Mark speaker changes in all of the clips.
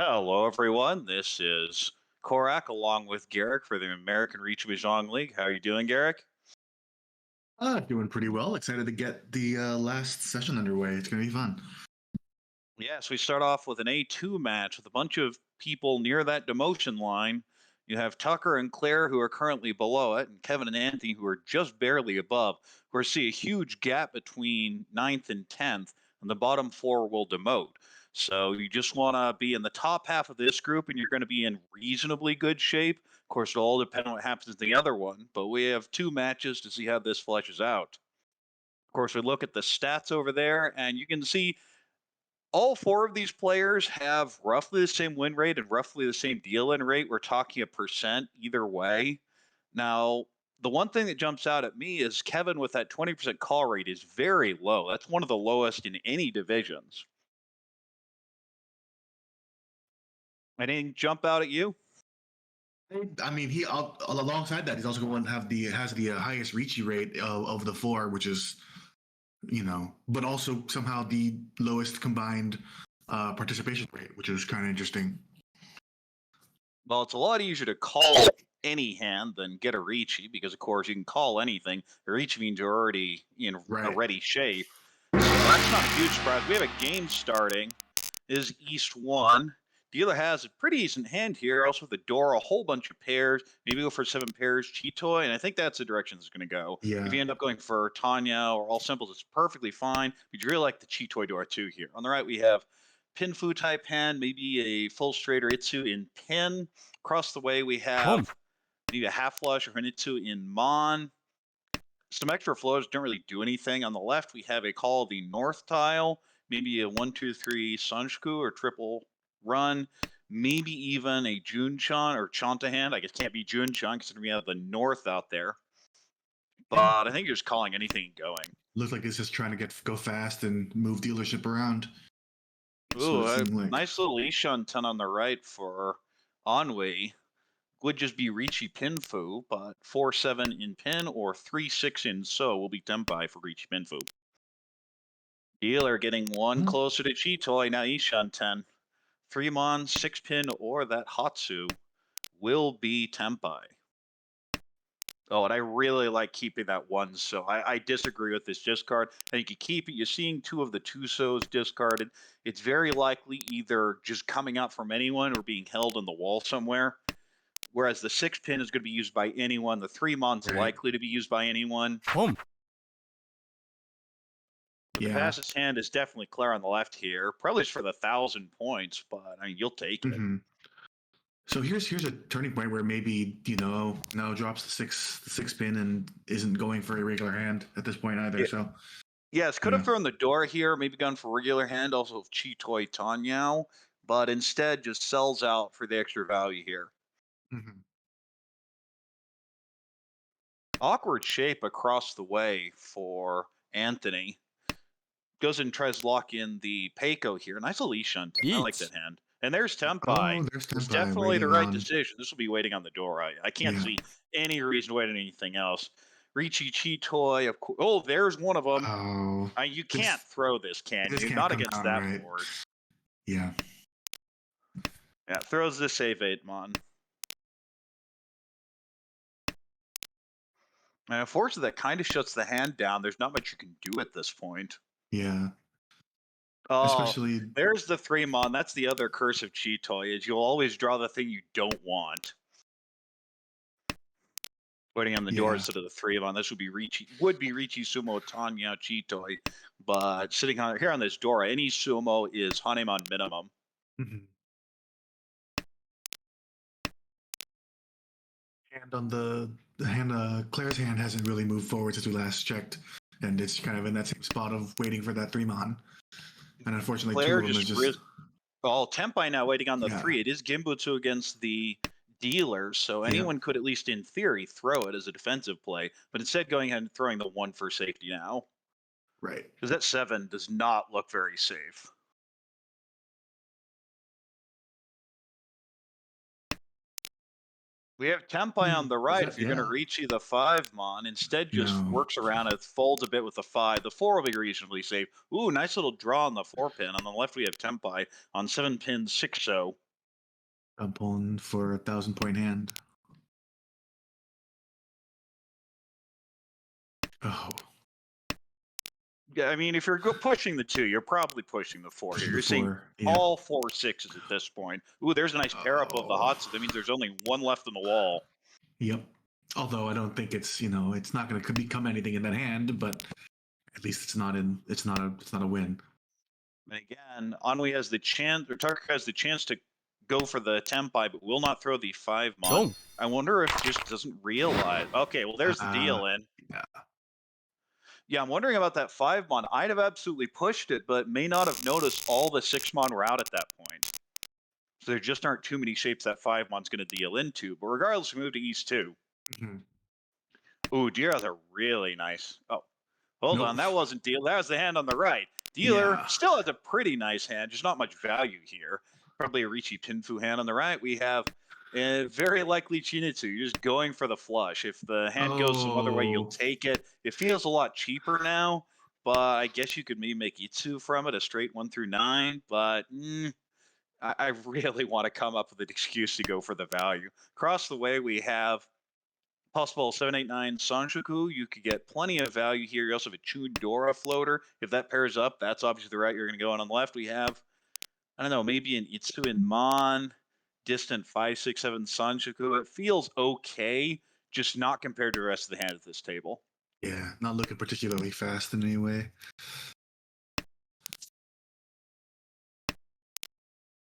Speaker 1: Hello, everyone. This is Korak along with Garrick for the American Reach Mahjong League. How are you doing, Garrick?
Speaker 2: Doing pretty well. Excited to get the last session underway. It's going to be fun.
Speaker 1: Yes, we start off with an A2 match with a bunch of people near that demotion line. You have Tucker and Claire, who are currently below it, and Kevin and Anthony, who are just barely above. Of course, see a huge gap between ninth and 10th, and the bottom four will demote. So you just want to be in the top half of this group, and you're going to be in reasonably good shape. Of course, it'll all depend on what happens in the other one, but we have two matches to see how this fleshes out. Of course, we look at the stats over there, and you can see all four of these players have roughly the same win rate and roughly the same deal in rate. We're talking a percent either way. Now, the one thing that jumps out at me is Kevin with that 20% call rate is very low. That's one of the lowest in any divisions. Anything jump out at you?
Speaker 2: I mean, he alongside that, he's also going to have the has the highest reachy rate of the four, which is but also somehow the lowest combined participation rate, which is kind of interesting.
Speaker 1: Well, it's a lot easier to call any hand than get a Ricci because, of course, you can call anything. A Ricci means you're already in a
Speaker 2: Right.
Speaker 1: ready shape. So that's not a huge surprise. We have a game starting. Is East 1. Dealer has a pretty decent hand here. Also, the door, a whole bunch of pairs. Maybe go for 7 pairs, Chitoy, and I think that's the direction it's going to go. If
Speaker 2: Yeah.
Speaker 1: you end up going for Tanya or all simples, it's perfectly fine. But you really like the Chitoy door too here. On the right, we have Pinfu type hand, maybe a full straight or Itsu in Pin. Across the way, we have maybe a half flush or Hinitsu in Mon. Some extra flows don't really do anything. On the left, we have a call of the north tile, maybe a 1-2-3 Sunshku or triple run, maybe even a Junchan or Chanta hand. I guess can't be Junchan because we have the north out there. But I think you're just calling anything and going.
Speaker 2: Looks like it's just trying to go fast and move dealership around. That's what
Speaker 1: Ooh,
Speaker 2: it
Speaker 1: a
Speaker 2: seemed like.
Speaker 1: nice little Ishan 10 on the right for Anhui. Would just be Ricci Pinfu, but 4-7 in Pin or 3-6 in So will be Tempai for Ricci Pinfu. Dealer getting one closer to Chitoy, now Ishan 10. 3 Mon, 6 Pin, or that Hatsu will be Tempai. Oh, and I really like keeping that one, so I disagree with this discard. I think you keep it. You're seeing two of the two Sos discarded. It's very likely either just coming out from anyone or being held in the wall somewhere. Whereas the 6 Pin is going to be used by anyone. The 3 Mon's likely to be used by anyone. The fastest hand is definitely Claire on the left here. Probably just for the 1,000 points, but I mean, you'll take it.
Speaker 2: So here's a turning point where maybe now drops the six pin and isn't going for a regular hand at this point either. So
Speaker 1: yes, could have thrown the door here, maybe gone for regular hand, also Chitoy Tanyao, but instead just sells out for the extra value here. Awkward shape across the way for Anthony. Goes and tries to lock in the Peiko here. Nice Alishan. I like that hand. And there's Tempai.
Speaker 2: Oh, there's
Speaker 1: It's
Speaker 2: Tempai
Speaker 1: definitely the
Speaker 2: waiting
Speaker 1: right
Speaker 2: on.
Speaker 1: decision. This will be waiting on the door. I can't see any reason to wait on anything else. Ricci Chitoy, of course. Oh, there's one of them.
Speaker 2: Oh,
Speaker 1: You can't throw this, can
Speaker 2: this
Speaker 1: you?
Speaker 2: can't
Speaker 1: Not
Speaker 2: come
Speaker 1: against
Speaker 2: out
Speaker 1: that
Speaker 2: right.
Speaker 1: board.
Speaker 2: Yeah.
Speaker 1: Yeah, throws the save 8 Mon. And unfortunately, that kind of shuts the hand down. There's not much you can do at this point.
Speaker 2: Yeah.
Speaker 1: Oh,
Speaker 2: Especially
Speaker 1: there's the 3 Mon. That's the other curse of Chitoy, is you'll always draw the thing you don't want. Waiting on the door instead of the 3 Mon. This would be Ricci Sumo Tanya Chitoy. But sitting here on this door, any sumo is Hanemon minimum.
Speaker 2: hand on the hand. Claire's hand hasn't really moved forward since we last checked, and it's kind of in that same spot of waiting for that 3 Mon. And unfortunately,
Speaker 1: Claire
Speaker 2: two of them is just.
Speaker 1: Well, Tempai now waiting on the 3. It is Gimbutsu against the dealer, so anyone could at least in theory throw it as a defensive play, but instead going ahead and throwing the 1 for safety now.
Speaker 2: Right.
Speaker 1: Because that 7 does not look very safe. We have Tempai on the right. If you're going to reach the 5 Mon, instead just works around it, folds a bit with the 5. The 4 will be reasonably safe. Ooh, nice little draw on the 4 pin. On the left, we have Tempai on 7 pin 6-0.
Speaker 2: I'm pulling for a 1,000-point hand. Oh,
Speaker 1: Yeah, I mean, if you're pushing the 2, you're probably pushing the 4 here.
Speaker 2: pushing the
Speaker 1: You're seeing
Speaker 2: 4. Yeah.
Speaker 1: all 4 6s at this point. Ooh, there's a nice pair up of the
Speaker 2: Oh.
Speaker 1: hots. That means there's only one left in the wall.
Speaker 2: Yep. Although I don't think it's it's not going to become anything in that hand, but at least it's not a win.
Speaker 1: And again, Ennui has the chance, or Tucker has the chance to go for the Tempai, but will not throw the 5 mon.
Speaker 3: Boom.
Speaker 1: I wonder if he just doesn't realize. Okay, well, there's the deal in.
Speaker 2: Yeah.
Speaker 1: Yeah, I'm wondering about that 5 mon. I'd have absolutely pushed it, but may not have noticed all the 6 mon were out at that point. So there just aren't too many shapes that 5 mon's going to deal into. But regardless, we move to East 2.
Speaker 2: Mm-hmm.
Speaker 1: Ooh, Dealer has a really nice. Oh, hold
Speaker 2: Nope.
Speaker 1: on. That wasn't Dealer. That was the hand on the right. Dealer
Speaker 2: Yeah.
Speaker 1: still has a pretty nice hand, just not much value here. Probably a Ricci Pinfu hand on the right. We have very likely Chinitsu. You're just going for the flush. If the hand goes some other way, you'll
Speaker 2: Oh.
Speaker 1: take it. It feels a lot cheaper now, but I guess you could maybe make Itsu from it, a straight 1 through 9. But I really want to come up with an excuse to go for the value. Across the way, we have possible 789 Sanshoku. You could get plenty of value here. You also have a Chudora floater. If that pairs up, that's obviously the route you're going to go on. On the left, we have, I don't know, maybe an Itsu and Mon, distant 567 Sanshoku. It feels okay, just not compared to the rest of the hand at this table.
Speaker 2: Yeah, not looking particularly fast in any way.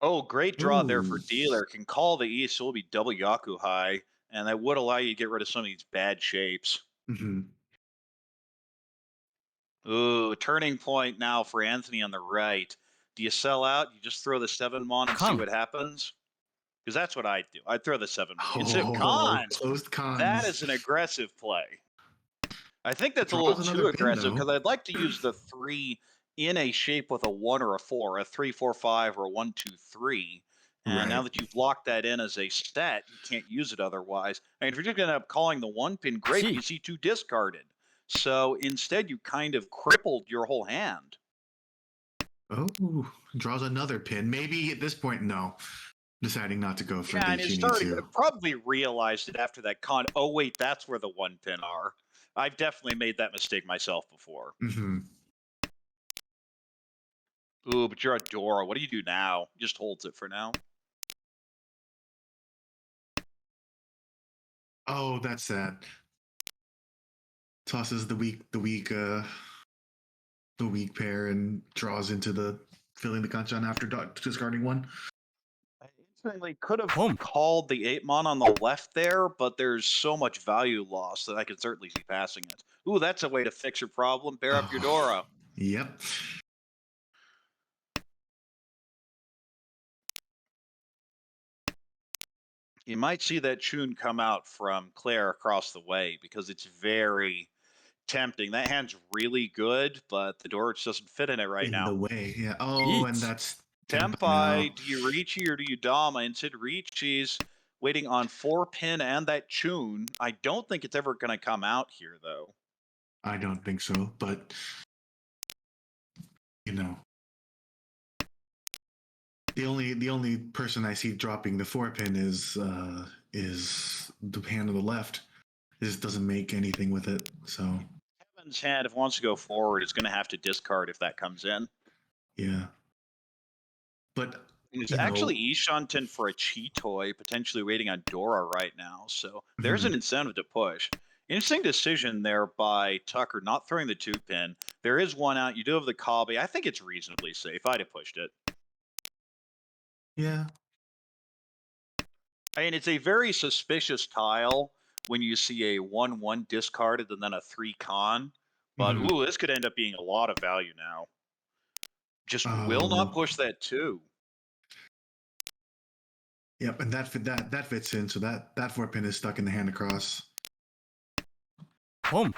Speaker 1: Oh, great draw there for
Speaker 2: Ooh.
Speaker 1: Dealer. Can call the East, so it'll be double Yaku high, and that would allow you to get rid of some of these bad shapes.
Speaker 2: Mm-hmm.
Speaker 1: Ooh, turning point now for Anthony on the right. Do you sell out? You just throw the 7 mon and see
Speaker 3: Come.
Speaker 1: what happens? Because that's what I'd do. I'd throw the 7 mon. It's a
Speaker 2: Oh,
Speaker 1: con.
Speaker 2: closed cons.
Speaker 1: That is an aggressive play. I think that's a
Speaker 2: Draws
Speaker 1: little
Speaker 2: another
Speaker 1: too
Speaker 2: pin,
Speaker 1: aggressive
Speaker 2: though.
Speaker 1: because I'd like to use the 3 in a shape with a 1 or a 4, a 3, 4, 5, or a 1, 2, 3. And now
Speaker 2: Right.
Speaker 1: that you've locked that in as a stat, you can't use it otherwise. I mean, if you're just going to end up calling the 1 pin, great,
Speaker 3: See.
Speaker 1: you see 2 discarded. So instead, you kind of crippled your whole hand.
Speaker 2: Oh, draws another pin. Maybe at this point, no. Deciding not to go for
Speaker 1: Yeah,
Speaker 2: the
Speaker 1: and it
Speaker 2: Chini
Speaker 1: started,
Speaker 2: 2.
Speaker 1: probably realized it after that con. Oh, wait, that's where the 1 pin are. I've definitely made that mistake myself before.
Speaker 2: Mm-hmm.
Speaker 1: Ooh, but you're a Dora. What do you do now? Just holds it for now.
Speaker 2: Oh, that's sad. Tosses the weak pair and draws into the filling the kanchan after discarding 1.
Speaker 1: I instantly could have
Speaker 3: Boom.
Speaker 1: called the 8 mon on the left there, but there's so much value loss that I could certainly see passing it. Ooh, that's a way to fix your problem. Pair up your Dora.
Speaker 2: Yep.
Speaker 1: You might see that tune come out from Claire across the way because it's very tempting. That hand's really good, but the door just doesn't fit in it right
Speaker 2: In
Speaker 1: now.
Speaker 2: the way. Yeah. Oh, and
Speaker 3: Eat.
Speaker 2: that's
Speaker 1: Tempai, do you Ricci or do you Dama? Instead, Ricci's waiting on 4 pin and that tune. I don't think it's ever going to come out here, though.
Speaker 2: I don't think so, but you know. The only person I see dropping the 4 pin is the hand on the left. It just doesn't make anything with it. So
Speaker 1: Kevin's hand, if it wants to go forward, is going to have to discard if that comes in.
Speaker 2: yeah. But
Speaker 1: It's
Speaker 2: you
Speaker 1: actually
Speaker 2: know,
Speaker 1: Ishanten for a Cheetoy, potentially waiting on Dora right now. So there's
Speaker 2: Mhm.
Speaker 1: an incentive to push. Interesting decision there by Tucker, not throwing the 2 pin. There is 1 out. You do have the Kabe. I think it's reasonably safe. I'd have pushed it.
Speaker 2: Yeah.
Speaker 1: I mean, it's a very suspicious tile when you see a 1-1 discarded and then a 3 con. But,
Speaker 2: Mhm.
Speaker 1: ooh, this could end up being a lot of value now. Just will not
Speaker 2: Oh.
Speaker 1: push that 2.
Speaker 2: Yep, and that fits in. So that 4 pin is stuck in the hand across.
Speaker 3: Boom.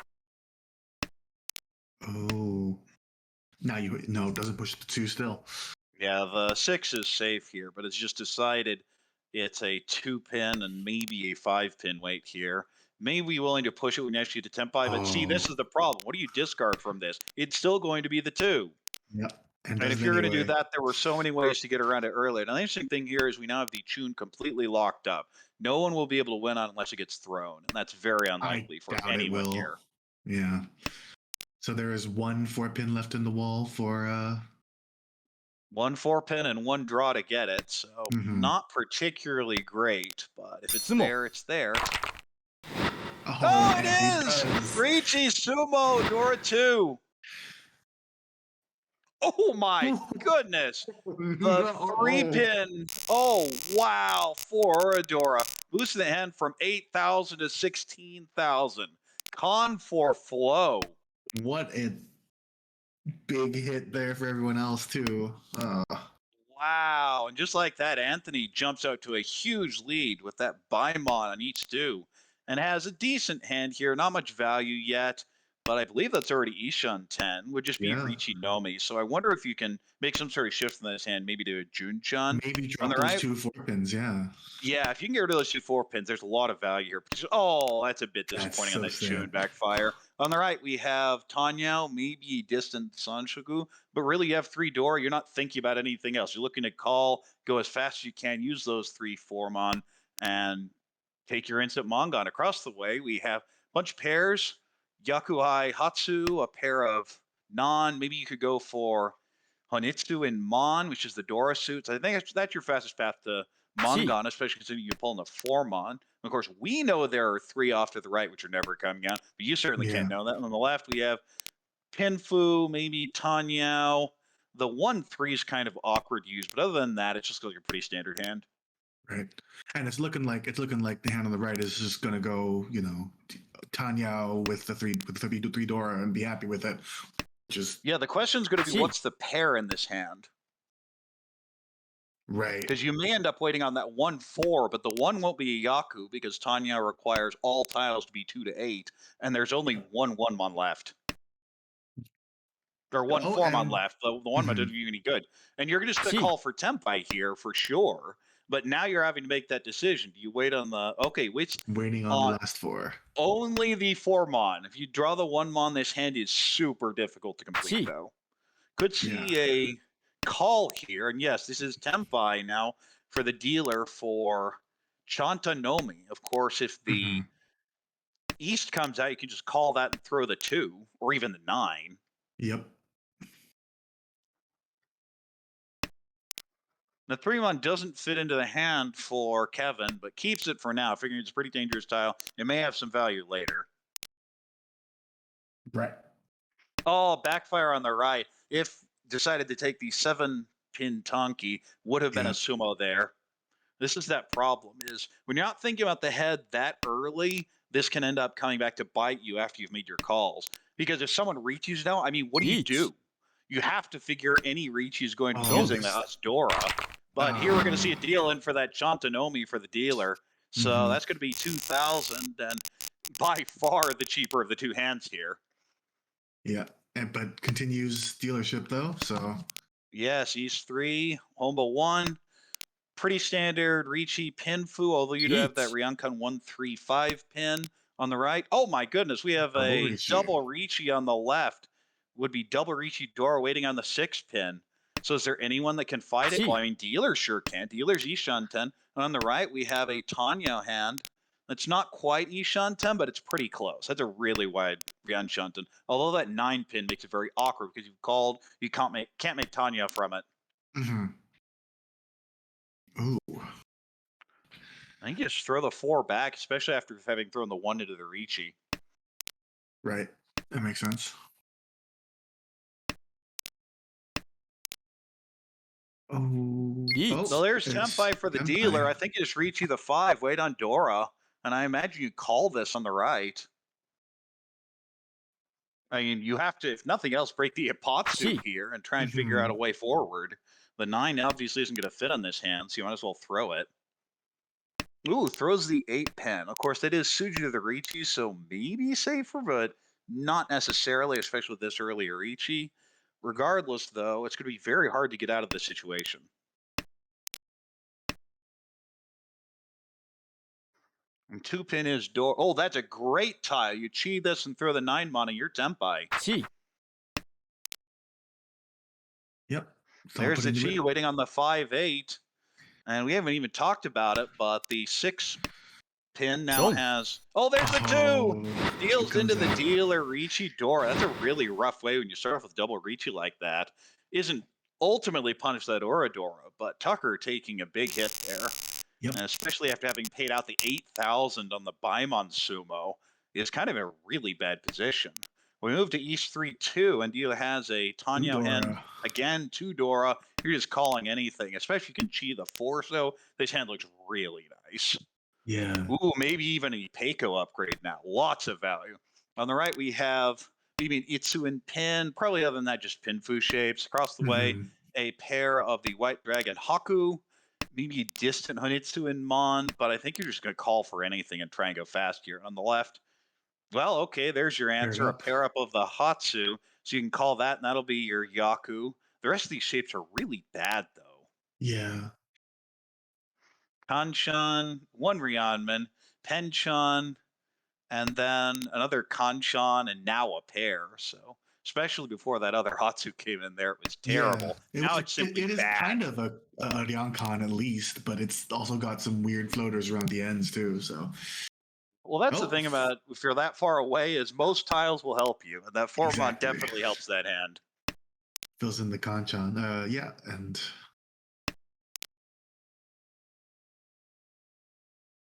Speaker 2: Oh. Now it doesn't push the 2 still.
Speaker 1: Yeah, the 6 is safe here, but it's just decided it's a 2 pin and maybe a 5 pin wait here. May be willing to push it when you actually to Tempai, but see, this
Speaker 2: Oh.
Speaker 1: is the problem. What do you discard from this? It's still going to be the 2.
Speaker 2: Yep. and
Speaker 1: And
Speaker 2: does
Speaker 1: if
Speaker 2: it
Speaker 1: you're going to do
Speaker 2: anyway.
Speaker 1: that, there were so many ways to get around it earlier. Now, the interesting thing here is we now have the tune completely locked up. No one will be able to win on it unless it gets thrown, and that's very
Speaker 2: I
Speaker 1: unlikely for
Speaker 2: doubt it
Speaker 1: anyone
Speaker 2: will.
Speaker 1: here.
Speaker 2: Yeah. So there is one 4-pin left in the wall for.
Speaker 1: One 4-pin and one draw to get it, so
Speaker 2: Mhm.
Speaker 1: not particularly great, but if it's
Speaker 3: Sumo.
Speaker 1: there, it's there.
Speaker 2: Oh,
Speaker 1: Oh, it
Speaker 2: and he
Speaker 1: is!
Speaker 2: does.
Speaker 1: Ricci Sumo, Dora 2. Oh my goodness! The
Speaker 2: No.
Speaker 1: 3-pin. Oh, wow. For Oradora. Boosting the hand from 8,000 to 16,000. Con for flow.
Speaker 2: What a big hit there for everyone else too.
Speaker 1: Wow. And just like that, Anthony jumps out to a huge lead with that Baimon on each two and has a decent hand here. Not much value yet, but I believe that's already Ishan 10. Would just be
Speaker 2: Yeah.
Speaker 1: Ricci Nomi. So I wonder if you can make some sort of shift in this hand, maybe to a Junchan.
Speaker 2: Maybe
Speaker 1: On
Speaker 2: drop
Speaker 1: the
Speaker 2: those
Speaker 1: right,
Speaker 2: two 4-pins. Yeah.
Speaker 1: yeah, if you can get rid of those two 4-pins, there's a lot of value here. Oh, that's a bit
Speaker 2: That's
Speaker 1: disappointing on
Speaker 2: so
Speaker 1: that Chun
Speaker 2: sad.
Speaker 1: backfire. On the right, we have Tanyao, maybe distant Sanshoku, but really you have 3 Dora. You're not thinking about anything else. You're looking to call, go as fast as you can, use those 3 Formon, and take your instant Mongon. Across the way, we have a bunch of pairs. Yakuai Hatsu, a pair of Non. Maybe you could go for Honitsu and Mon, which is the Dora suits. I think that's your fastest path to Mongon, especially considering you're pulling a Formon. Of course, we know there are 3 off to the right, which are never coming out, but you certainly
Speaker 2: Yeah.
Speaker 1: can't know that. And on the left, we have Pinfu, maybe Tanyao. The 1-3 is kind of awkward to use, but other than that, it's just like a pretty standard hand.
Speaker 2: Right. And it's looking like the hand on the right is just gonna go, Tanyao with the three Dora and be happy with it. Just
Speaker 1: Yeah, the question is going to be what's the pair in this hand?
Speaker 2: right.
Speaker 1: Because you may end up waiting on that 1-4, but the 1 won't be a Yaku because Tanya requires all tiles to be 2 to 8, and there's only one 1-mon left. Or one
Speaker 2: Oh,
Speaker 1: 4-mon
Speaker 2: and
Speaker 1: left. The 1-mon doesn't do you any good. And you're just going to call for Tempai here for sure. But now you're having to make that decision. Do you wait on the
Speaker 2: waiting on the last 4?
Speaker 1: Only the 4-mon. If you draw the 1-mon, this hand is super difficult to complete though. Could see a call here, and yes, this is Tempai now for the dealer for Chantanomi. Of course, if the East comes out, you can just call that and throw the 2, or even the 9.
Speaker 2: Yep.
Speaker 1: The 3-mon doesn't fit into the hand for Kevin, but keeps it for now, figuring it's a pretty dangerous tile. It may have some value later.
Speaker 2: Right.
Speaker 1: Oh, backfire on the right. If decided to take the 7-pin Tonki, would have been a Sumo there. This is that problem, is when you're not thinking about the head that early, this can end up coming back to bite you after you've made your calls. Because if someone reaches now, I mean, what do you do? You have to figure any reach is going to be using the Dora. But here we're going to see a deal in for that Chantanomi for the dealer. So that's going to be 2,000, and by far the cheaper of the 2 hands here.
Speaker 2: Yeah, but continues dealership though, so.
Speaker 1: Yes, East 3, Homba 1. Pretty standard Ricci Pinfu, although you do have that Ryokan 135 pin on the right. Oh my goodness, we have a double Ricci on the left. Would be double Ricci Dora waiting on the 6 pin. So is there anyone that can fight it? Well, I mean, Dealer sure can. Dealer's Ishan 10. And on the right, we have a Tanya hand. It's not quite Ishan 10, but it's pretty close. That's a really wide Ryan Shunton. Although that 9 pin makes it very awkward because you've called, you can't make Tanya from it.
Speaker 2: Ooh.
Speaker 1: I think you just throw the 4 back, especially after having thrown the 1 into the Ricci.
Speaker 2: Right. That makes sense. Oh.
Speaker 1: So there's Tempai for the dealer. I think you just Ricci the 5, wait on Dora, and I imagine you call this on the right. I mean, you have to, if nothing else, break the Ipotsu here and try and figure out a way forward. The 9 obviously isn't going to fit on this hand, so you might as well throw it. Ooh, throws the 8 pen. Of course, that is Suji to the Ricci, so maybe safer, but not necessarily, especially with this early Ricci. Regardless, though, it's going to be very hard to get out of this situation. And 2 pin is door. Oh, that's a great tile. You chi this and throw the 9 mon, and you're Tempai.
Speaker 2: Yep. So I'll
Speaker 1: There's
Speaker 2: put
Speaker 1: the
Speaker 2: into
Speaker 1: G
Speaker 2: it.
Speaker 1: waiting on the 5-8. And we haven't even talked about it, but the 6 pin now
Speaker 3: Boom.
Speaker 1: has. Oh, there's the 2!
Speaker 2: Oh,
Speaker 1: Deals
Speaker 2: it comes
Speaker 1: into the
Speaker 2: out.
Speaker 1: dealer, Ricci Dora. That's a really rough way when you start off with double Ricci like that. Isn't ultimately punished that Oradora, but Tucker taking a big hit there.
Speaker 2: Yep.
Speaker 1: And especially after having paid out the 8,000 on the Baimon Sumo, is kind of in a really bad position. We move to East 3-2, and dealer has a Tanyo Hen,
Speaker 2: Dora.
Speaker 1: again, 2 Dora. You're just calling anything, especially if you can chi the 4, so this hand looks really nice.
Speaker 2: Yeah.
Speaker 1: Ooh, maybe even a Peiko upgrade now. Lots of value. On the right, we have maybe an Itsu and Pin. Probably other than that, just Pinfu shapes. Across the way, a pair of the White Dragon Haku. Maybe distant Honitsu and Mon, but I think you're just going to call for anything and try and go fast here. On the left, well, okay, there's your answer. A pair up of the Hatsu. So you can call that, and that'll be your Yaku. The rest of these shapes are really bad, though.
Speaker 2: Yeah.
Speaker 1: Kanshan, one Rionman, Penchon, and then another Kanshan, and now a pair. So, especially before that other Hatsu came in there, it was terrible.
Speaker 2: Yeah.
Speaker 1: Now it's simply
Speaker 2: it is
Speaker 1: bad.
Speaker 2: kind of a Ryokan at least, but it's also got some weird floaters around the ends too. So.
Speaker 1: Well, that's the thing about if you're that far away, is most tiles will help you, and that Formon definitely helps that hand.
Speaker 2: Fills in the Kanchan. Yeah, and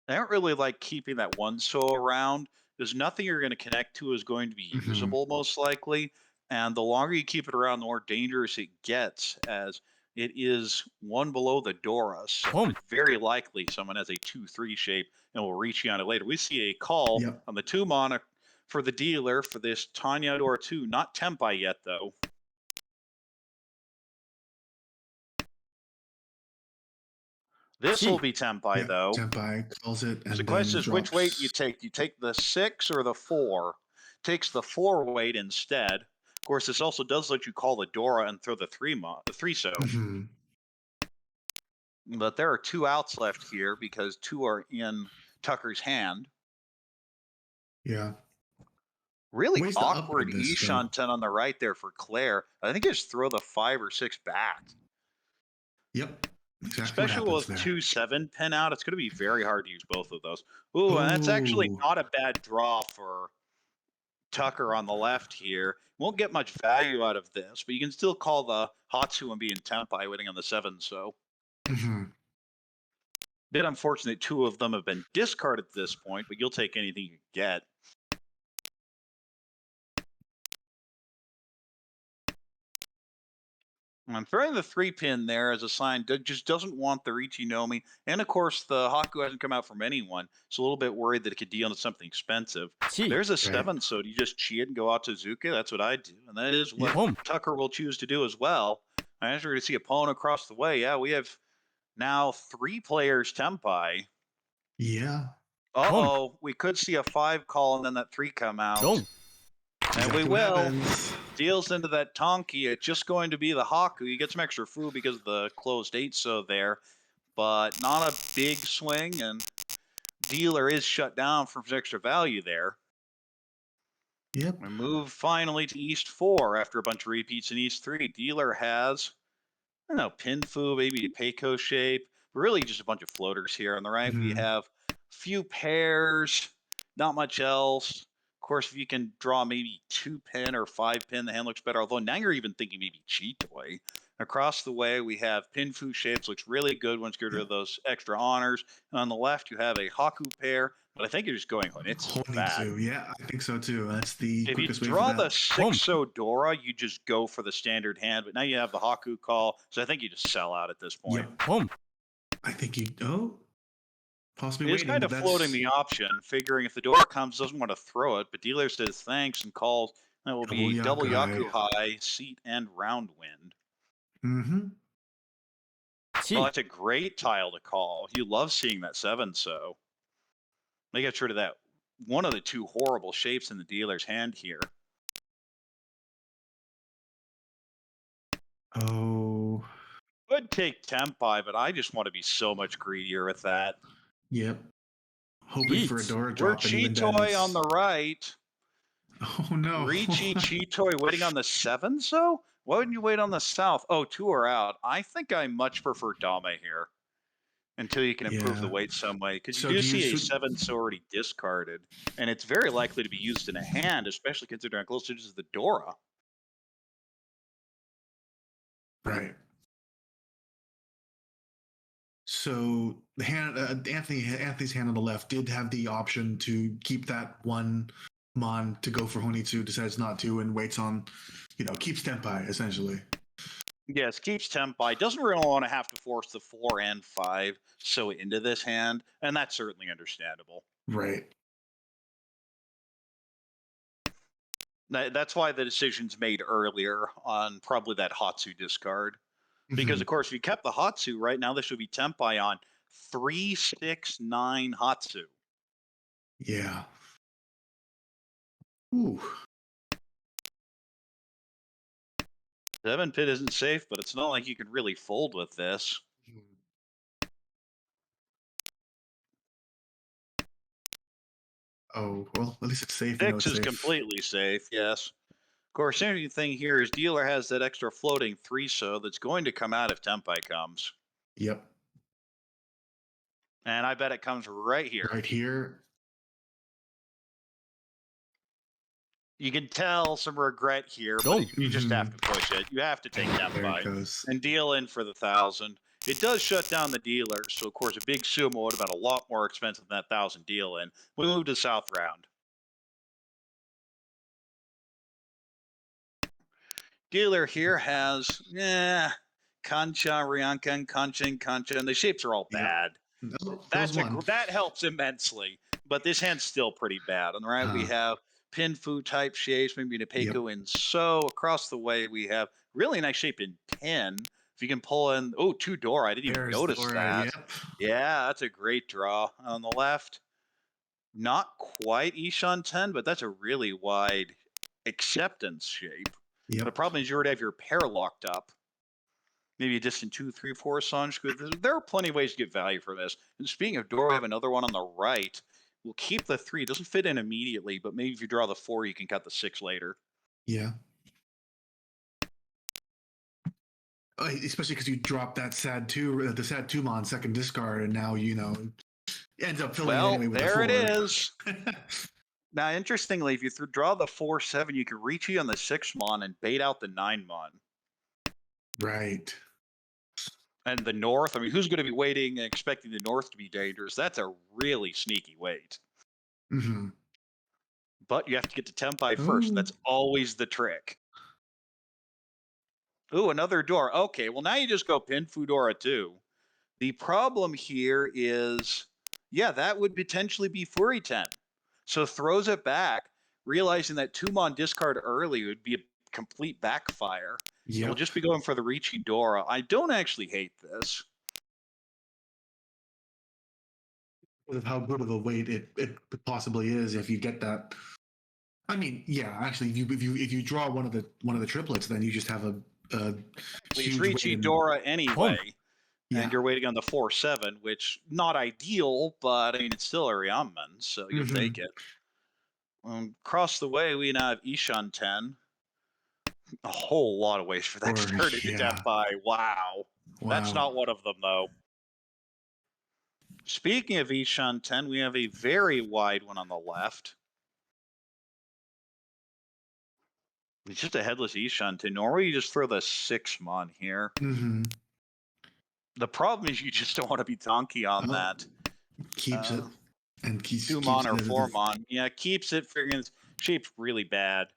Speaker 1: I don't really like keeping that one so around. There's nothing you're going to connect to is going to be usable, most likely. And the longer you keep it around, the more dangerous it gets, as it is one below the Dora. So it's very likely someone has a 2-3 shape and will reach you on it later. We see a call on the 2 mana for the dealer for this Tanya Dora 2. Not Tempai yet, though. This will be Tempai, though.
Speaker 2: Tempai calls it.
Speaker 1: And the question is, which weight you take? You take the 6 or the 4? Takes the 4 weight instead. Of course, this also does let you call the Dora and throw the 3 so. But there are 2 outs left here because 2 are in Tucker's hand.
Speaker 2: Yeah.
Speaker 1: Really awkward Ishanten on the right there for Claire. I think just throw the 5 or 6 back.
Speaker 2: Yep. Exactly.
Speaker 1: Especially with 2 7 pin out, it's going to be very hard to use both of those. Ooh, and that's actually not a bad draw for Tucker on the left here. Won't get much value out of this, but you can still call the Hatsu and be in Tempai waiting on the 7, so. Bit unfortunate 2 of them have been discarded at this point, but you'll take anything you get. I'm throwing the 3 pin there as a sign that just doesn't want the Ichinomi. And of course, the Haku hasn't come out from anyone. So a little bit worried that it could deal into something expensive. There's a 7, so do you just chi it and go out to Zuka? That's what I do. And that is what Tucker will choose to do as well. As we're going to see Opponent across the way, yeah, we have now 3 players Tempai.
Speaker 2: Yeah.
Speaker 1: Uh-oh, we could see a 5 call and then that 3 come out. And we will. Deals into that Tonki. It's just going to be the Haku. You get some extra food because of the closed 8 so there, but not a big swing, and dealer is shut down for some extra value there.
Speaker 2: Yep.
Speaker 1: We move finally to East 4 after a bunch of repeats in East 3. Dealer has, I don't know, Pinfu, maybe a Peiko shape, but really just a bunch of floaters here. On the right, we have a few pairs, not much else. Of course, if you can draw maybe 2 pin or 5 pin, the hand looks better. Although now you're even thinking maybe Chitoy. Across the way, we have Pinfu shapes. Looks really good once you get rid of those extra honors. And on the left, you have a Haku pair. But I think you're just going Honitsu.
Speaker 2: Yeah, I think so too. That's the
Speaker 1: if
Speaker 2: quickest
Speaker 1: you
Speaker 2: way
Speaker 1: draw
Speaker 2: for that.
Speaker 1: the 6 Dora, you just go for the standard hand. But now you have the Haku call. So I think you just sell out at this point.
Speaker 2: I think you... possibly
Speaker 1: He's kind of floating the option, figuring if the Dora comes, doesn't want to throw it, but dealer says thanks and calls. That will be double Yaku High, seat, and round wind. Well, that's a great tile to call. You love seeing that 7, so. They get rid of that one of the 2 horrible shapes in the dealer's hand here.
Speaker 2: Oh.
Speaker 1: Would take Tempai, but I just want to be so much greedier with that.
Speaker 2: Yep. Hoping for a Dora drop.
Speaker 1: We're Chitoy on the right.
Speaker 2: Oh no.
Speaker 1: Ricci Chitoy waiting on the 7, so? Why wouldn't you wait on the south? Oh, two are out. I think I much prefer Dame here until you can improve the
Speaker 2: Yeah.
Speaker 1: weight some way, because you
Speaker 2: So
Speaker 1: do
Speaker 2: do you
Speaker 1: see a
Speaker 2: should
Speaker 1: 7 so already discarded, and it's very likely to be used in a hand, especially considering how close it is to the Dora.
Speaker 2: right? So the hand Anthony's hand on the left did have the option to keep that one mon to go for Honitsu, decides not to, and waits on, keeps Tenpai essentially.
Speaker 1: Yes, keeps Tempai. Doesn't really want to have to force the 4 and 5 so into this hand, and that's certainly understandable.
Speaker 2: Right.
Speaker 1: That's why the decision's made earlier on probably that Hatsu discard. Because,
Speaker 2: Mhm.
Speaker 1: of course, if you kept the Hatsu right now, this would be Tempai on 3, 6, 9 Hatsu.
Speaker 2: Yeah. Ooh.
Speaker 1: 7 pit isn't safe, but it's not like you can really fold with this.
Speaker 2: Oh, well, at least it's safe.
Speaker 1: 6
Speaker 2: It's
Speaker 1: is
Speaker 2: safe.
Speaker 1: completely safe, yes. Of course, the interesting thing here is dealer has that extra floating 3 so that's going to come out if Tempai comes.
Speaker 2: Yep.
Speaker 1: And I bet it comes right here.
Speaker 2: Right here.
Speaker 1: You can tell some regret here, but
Speaker 3: Oh.
Speaker 1: you just have to push it. You have to take
Speaker 2: There it
Speaker 1: Tempai
Speaker 2: goes.
Speaker 1: and deal in for the 1,000. It does shut down the dealer, so of course a big sumo would have been a lot more expensive than that 1,000 deal in. We move to South round. Dealer here has Kancha, Ryankan, Kancha, and the shapes are all
Speaker 2: Yep.
Speaker 1: bad.
Speaker 2: No, those one.
Speaker 1: That helps immensely, but this hand's still pretty bad. On the right, we have Pinfu type shapes, maybe Nepeko in so. Across the way, we have really nice shape in Pin. If you can pull in, oh, 2 Dora. I didn't even
Speaker 2: There's
Speaker 1: notice
Speaker 2: Dora,
Speaker 1: that.
Speaker 2: Yep.
Speaker 1: Yeah, that's a great draw. On the left, not quite Ishan 10, but that's a really wide acceptance shape.
Speaker 2: Yep.
Speaker 1: The problem is you already have your pair locked up. Maybe a distant 2, 3, 4 Sanj. There are plenty of ways to get value from this. And speaking of Dora, we have another one on the right. We'll keep the 3. It doesn't fit in immediately, but maybe if you draw the 4, you can cut the 6 later.
Speaker 2: Yeah. Especially because you dropped that the sad 2 mon second discard, and now ends up filling it anyway with
Speaker 1: there
Speaker 2: the 4.
Speaker 1: it is. Now, interestingly, if you draw the 4, 7, you can reach you on the 6 mon and bait out the 9 mon.
Speaker 2: Right.
Speaker 1: And the north, I mean, who's going to be waiting and expecting the north to be dangerous? That's a really sneaky wait.
Speaker 2: Mm-hmm.
Speaker 1: But you have to get to Tempai first. That's always the trick. Ooh, another door. Okay, well, now you just go pin Fudora too. The problem here is, yeah, that would potentially be Furi 10. So throws it back, realizing that 2-mon discard early would be a complete backfire.
Speaker 2: Yeah.
Speaker 1: So we'll just be going for the Ricci Dora. I don't actually hate this.
Speaker 2: Of how good of a weight it possibly is if you get that. I mean, yeah, actually, if you draw one of the triplets, then you just have a huge
Speaker 1: Ricci
Speaker 2: weight
Speaker 1: Dora anyway.
Speaker 2: Yeah.
Speaker 1: And you're waiting on the 4-7, which not ideal, but I mean it's still a Ryaman, so you'll take it. Across the way, we now have Ishan 10. A whole lot of ways for that to turn into Tempai. Wow. That's not one of them, though. Speaking of Ishan 10, we have a very wide one on the left. It's just a headless Ishan 10. Normally, you just throw the 6-mon here.
Speaker 2: Mm-hmm.
Speaker 1: The problem is you just don't want to be donkey on that.
Speaker 2: Keeps it. And keeps
Speaker 1: 2-mon or 4-mon. Yeah, keeps it. Figuring its shape's really bad.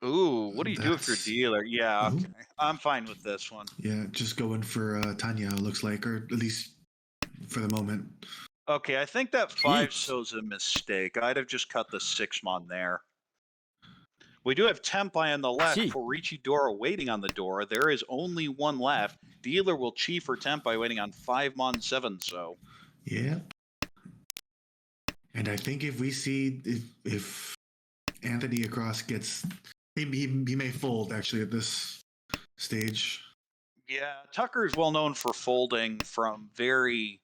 Speaker 1: Ooh, what do you do if you're dealer? Yeah, okay. I'm fine with this one.
Speaker 2: Yeah, just going for Tanya, it looks like, or at least for the moment.
Speaker 1: Okay, I think that 5 so's a mistake. I'd have just cut the 6-mon there. We do have Tempai on the left for Ricci Dora waiting on the door. There is only one left. Dealer will chief for Tempai waiting on 5-mon 7 so.
Speaker 2: Yeah. And I think if we see if Anthony across gets he may fold actually at this stage.
Speaker 1: Yeah, Tucker is well known for folding from very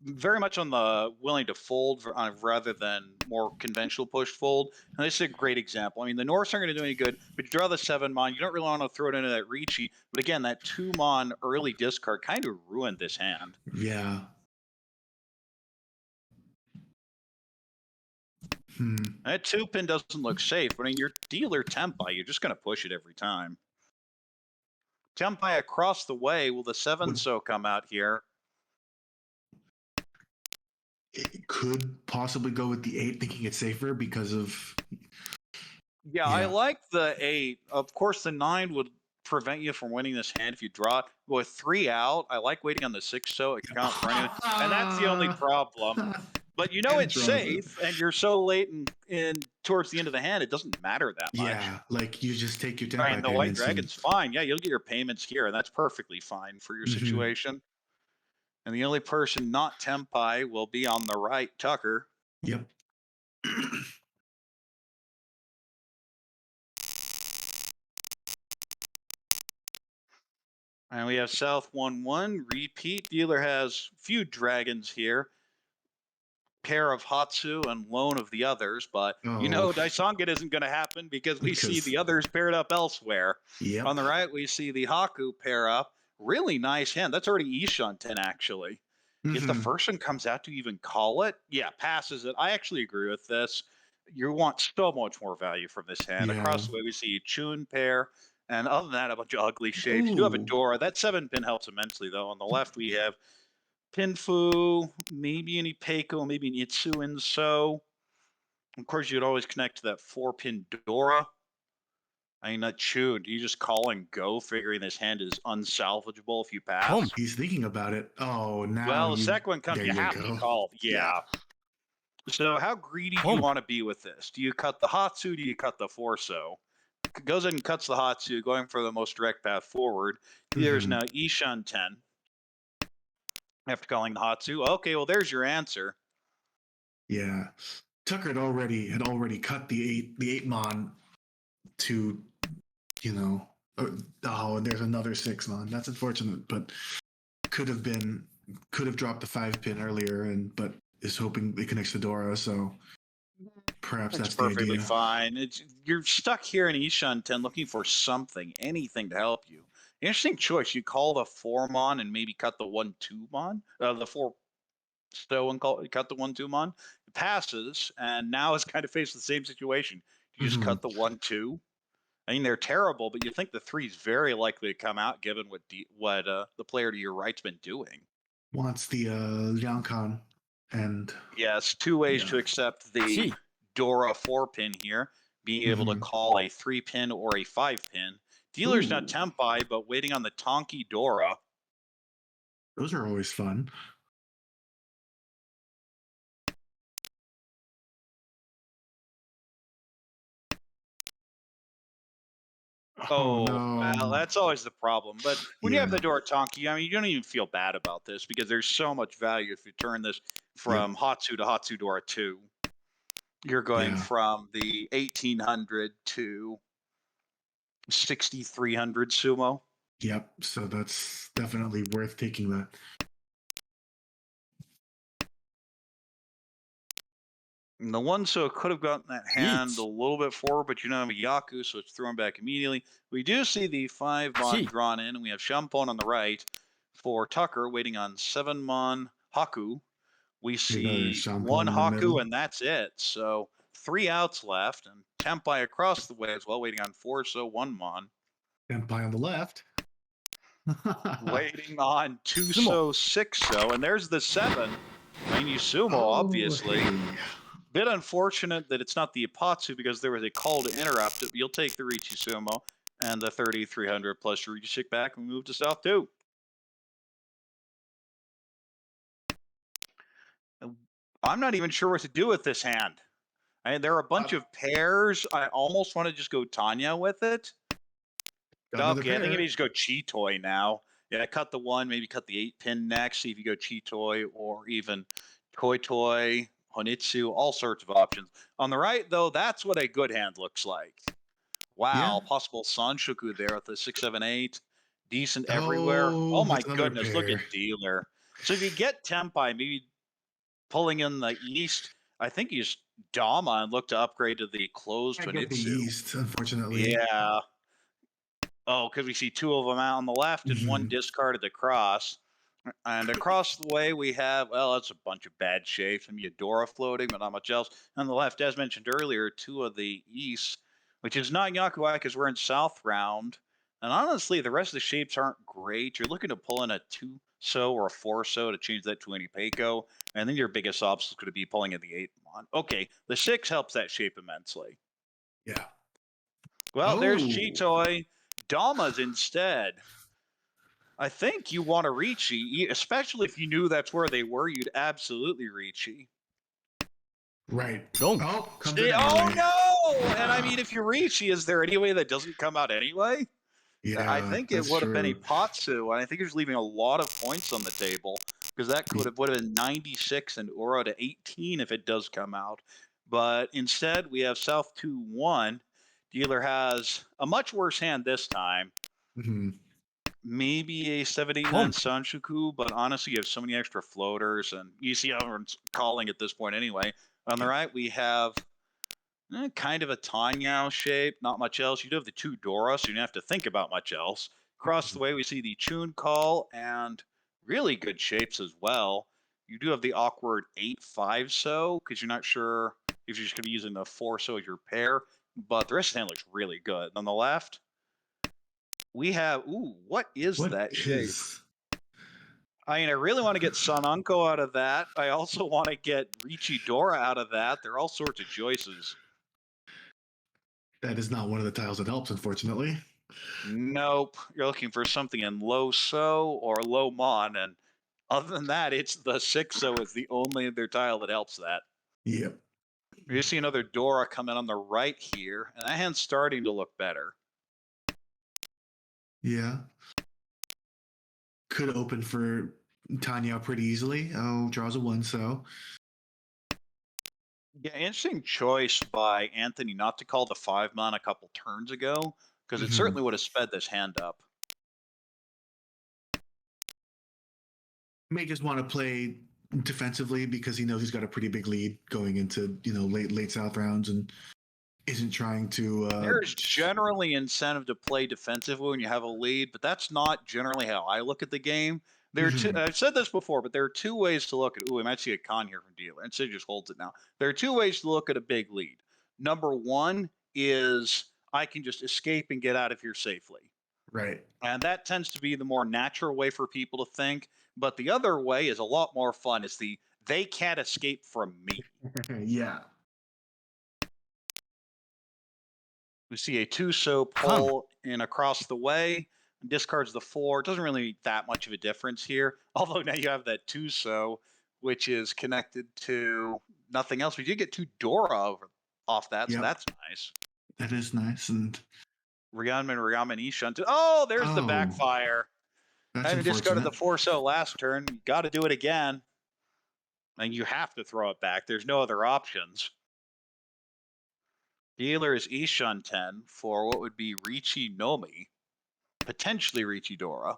Speaker 1: very much on the willing to fold rather than more conventional push fold. And this is a great example. I mean, the Norse aren't going to do any good, but you draw the 7 mon. You don't really want to throw it into that Ricci. But again, that 2 mon early discard kind of ruined this hand.
Speaker 2: Yeah.
Speaker 1: That 2-pin doesn't look safe, but I mean, your dealer Tempai, you're just going to push it every time. Tempai across the way, will the 7-so come out here?
Speaker 2: It could possibly go with the 8, thinking it's safer because of.
Speaker 1: Yeah, I like the 8. Of course, the 9 would prevent you from winning this hand if you draw it. With 3 out, I like waiting on the 6-so. It can count for anything. And that's the only problem. But you know it's safe, and you're so late in towards the end of the hand, it doesn't matter that much.
Speaker 2: Yeah, like you just take your Tempai
Speaker 1: Right, and the White
Speaker 2: payments
Speaker 1: Dragon's fine. Yeah, you'll get your payments here, and that's perfectly fine for your situation. And the only person not Tempai will be on the right, Tucker.
Speaker 2: Yep.
Speaker 1: And we have South 1-1, repeat. Dealer has few dragons here. Pair of Hatsu and loan of the others, but you know Daisongan isn't going to happen because we see the others paired up elsewhere.
Speaker 2: Yep.
Speaker 1: On the right, we see the Haku pair up. Really nice hand. That's already Ishan 10, actually. If the first one comes out, to even call it? Yeah, passes it. I actually agree with this. You want so much more value from this hand.
Speaker 2: Yeah.
Speaker 1: Across the way, we see a Chun pair. And other than that, a bunch of ugly shapes. You do have a Dora. That 7-pin helps immensely, though. On the left, we have Pinfu, maybe an Ipeco, maybe an Itsu Inso. Of course, you'd always connect to that 4-pin Dora. I mean, not Chun. You just call and go, figuring this hand is unsalvageable if you pass.
Speaker 2: He's thinking about it. Oh, now.
Speaker 1: Well, the second one comes, you have to call. Yeah. So how greedy do you want to be with this? Do you cut the Hatsu? Do you cut the Forso? Goes in and cuts the Hatsu, going for the most direct path forward. There's now Ishan 10. After calling the Hatsu. Okay, well, there's your answer.
Speaker 2: Yeah. Tucker had already cut the 8-mon to, you know, and there's another 6-mon. That's unfortunate, but could have dropped the 5-pin earlier, but is hoping it connects to Dora, so perhaps that's
Speaker 1: perfectly
Speaker 2: the idea.
Speaker 1: Fine. You're stuck here in Ishan 10 looking for something, anything to help you. Interesting choice. You call the 4-mon and maybe cut the 1-2-mon, the 4-so and cut the 1-2-mon. It passes, and now it's kind of faced the same situation. You just cut the 1-2. I mean, they're terrible, but you think the 3 is very likely to come out given what the player to your right's been doing.
Speaker 2: Wants the Liangkan, and
Speaker 1: yes, 2 ways to accept the Dora 4-pin here. Being able to call a 3-pin or a 5-pin. Dealer's not Tempai, but waiting on the Tonki Dora.
Speaker 2: Those are always fun.
Speaker 1: Oh, no. Well, that's always the problem. But when you have the Dora Tonki, I mean, you don't even feel bad about this because there's so much value if you turn this from Hatsu to Hatsu Dora 2. You're going from the 1800 to 6300 sumo.
Speaker 2: Yep, so that's definitely worth taking that.
Speaker 1: And the 1-so could have gotten that hand a little bit forward, but you don't have a Yaku, so it's thrown back immediately. We do see the 5-mon drawn in, and we have Champon on the right for Tucker, waiting on 7-mon Haku. We see 1 Haku, and that's it. So 3 outs left, and Tempai across the way as well, waiting on 4-so 1-mon.
Speaker 2: Tempai on the left.
Speaker 1: Waiting on 2-so 6-so, and there's the 7. I mean, you sumo, obviously. Bit unfortunate that it's not the Ipatsu because there was a call to interrupt it. You'll take the Ricci Sumo and the 3300 plus Ricci stick back and move to South 2. I'm not even sure what to do with this hand. There are a bunch of pairs. I almost want to just go Tanya with it. Okay, I think maybe just go Chitoi now. Yeah, cut the 1, maybe cut the 8-pin next. See if you go Chitoi or even Toi, Honitsu, all sorts of options. On the right, though, that's what a good hand looks like. Wow, possible Sanshoku there with the 6-7-8. Decent everywhere. Oh my goodness, look at dealer. So if you get Tempai, maybe Pulling in the east, I think he's Dama and look to upgrade to the closed
Speaker 2: Can't get the
Speaker 1: Fanitsu.
Speaker 2: East, unfortunately.
Speaker 1: Yeah. Oh, because we see two of them out on the left and one
Speaker 2: Mhm.
Speaker 1: discarded across. And across the way, we have, well, that's a bunch of bad shapes. I mean, Adora floating, but not much else. On the left, as mentioned earlier, two of the east, which is not Yakuai because we're in South Round. And honestly, the rest of the shapes aren't great. You're looking to pull in a 2-so or a 4-so to change that to any Peiko. And then your biggest obstacle is going to be pulling in the 8 mon. Okay, the 6 helps that shape immensely.
Speaker 2: Yeah.
Speaker 1: Well, there's
Speaker 2: Oh,
Speaker 1: Chitoi. Damas instead. I think you want to Ricci, especially if you knew that's where they were. You'd absolutely Ricci.
Speaker 2: right.
Speaker 3: Don't.
Speaker 2: Oh, comes
Speaker 1: See,
Speaker 2: in
Speaker 1: oh
Speaker 2: anyway.
Speaker 1: no! And I mean, if you Ricci, is there any way that doesn't come out anyway? I
Speaker 2: Yeah,
Speaker 1: think it
Speaker 2: that's
Speaker 1: would have been a
Speaker 2: true.
Speaker 1: Potsu, and I think it's leaving a lot of points on the table because that would have been 96 and Oro to 18 if it does come out. But instead, we have South 2-1. Dealer has a much worse hand this time.
Speaker 2: Mhm.
Speaker 1: Maybe a 789 Sanshuku, but honestly, you have so many extra floaters, and you see how everyone's calling at this point anyway. On the right, we have kind of a Tanyao shape, not much else. You do have the two Dora, so you don't have to think about much else. Across the way, we see the Chun Call and really good shapes as well. You do have the awkward 8-5-so, because you're not sure if you're just going to be using the 4-so as your pair, but the rest of the hand looks really good. On the left, we have, ooh, what is
Speaker 2: What
Speaker 1: that shape?
Speaker 2: is?
Speaker 1: I mean, I really want to get Sananko out of that. I also want to get Ricci Dora out of that. There are all sorts of choices.
Speaker 2: That is not one of the tiles that helps, unfortunately.
Speaker 1: Nope. You're looking for something in low so or low mon, and other than that, it's the 6-so is the only other tile that helps that.
Speaker 2: Yep.
Speaker 1: You see another Dora coming on the right here, and that hand's starting to look better.
Speaker 2: Yeah. Could open for Tanya pretty easily. Oh, draws a 1-so.
Speaker 1: Yeah, interesting choice by Anthony not to call the 5-mon a couple turns ago, because it certainly would have sped this hand up.
Speaker 2: May just want to play defensively because he knows he's got a pretty big lead going into late South rounds and isn't trying to.
Speaker 1: There's generally incentive to play defensively when you have a lead, but that's not generally how I look at the game. There are two, I've said this before, but there are two ways to look at. Ooh, we might see a con here from Dealer. Instead, just holds it now. There are two ways to look at a big lead. Number one is I can just escape and get out of here safely.
Speaker 2: Right.
Speaker 1: And that tends to be the more natural way for people to think. But the other way is a lot more fun. It's the they can't escape from me.
Speaker 2: Yeah.
Speaker 1: We see a 2-so pull in across the way, discards the 4. It doesn't really make that much of a difference here. Although now you have that 2-so, which is connected to nothing else. We did get 2 Dora off that, so
Speaker 2: Yep.
Speaker 1: that's nice.
Speaker 2: That is nice. And
Speaker 1: Ryaman Ishan. Oh, there's the backfire.
Speaker 2: That's
Speaker 1: I discarded the
Speaker 2: unfortunate.
Speaker 1: 4-so last turn. You got to do it again. And you have to throw it back. There's no other options. Dealer is Ishan 10 for what would be Ricci Nomi, potentially Ricci Dora,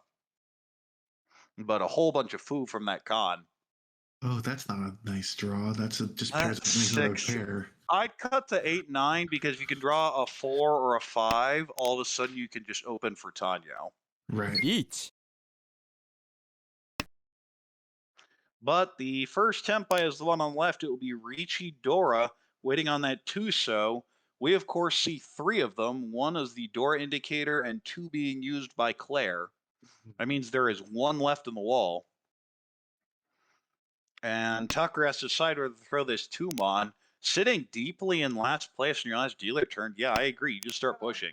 Speaker 1: but a whole bunch of foo from that con.
Speaker 2: Oh, that's not a nice draw. That's just pairs
Speaker 1: That's
Speaker 2: with another
Speaker 1: 6.
Speaker 2: pair.
Speaker 1: I'd cut to 8-9 because if you can draw a 4 or a 5, all of a sudden you can just open for Tanyo.
Speaker 2: Right.
Speaker 3: Each.
Speaker 1: But the first Tempai is the one on the left. It will be Ricci Dora waiting on that 2-so. We, of course, see 3 of them. One is the Dora indicator and 2 being used by Claire. That means there is 1 left in the wall. And Tucker has to decide whether to throw this 2-mon. Sitting deeply in last place in your last dealer turn. Yeah, I agree. You just start pushing.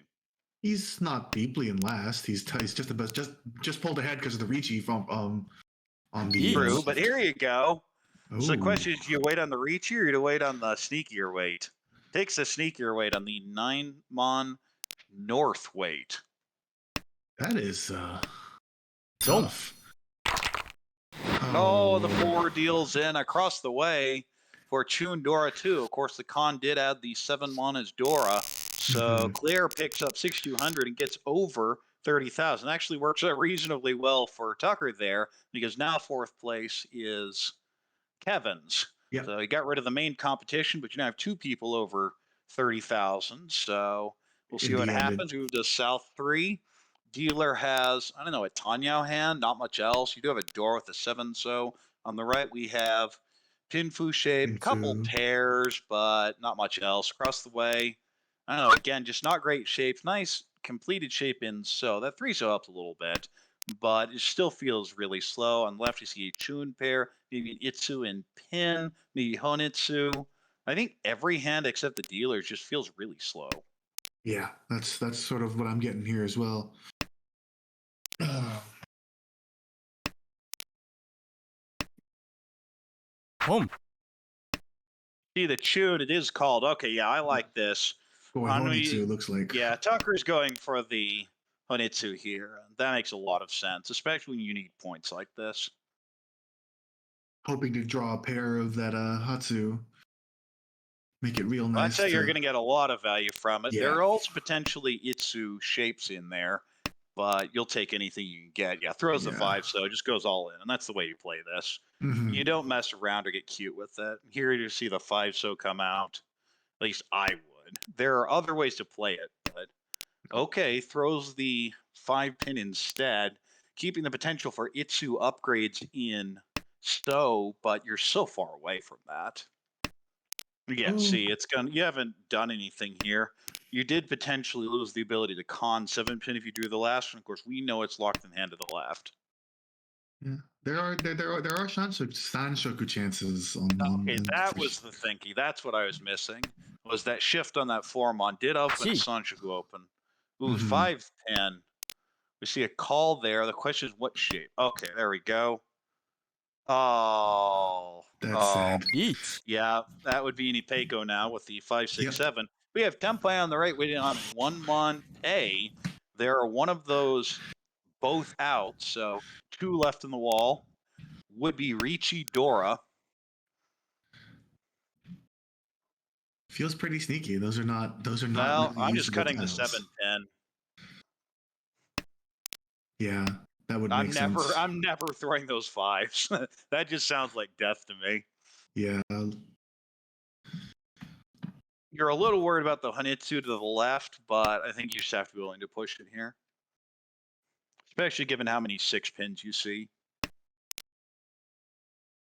Speaker 2: He's not deeply in last. He's just the best. Just pulled ahead because of the Ricci from on the.
Speaker 1: True, but here you go.
Speaker 2: Oh.
Speaker 1: So the question is, do you wait on the Ricci or do you wait on the sneakier weight? Takes the sneakier weight on the 9-mon north weight.
Speaker 2: That is tough.
Speaker 1: Oh, the 4 deals in across the way for Chun Dora 2. Of course, the con did add the 7-mon as Dora. So Claire picks up 6,200 and gets over 30,000. Actually works out reasonably well for Tucker there because now 4th place is Kevin's.
Speaker 2: Yep.
Speaker 1: So he got rid of the main competition, but you now have two people over 30,000. So we'll see
Speaker 2: In
Speaker 1: what
Speaker 2: the end,
Speaker 1: happens. We move to South 3. Dealer has, I don't know, a Tanyao hand, not much else. You do have a door with a 7. So on the right, we have Pinfu shape, couple
Speaker 2: Pinfu.
Speaker 1: pairs, but not much else. Across the way, I don't know, again, just not great shapes. Nice completed shape in so. That 3 so helps a little bit, but it still feels really slow. On the left, you see a Chun pair, maybe an Itsu and Pin, maybe Honitsu. I think every hand except the dealer just feels really slow.
Speaker 2: Yeah, that's sort of what I'm getting here as well.
Speaker 3: Home.
Speaker 1: See the Chun, it is called. Okay, yeah, I like this.
Speaker 2: Going Honitsu looks like.
Speaker 1: Yeah, Tucker's going for the Honitsu here. That makes a lot of sense, especially when you need points like this.
Speaker 2: Hoping to draw a pair of that Hatsu. Make it real nice.
Speaker 1: I'd say you're going to get a lot of value from it.
Speaker 2: Yeah.
Speaker 1: There are also potentially Itsu shapes in there, but you'll take anything you can get. Yeah, throws the
Speaker 2: Yeah.
Speaker 1: 5, so it just goes all in, and that's the way you play this.
Speaker 2: Mhm.
Speaker 1: You don't mess around or get cute with it. Here you see the 5 so come out. At least I would. There are other ways to play it, but okay, throws the 5 pin instead, keeping the potential for Itsu upgrades in so, but you're so far away from that. Yeah, see, it's gonna. You haven't done anything here. You did potentially lose the ability to con 7 pin if you drew the last one. Of course, we know it's locked in hand to the left.
Speaker 2: Yeah, there are Sanshoku chances on.
Speaker 1: Okay, that was the thinking. That's what I was missing. Was that shift on that Formon did open a Sanshoku open. Ooh, 5 pin. We see a call there. The question is what shape? Okay, there we go. Oh,
Speaker 2: That's sad.
Speaker 1: Yeah, that would be Nipeko now with the 5, 6, 7. We have Tempai on the right waiting on 1mon A. There are one of those both out, so 2 left in the wall. Would be Ricci Dora.
Speaker 2: Feels pretty sneaky. Those are not.
Speaker 1: Well,
Speaker 2: really
Speaker 1: I'm just
Speaker 2: usable
Speaker 1: cutting
Speaker 2: tiles.
Speaker 1: the 7 pin.
Speaker 2: Yeah, that would make sense.
Speaker 1: I'm never throwing those 5s. That just sounds like death to me.
Speaker 2: Yeah.
Speaker 1: You're a little worried about the Honitsu to the left, but I think you just have to be willing to push it here. Especially given how many 6 pins you see.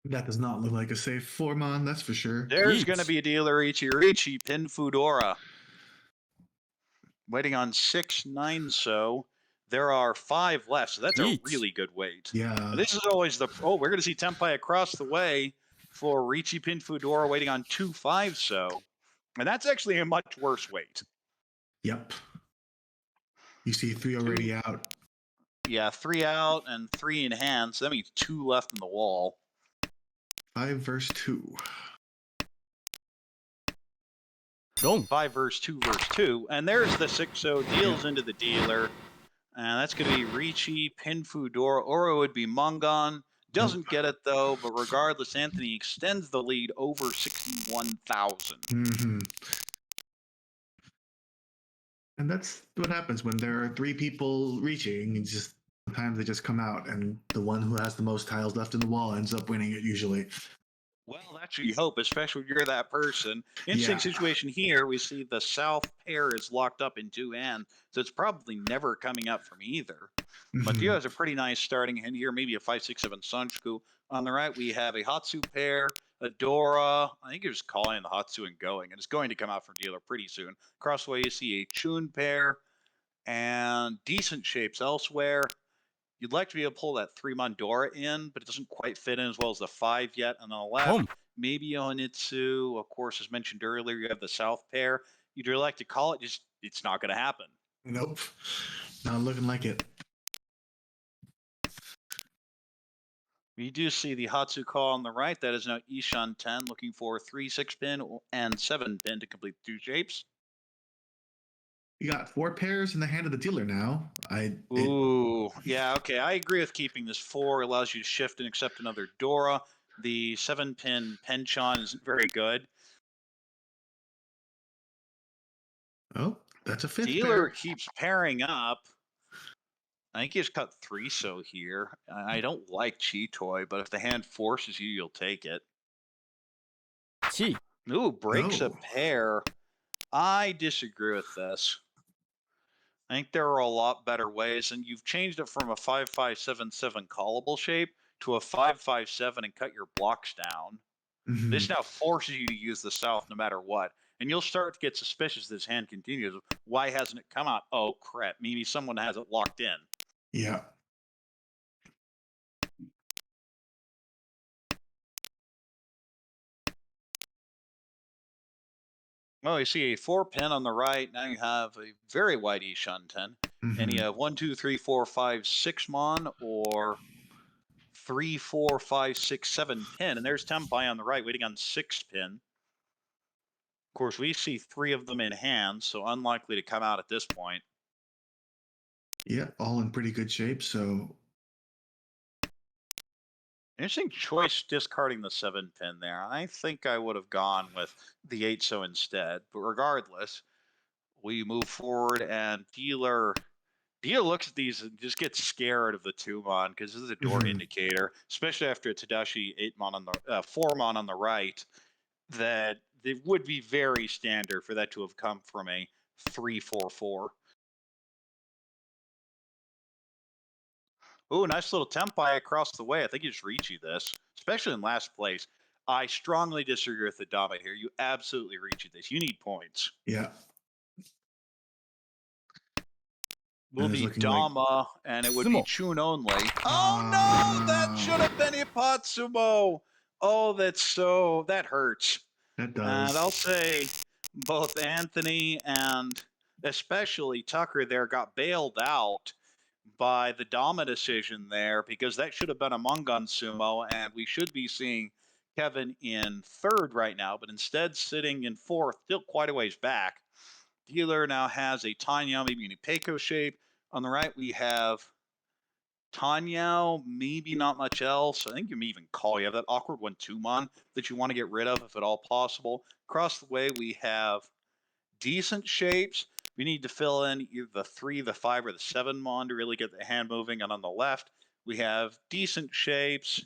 Speaker 2: That does not look like a safe Formon, that's for sure.
Speaker 1: There's going to be a dealer Ricci Pin Fudora. Waiting on 6, 9 so. There are 5 left, so that's a really good wait.
Speaker 2: Yeah.
Speaker 1: And this is always the... Oh, we're going to see Tempai across the way for Ricci Pin Fudora waiting on 2, 5 so. And that's actually a much worse wait.
Speaker 2: Yep. You see 3 already out.
Speaker 1: Yeah, 3 out and 3 in hand, so that means 2 left in the wall.
Speaker 2: 5 versus 2.
Speaker 1: 5 versus 2 versus 2. And there's the 6-0 deals into the dealer. And that's going to be Ricci, Pinfu, Dora. Oro would be Mongon. Doesn't get it, though. But regardless, Anthony extends the lead over 61,000.
Speaker 2: Mm-hmm. And that's what happens when there are 3 people reaching. It's just sometimes they just come out, and the one who has the most tiles left in the wall ends up winning it usually.
Speaker 1: Well, that's what you hope, especially when you're that person. Interesting situation here. We see the south pair is locked up in 2 hands, so it's probably never coming up from either. But Dio has a pretty nice starting hand here, maybe a 5, 6, 7 Sanchoku. On the right, we have a Hatsu pair, a Dora. I think you're just calling the Hatsu and going, and it's going to come out from dealer pretty soon. Across the way, you see a Chun pair and decent shapes elsewhere. You'd like to be able to pull that 3-mon Dora in, but it doesn't quite fit in as well as the 5 yet. And on the left, maybe Onitsu. Of course, as mentioned earlier, you have the south pair. You'd really like to call it, just it's not going to happen.
Speaker 2: Nope. Not looking like it.
Speaker 1: We do see the Hatsu call on the right. That is now Ishan 10, looking for 3, 6 pin and 7 pin to complete 2 shapes.
Speaker 2: You got 4 pairs in the hand of the dealer now.
Speaker 1: Yeah, okay. I agree with keeping this 4. Allows you to shift and accept another Dora. The 7 pin Penchon isn't very good.
Speaker 2: Oh, that's a 5th
Speaker 1: dealer
Speaker 2: pair.
Speaker 1: Keeps pairing up. I think he's cut 3 so here. I don't like Chitoy, but if the hand forces you, you'll take it.
Speaker 3: 1.
Speaker 1: Ooh, breaks a
Speaker 2: Oh.
Speaker 1: pair. I disagree with this. I think there are a lot better ways, and you've changed it from a 5-5-7-7 callable shape to a 5-5-7 and cut your blocks down. This
Speaker 2: Mhm.
Speaker 1: now forces you to use the south no matter what. And you'll start to get suspicious as this hand continues. Why hasn't it come out? Oh, crap. Maybe someone has it locked in.
Speaker 2: Yeah.
Speaker 1: Well, you see a 4-pin on the right. Now you have a very wide E-shunten. And you
Speaker 2: Mhm.
Speaker 1: have 1, 2, 3, 4, 5, 6 mon, or 3, 4, 5, 6, 7 pin. And there's Tempai on the right waiting on 6 pin. Of course, we see 3 of them in hand, so unlikely to come out at this point.
Speaker 2: Yeah, all in pretty good shape. So
Speaker 1: Interesting choice discarding the 7 pin there. I think I would have gone with the 8 so instead. But regardless, we move forward and dealer looks at these and just gets scared of the 2 mon because this is a door
Speaker 2: Mhm.
Speaker 1: indicator, especially after a Tadashi 8 mon on the 4 mon on the right. That it would be very standard for that to have come from a 3-4-4. Ooh, nice little Tempai across the way. I think you just Ricci this, especially in last place. I strongly disagree with the Dama here. You absolutely Ricci this. You need points.
Speaker 2: Yeah.
Speaker 1: Will
Speaker 2: And it's
Speaker 1: be
Speaker 2: looking like
Speaker 1: Dama, and it would be
Speaker 3: Sumo.
Speaker 1: Chun only. Oh no! That should have been Ipatsumo. Oh, that hurts.
Speaker 2: that
Speaker 1: And I'll
Speaker 2: does.
Speaker 1: say both Anthony and especially Tucker there got bailed out by the Dama decision there because that should have been a Mungun Sumo, and we should be seeing Kevin in third right now, but instead sitting in fourth, still quite a ways back. Dealer now has a Tanyao, maybe an Ipeco shape. On the right, we have Tanyao, maybe not much else. I think you may even call. You have that awkward 1-2 mon that you want to get rid of if at all possible. Across the way, we have decent shapes. We need to fill in either the 3, the 5, or the 7 mon to really get the hand moving. And on the left, we have decent shapes,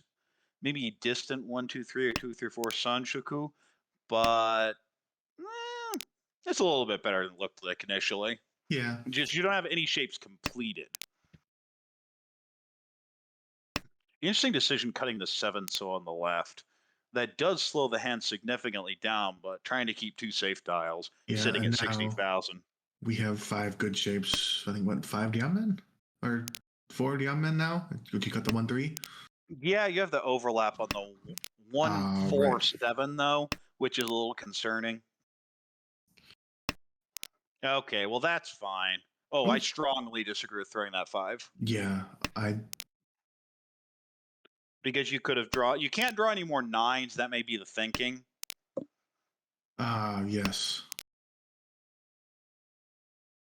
Speaker 1: maybe a distant 1, 2, 3, or 2, 3, 4 Sanshoku, but it's a little bit better than it looked like initially.
Speaker 2: Yeah.
Speaker 1: Just you don't have any shapes completed. Interesting decision cutting the 7 so on the left. That does slow the hand significantly down, but trying to keep 2 safe dials
Speaker 2: Yeah.
Speaker 1: sitting
Speaker 2: And
Speaker 1: at
Speaker 2: now
Speaker 1: 60,000.
Speaker 2: we have 5 good shapes. I think what 5 Diamond or 4 Diamond now. Would you cut the 1-3?
Speaker 1: Yeah, you have the overlap on the 1-4-7 though, which is a little concerning. Okay, well that's fine. Oh, I strongly disagree with throwing that 5
Speaker 2: Yeah, I
Speaker 1: because you could have you can't draw any more 9s. That may be the thinking.
Speaker 2: yes.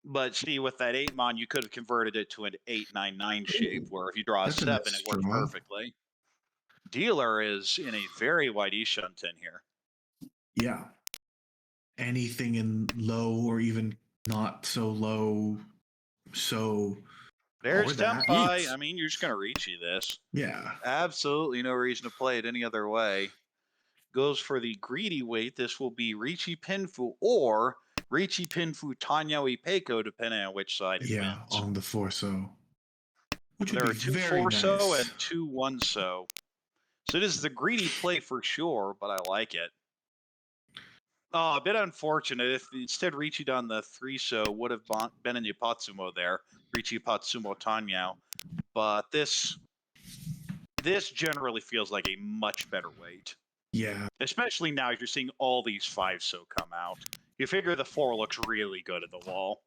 Speaker 1: But see, with that 8 mon, you could have converted it to an 8-9-9 shape, where if you draw a
Speaker 2: That's a
Speaker 1: 7,
Speaker 2: nice
Speaker 1: it works
Speaker 2: draw.
Speaker 1: perfectly. Dealer is in a very wide E-shunten here.
Speaker 2: Yeah. Anything in low or even not so low, so
Speaker 1: There's
Speaker 2: or that.
Speaker 1: Tempai. I mean, you're just going to Ricci this.
Speaker 2: Yeah.
Speaker 1: Absolutely no reason to play it any other way. Goes for the greedy weight. This will be Ricci Pinfu or Ricci Pinfu Tanyao Ipeco, depending on which side it
Speaker 2: Yeah,
Speaker 1: wins.
Speaker 2: on the 4-so. Which would
Speaker 1: There
Speaker 2: be
Speaker 1: are 2
Speaker 2: very
Speaker 1: 4-so
Speaker 2: nice.
Speaker 1: and 2 1-so. So it is the greedy play for sure, but I like it. Oh, a bit unfortunate. If instead Ricci on the 3-so would have been in Ipatsumo there, Ricci Ipatsumo Tanyao. But this generally feels like a much better weight.
Speaker 2: Yeah.
Speaker 1: Especially now you're seeing all these 5-so come out. You figure the 4 looks really good at the wall.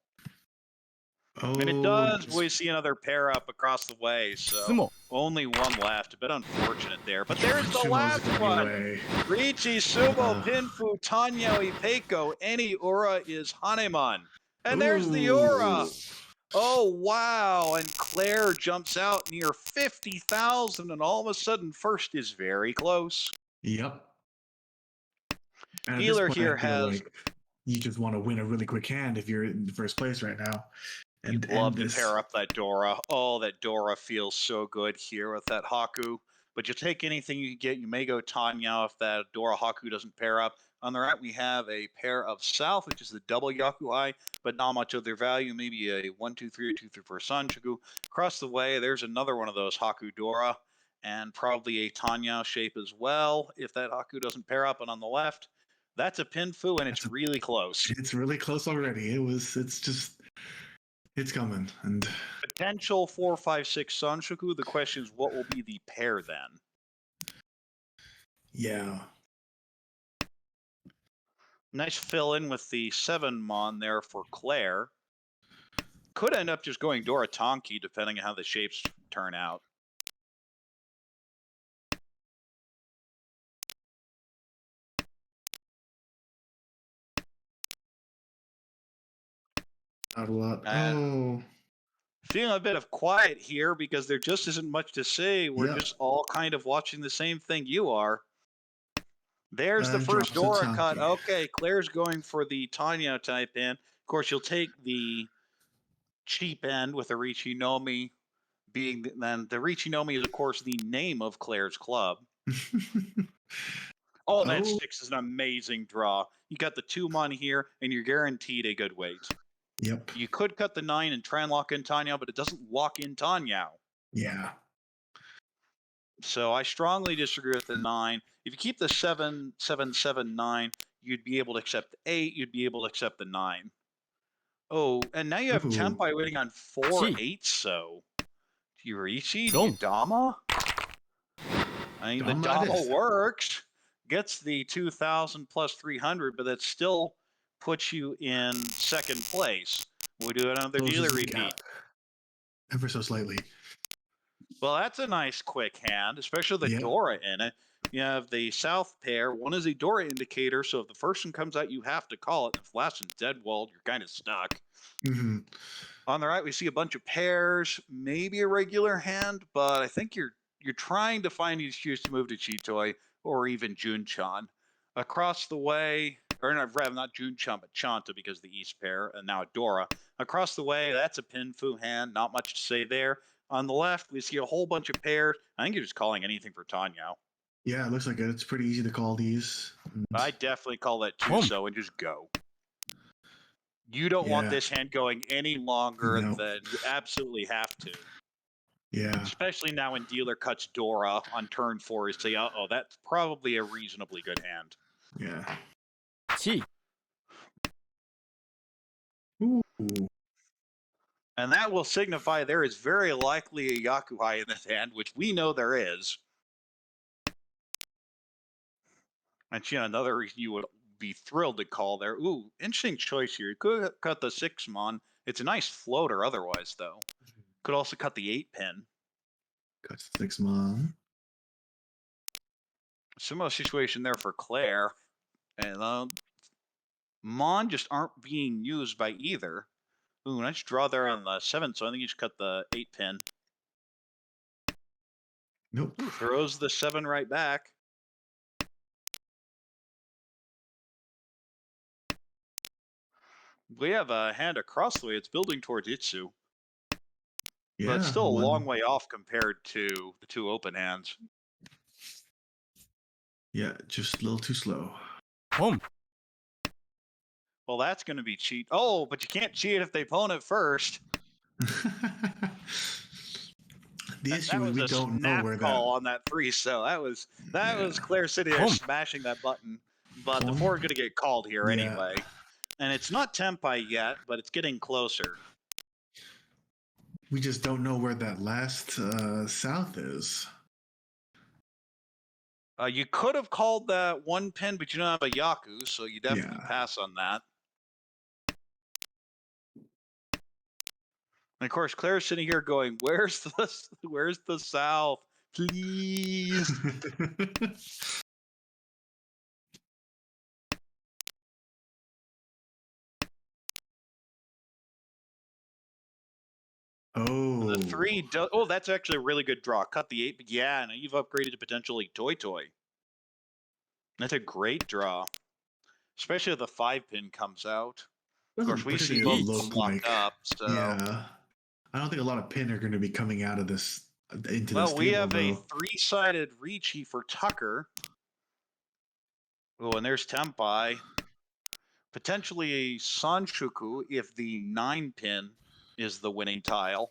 Speaker 2: Oh,
Speaker 1: And it does. We see another pair up across the way, so
Speaker 3: Sumo.
Speaker 1: only one left. A bit unfortunate there. But there's the
Speaker 2: Sumo's
Speaker 1: last
Speaker 2: getting
Speaker 1: one.
Speaker 2: away.
Speaker 1: Ricci, Sumo, Pinfu, Tanyao, Ipeco. Any Ura is Haneman. And there's the Ura.
Speaker 2: Ooh.
Speaker 1: Oh, wow. And Claire jumps out near 50,000, and all of a sudden, first is very close.
Speaker 2: Yep. And at this
Speaker 1: Dealer
Speaker 2: point,
Speaker 1: here
Speaker 2: I feel
Speaker 1: has.
Speaker 2: like you just want to win a really quick hand if you're in the first place right now. And
Speaker 1: You'd
Speaker 2: end
Speaker 1: love to
Speaker 2: this.
Speaker 1: pair up that Dora. Oh, that Dora feels so good here with that Haku. but you take anything you can get. You may go Tanya if that Dora Haku doesn't pair up. On the right, we have a pair of South, which is the double Yakuai, but not much of their value. Maybe a 1, 2, 3 or 2, 3, 4 Sanchoku. Across the way, there's another one of those Haku Dora, and probably a Tanya shape as well if that Haku doesn't pair up. And on the left, that's a Pinfu, and it's really close.
Speaker 2: It's really close already. It's coming. And
Speaker 1: Potential 4, 5, 6 Sanchoku. The question is, what will be the pair then?
Speaker 2: yeah.
Speaker 1: Nice fill in with the 7 Mon there for Claire. Could end up just going Dora Tonki, depending on how the shapes turn out.
Speaker 2: Not a lot.
Speaker 1: And feeling a bit of quiet here because there just isn't much to say. We're just all kind of watching the same thing you are. There's the first Dora cut. Okay, Claire's going for the Tanya type in. Of course, you'll take the cheap end with a Richinomi being then the Richinomi is of course the name of Claire's club. Oh, that 6 is an amazing draw. You got the 2 Mon here, and you're guaranteed a good weight.
Speaker 2: Yep.
Speaker 1: You could cut the 9 and try and lock in Tanya, but it doesn't lock in Tanya.
Speaker 2: Yeah.
Speaker 1: So I strongly disagree with the 9. If you keep the 7, 7, 7, 9, you'd be able to accept the 8. You'd be able to accept the 9. Oh, and now you have Tempai waiting on 4 8. So Yurichi, Dama. I mean, the Dama works. Gets the 2,000 plus 300, but that still puts you in second place. We'll do another dealer repeat.
Speaker 2: Ever so slightly.
Speaker 1: Well, that's a nice quick hand, especially the Dora in it. You have the South pair. One is a Dora indicator, so if the first one comes out, you have to call it. If last one's dead walled, you're kind of stuck.
Speaker 2: Mm-hmm.
Speaker 1: On the right, we see a bunch of pairs, maybe a regular hand, but I think you're trying to find an excuse to move to Chitoi or even Junchan. Across the way, or rather not Junchan, but Chanta because of the East pair, and now Dora. Across the way, that's a Pinfu hand. Not much to say there. On the left, we see a whole bunch of pairs. I think you're just calling anything for Tanya.
Speaker 2: Yeah, it looks like it. It's pretty easy to call these.
Speaker 1: I definitely call that Tuso and just go. You don't want this hand going any longer than you absolutely have to.
Speaker 2: Yeah.
Speaker 1: Especially now when dealer cuts Dora on turn 4, you say, uh-oh, that's probably a reasonably good hand.
Speaker 2: Yeah.
Speaker 3: Chi.
Speaker 2: Ooh.
Speaker 1: And that will signify there is very likely a Yakuhai in this hand, which we know there is. And another reason you would be thrilled to call there. Ooh, interesting choice here. You could cut the 6 Mon. It's a nice floater otherwise, though. Could also cut the 8 pin.
Speaker 2: Cut 6 Mon.
Speaker 1: Similar situation there for Claire. And Mon just aren't being used by either. Ooh, nice draw there on the 7, so I think you should cut the 8 pin.
Speaker 2: Nope.
Speaker 1: Ooh, throws the 7 right back. We have a hand across the way. It's building towards Itsu.
Speaker 2: Yeah,
Speaker 1: but it's still a long way off compared to the 2 open hands.
Speaker 2: Yeah, just a little too slow.
Speaker 3: Home.
Speaker 1: Well, that's going to be cheat. Oh, but you can't cheat if they pawn it first.
Speaker 2: The issue is we don't know where that
Speaker 1: call on that 3. So that was Claire City smashing that button. But the 4 is going to get called here anyway. And it's not Tempai yet, but it's getting closer.
Speaker 2: We just don't know where that last South is.
Speaker 1: You could have called that 1 pin, but you don't have a Yaku, so you definitely pass on that. And of course, Claire's sitting here going, "Where's the South? Please."
Speaker 2: Oh.
Speaker 1: The 3 oh, that's actually a really good draw. Cut the 8, but yeah, now you've upgraded to potentially Toy. That's a great draw. Especially if the 5 pin comes out. Of course, we see both of them locked up, so
Speaker 2: yeah. I don't think a lot of pin are going to be coming out of this into
Speaker 1: Well,
Speaker 2: this
Speaker 1: we
Speaker 2: table,
Speaker 1: have a
Speaker 2: though.
Speaker 1: three-sided Ricci for Tucker. Oh, and there's Tempai. Potentially a Sanshuku if the 9-pin is the winning tile.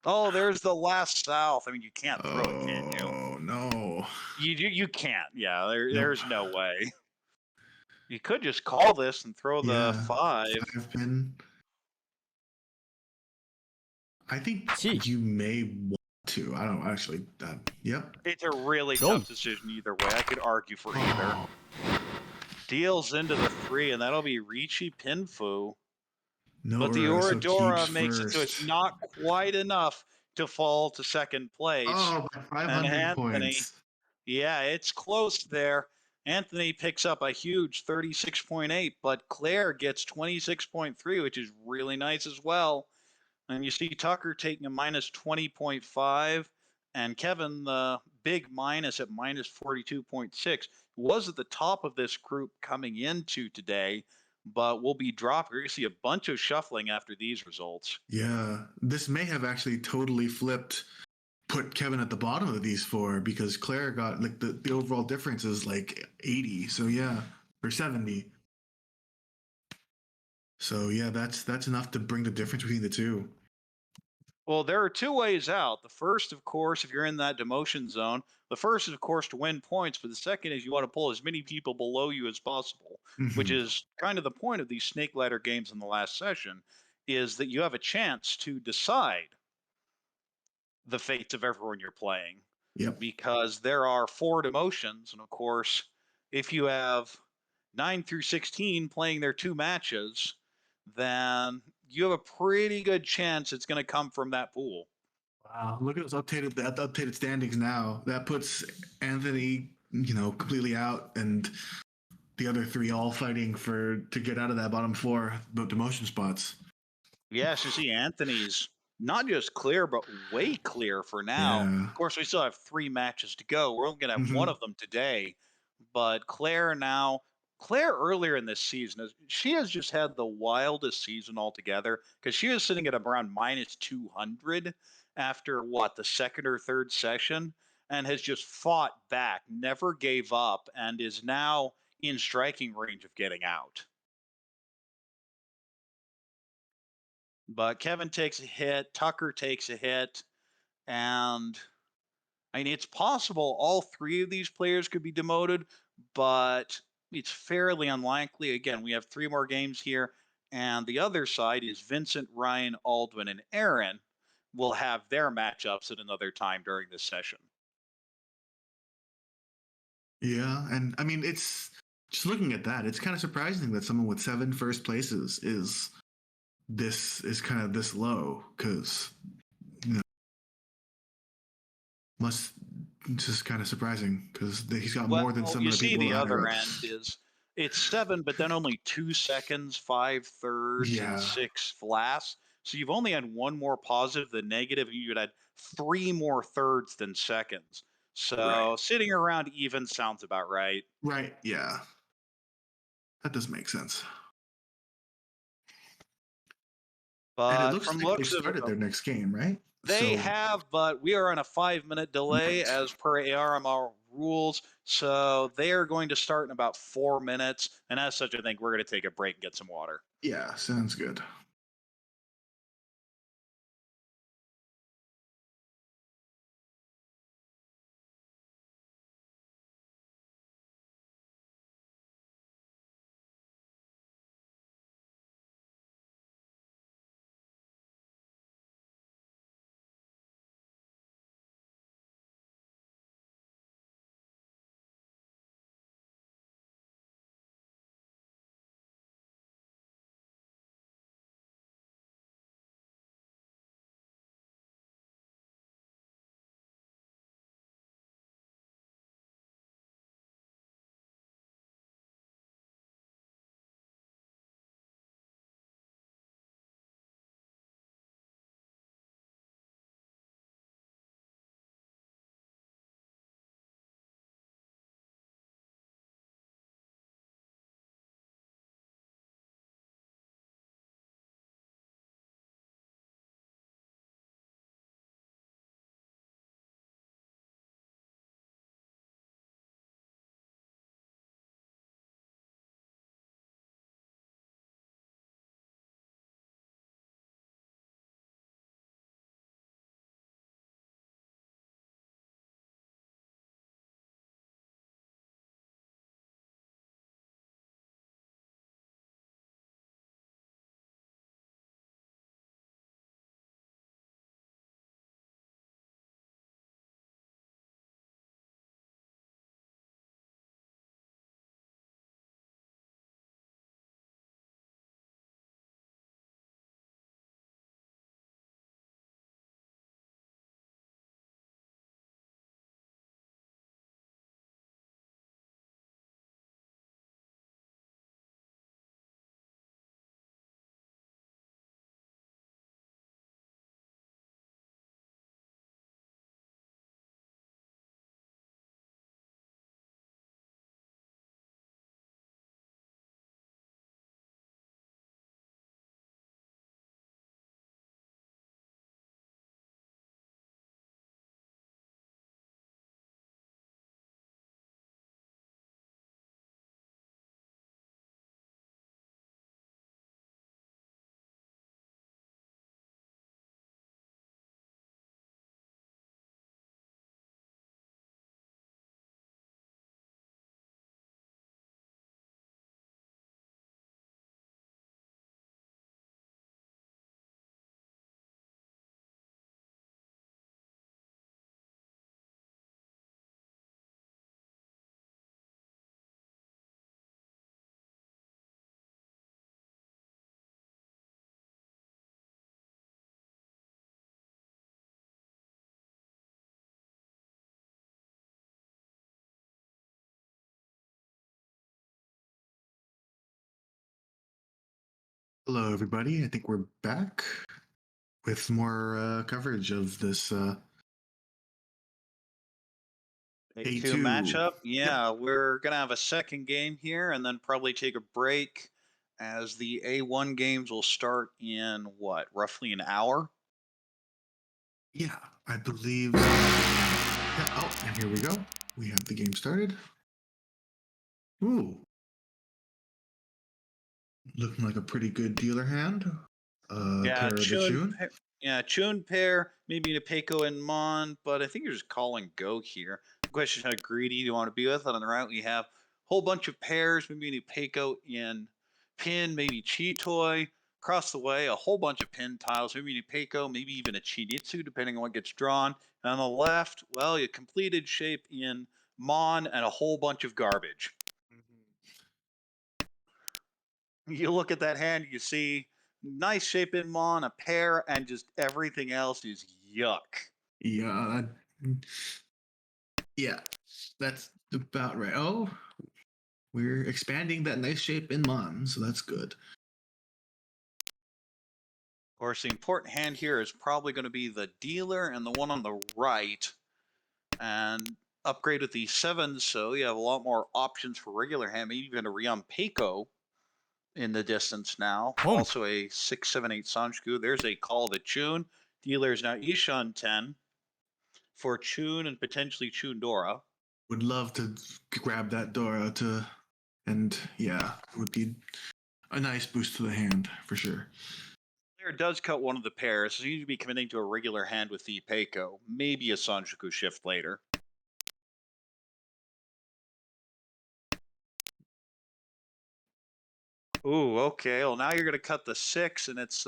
Speaker 1: Oh, there's the last south. I mean, you can't throw it, can you?
Speaker 2: Oh no.
Speaker 1: You can't. Yeah,
Speaker 2: Nope.
Speaker 1: there's no way. You could just call this and throw the
Speaker 2: Yeah.
Speaker 1: 5.
Speaker 2: 5-pin. I think
Speaker 3: T.
Speaker 2: you may want to. I don't actually. Yep.
Speaker 1: It's a really
Speaker 3: Go.
Speaker 1: tough decision either way. I could argue for either.
Speaker 2: Oh,
Speaker 1: Deals into the 3, and that'll be Ricci Pinfu.
Speaker 2: no,
Speaker 1: But the
Speaker 2: so
Speaker 1: Oradora
Speaker 2: keeps
Speaker 1: makes it so it's
Speaker 2: first.
Speaker 1: not quite enough to fall to second place.
Speaker 2: Oh, by
Speaker 1: And
Speaker 2: 500
Speaker 1: Anthony,
Speaker 2: points.
Speaker 1: yeah, it's close there. Anthony picks up a huge 36.8, but Claire gets 26.3, which is really nice as well. And you see Tucker taking a minus 20.5, and Kevin, the big minus at minus 42.6, was at the top of this group coming into today, but will be dropped. We're going to see a bunch of shuffling after these results.
Speaker 2: Yeah, this may have actually totally flipped, put Kevin at the bottom of these 4 because Claire got like the overall difference is like 80. So yeah, or 70. So yeah, that's enough to bring the difference between the two.
Speaker 1: Well, there are 2 ways out. The first, of course, if you're in that demotion zone, the first is, of course, to win points, but the second is you want to pull as many people below you as possible, which
Speaker 2: Mhm.
Speaker 1: is kind of the point of these snake ladder games in the last session, is that you have a chance to decide the fates of everyone you're playing,
Speaker 2: Yep.
Speaker 1: because there are 4 demotions, and of course, if you have 9 through 16 playing their 2 matches, then you have a pretty good chance it's going to come from that pool.
Speaker 2: Wow, look at those updated standings now. That puts Anthony, completely out, and the other 3 all fighting to get out of that bottom 4 demotion spots.
Speaker 1: Yes, you see Anthony's not just clear, but way clear for now.
Speaker 2: Yeah.
Speaker 1: Of course, we still have 3 matches to go. We're only going to have one
Speaker 2: Mhm.
Speaker 1: of them today, but Claire earlier in this season, she has just had the wildest season altogether because she was sitting at around minus 200 after the second or third session, and has just fought back, never gave up, and is now in striking range of getting out. But Kevin takes a hit, Tucker takes a hit, and I mean, it's possible all 3 of these players could be demoted, but it's fairly unlikely. Again, we have 3 more games here, and the other side is Vincent, Ryan, Aldwin, and Aaron will have their matchups at another time during this session.
Speaker 2: Yeah, and I mean, it's just looking at that, it's kind of surprising that someone with 7 first places is kind of this low because must just kind of surprising because he's got more than
Speaker 1: Well,
Speaker 2: some
Speaker 1: you
Speaker 2: of the
Speaker 1: see
Speaker 2: people
Speaker 1: the
Speaker 2: higher
Speaker 1: other
Speaker 2: up.
Speaker 1: end is it's 7, but then only 2 seconds, 5 thirds, and
Speaker 2: Yeah,
Speaker 1: 6 last. So you've only had 1 more positive than negative, and you'd had 3 more thirds than seconds.
Speaker 2: right,
Speaker 1: So sitting around even sounds about right.
Speaker 2: right, yeah, that does make sense. And it
Speaker 1: But
Speaker 2: looks
Speaker 1: from
Speaker 2: like they
Speaker 1: looks of
Speaker 2: started their next game, right?
Speaker 1: they
Speaker 2: So
Speaker 1: have, but we are on a 5-minute delay
Speaker 2: right,
Speaker 1: as per ARMR rules. So they are going to start in about 4 minutes. And as such, I think we're going to take a break and get some water.
Speaker 2: yeah, sounds good. Hello, everybody. I think we're back with more coverage of this
Speaker 1: A2
Speaker 2: A2.
Speaker 1: matchup.
Speaker 2: Yep.
Speaker 1: Yeah, we're going to have a second game here and then probably take a break as the A1 games will start in what, roughly an hour?
Speaker 2: Yeah, I believe. Yeah, oh, and here we go. We have the game started. Ooh. Looking like a pretty good dealer hand.
Speaker 1: Yeah,
Speaker 2: Pair of the
Speaker 1: Chun.
Speaker 2: Chun.
Speaker 1: Chun pair, maybe an Peiko and Mon, but I think you're just calling go here. The question is how greedy do you want to be with? And on the right, we have a whole bunch of pairs, maybe an Peiko in Pin, maybe Chitoi. Across the way, a whole bunch of pin tiles, maybe an Peiko, maybe even a Chinitsu, depending on what gets drawn. And on the left, well, you completed shape in Mon and a whole bunch of garbage. You look at that hand, you see nice shape in Mon, a pair, and just everything else is yuck.
Speaker 2: Yeah. Yeah, that's about right. Oh, we're expanding that nice shape in Mon, so that's good.
Speaker 1: Of course, the important hand here is probably going to be the dealer and the one on the right. And upgrade with the 7, so you have a lot more options for regular hand, maybe even a Rion Peiko in the distance now. Also a 6, 7, 8 Sanshku. There's a call the Chun. Dealer is now Ishan 10 for Chun and potentially Chun Dora.
Speaker 2: Would love to grab that Dora and yeah, it would be a nice boost to the hand for sure.
Speaker 1: Player does cut one of the pairs, so you need to be committing to a regular hand with the Peiko, maybe a Sanshku shift later. Ooh, okay. Well, now you're going to cut the 6, and it's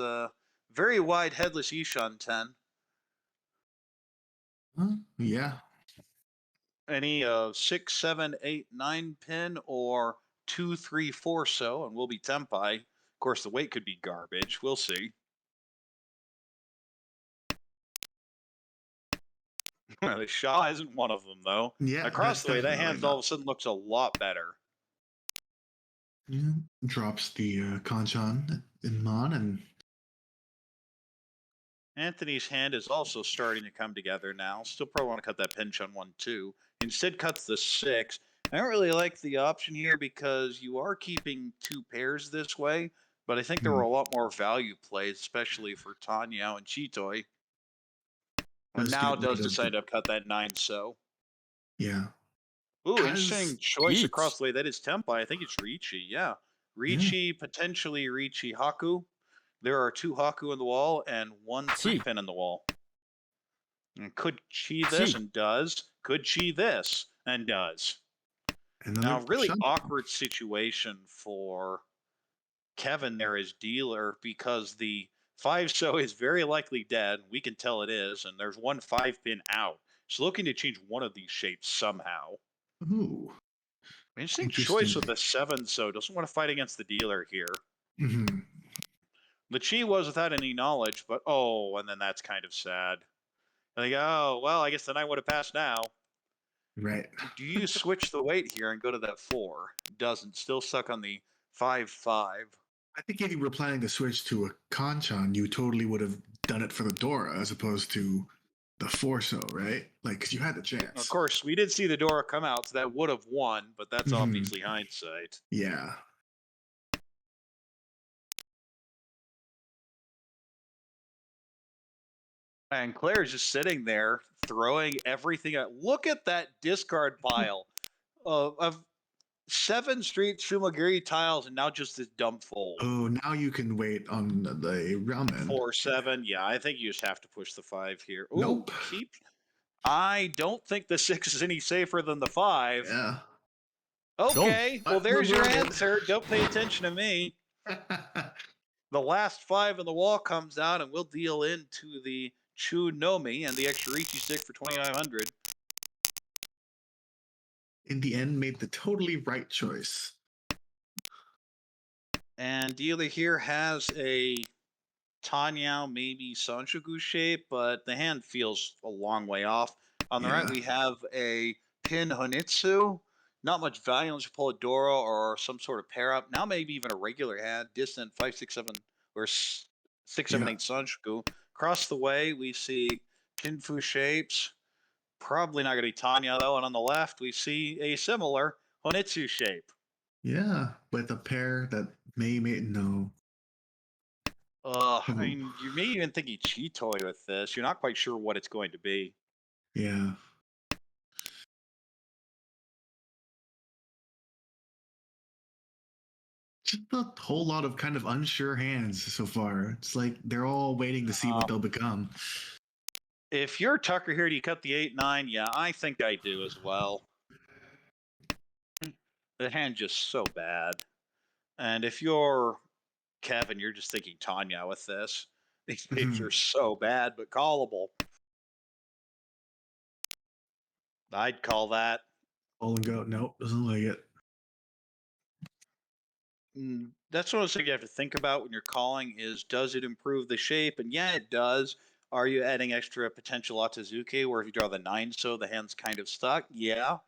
Speaker 1: very wide headless Ishan 10.
Speaker 2: Yeah.
Speaker 1: Any 6, 7, 8, 9 pin or 2, 3, 4 so, and we'll be Tempai. Of course, the weight could be garbage. We'll see. The Shaw isn't one of them, though.
Speaker 2: Yeah.
Speaker 1: Across the way, that hand
Speaker 2: not.
Speaker 1: all of a sudden looks a lot better.
Speaker 2: Yeah. Drops the Kanchan in Mon, and
Speaker 1: Anthony's hand is also starting to come together now. Still probably want to cut that pinch on 1, 2. Instead cuts the 6. I don't really like the option here because you are keeping 2 pairs this way, but I think there were a lot more value plays, especially for Tanya and Chitoi. And now does decide to cut that 9 so.
Speaker 2: Yeah.
Speaker 1: Ooh, interesting choice across the way. That is Tempai. I think it's Riichi. Yeah. Riichi, potentially Riichi Haku. There are 2 Haku in the wall and 1 3 pin in the wall. And could Chi this and does? Could Chi this and does? Now, really awkward situation for Kevin there as dealer because the 5 so is very likely dead. We can tell it is, and there's 1 5 pin out. So looking to change one of these shapes somehow.
Speaker 2: Ooh.
Speaker 1: Interesting choice with the 7 so. Doesn't want to fight against the dealer here.
Speaker 2: Mm-hmm.
Speaker 1: The Chi was without any knowledge, but oh, and then that's kind of sad. I think, oh, well, I guess the 9 would have passed now.
Speaker 2: Right.
Speaker 1: Do you switch the weight here and go to that 4? Doesn't. Still stuck on the 5, 5.
Speaker 2: I think if you were planning to switch to a Kanchan, you totally would have done it for the Dora as opposed to the 4 so, right? Like, because you had the chance.
Speaker 1: Of course, we did see the Dora come out, so that would have won, but that's obviously hindsight.
Speaker 2: Yeah.
Speaker 1: And Claire's just sitting there throwing everything out. Look at that discard pile of 7 straight Shumagiri tiles and now just this dump fold.
Speaker 2: Oh, now you can wait on the ramen.
Speaker 1: 4, 7. Yeah, I think you just have to push the 5 here. Ooh,
Speaker 2: nope.
Speaker 1: I don't think the 6 is any safer than the 5.
Speaker 2: Yeah.
Speaker 1: Okay, well, there's your answer. Don't pay attention to me. The last 5 in the wall comes out, and we'll deal into the Chun Nomi and the extra Riichi stick for 2,500.
Speaker 2: In the end, made the totally right choice.
Speaker 1: And dealer here has a Tanyao, maybe Sanshougu shape, but the hand feels a long way off. On the right, we have a Pin Honitsu. Not much value unless you pull a Dora or some sort of pair up. Now maybe even a regular hand, distant 5, 6, 7 or 6,
Speaker 2: Yeah.
Speaker 1: 7, 8 Sanjuku. Across the way, we see Kinfu shapes. Probably not going to be Tanya, though. And on the left, we see a similar Honitsu shape.
Speaker 2: Yeah, with a pair that may no.
Speaker 1: I mean, you may even think he Cheetoy with this. You're not quite sure what it's going to be.
Speaker 2: Yeah. Just a whole lot of kind of unsure hands so far. It's like they're all waiting to see what they'll become.
Speaker 1: If you're Tucker here, do you cut the 8-9? Yeah, I think I do as well. The hand just so bad. And if you're Kevin, you're just thinking Tanya with this. These shapes are so bad, but callable. I'd call that.
Speaker 2: All and go. Nope, doesn't like it.
Speaker 1: That's one of the things you have to think about when you're calling is, does it improve the shape? And yeah, it does. Are you adding extra potential Otazuke where if you draw the 9 so the hand's kind of stuck? Yeah.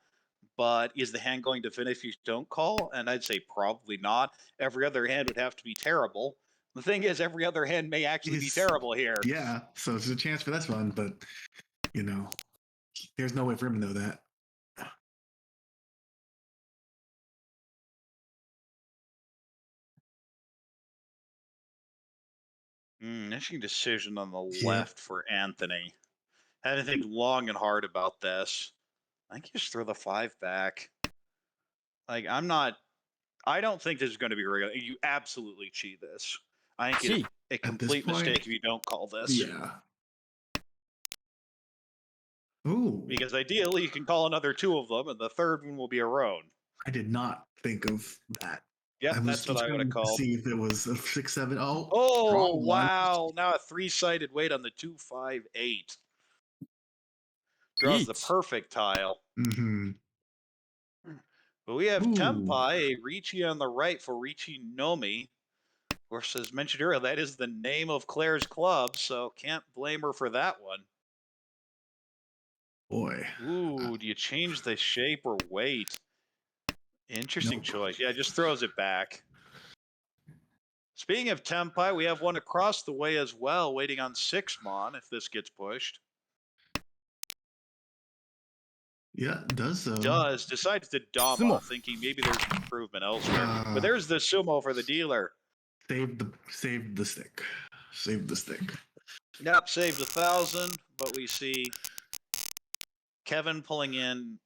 Speaker 1: But is the hand going to finish if you don't call? And I'd say probably not. Every other hand would have to be terrible. The thing is, every other hand may actually be terrible here.
Speaker 2: Yeah, so there's a chance for this one, but there's no way for him to know that.
Speaker 1: Interesting decision on the left for Anthony. Had to think long and hard about this. I think you just throw the 5 back. Like, I don't think this is going to be regular. You absolutely cheat this. I think it's a complete mistake if you don't call this.
Speaker 2: Yeah. Ooh.
Speaker 1: Because ideally, you can call another 2 of them, and the third one will be a roan.
Speaker 2: I did not think of that.
Speaker 1: Yep, that's what I would have called.
Speaker 2: See if it was a 6, 7.
Speaker 1: Oh, wow. Now a 3-sided weight on the 2, 5, 8. Draws the perfect tile. But we have Tenpai, a Riichi on the right for Riichi Nomi. Of course, as mentioned earlier, that is the name of Claire's club, so can't blame her for that one.
Speaker 2: Boy.
Speaker 1: Ooh, do you change the shape or weight? Interesting choice. Yeah, just throws it back. Speaking of Tenpai, we have one across the way as well, waiting on 6mon if this gets pushed.
Speaker 2: Yeah, it does so.
Speaker 1: Decides to Dama, thinking maybe there's an improvement elsewhere. But there's the sumo for the dealer.
Speaker 2: Save the stick. Save the stick.
Speaker 1: Yep, saved 1,000, but we see Kevin pulling in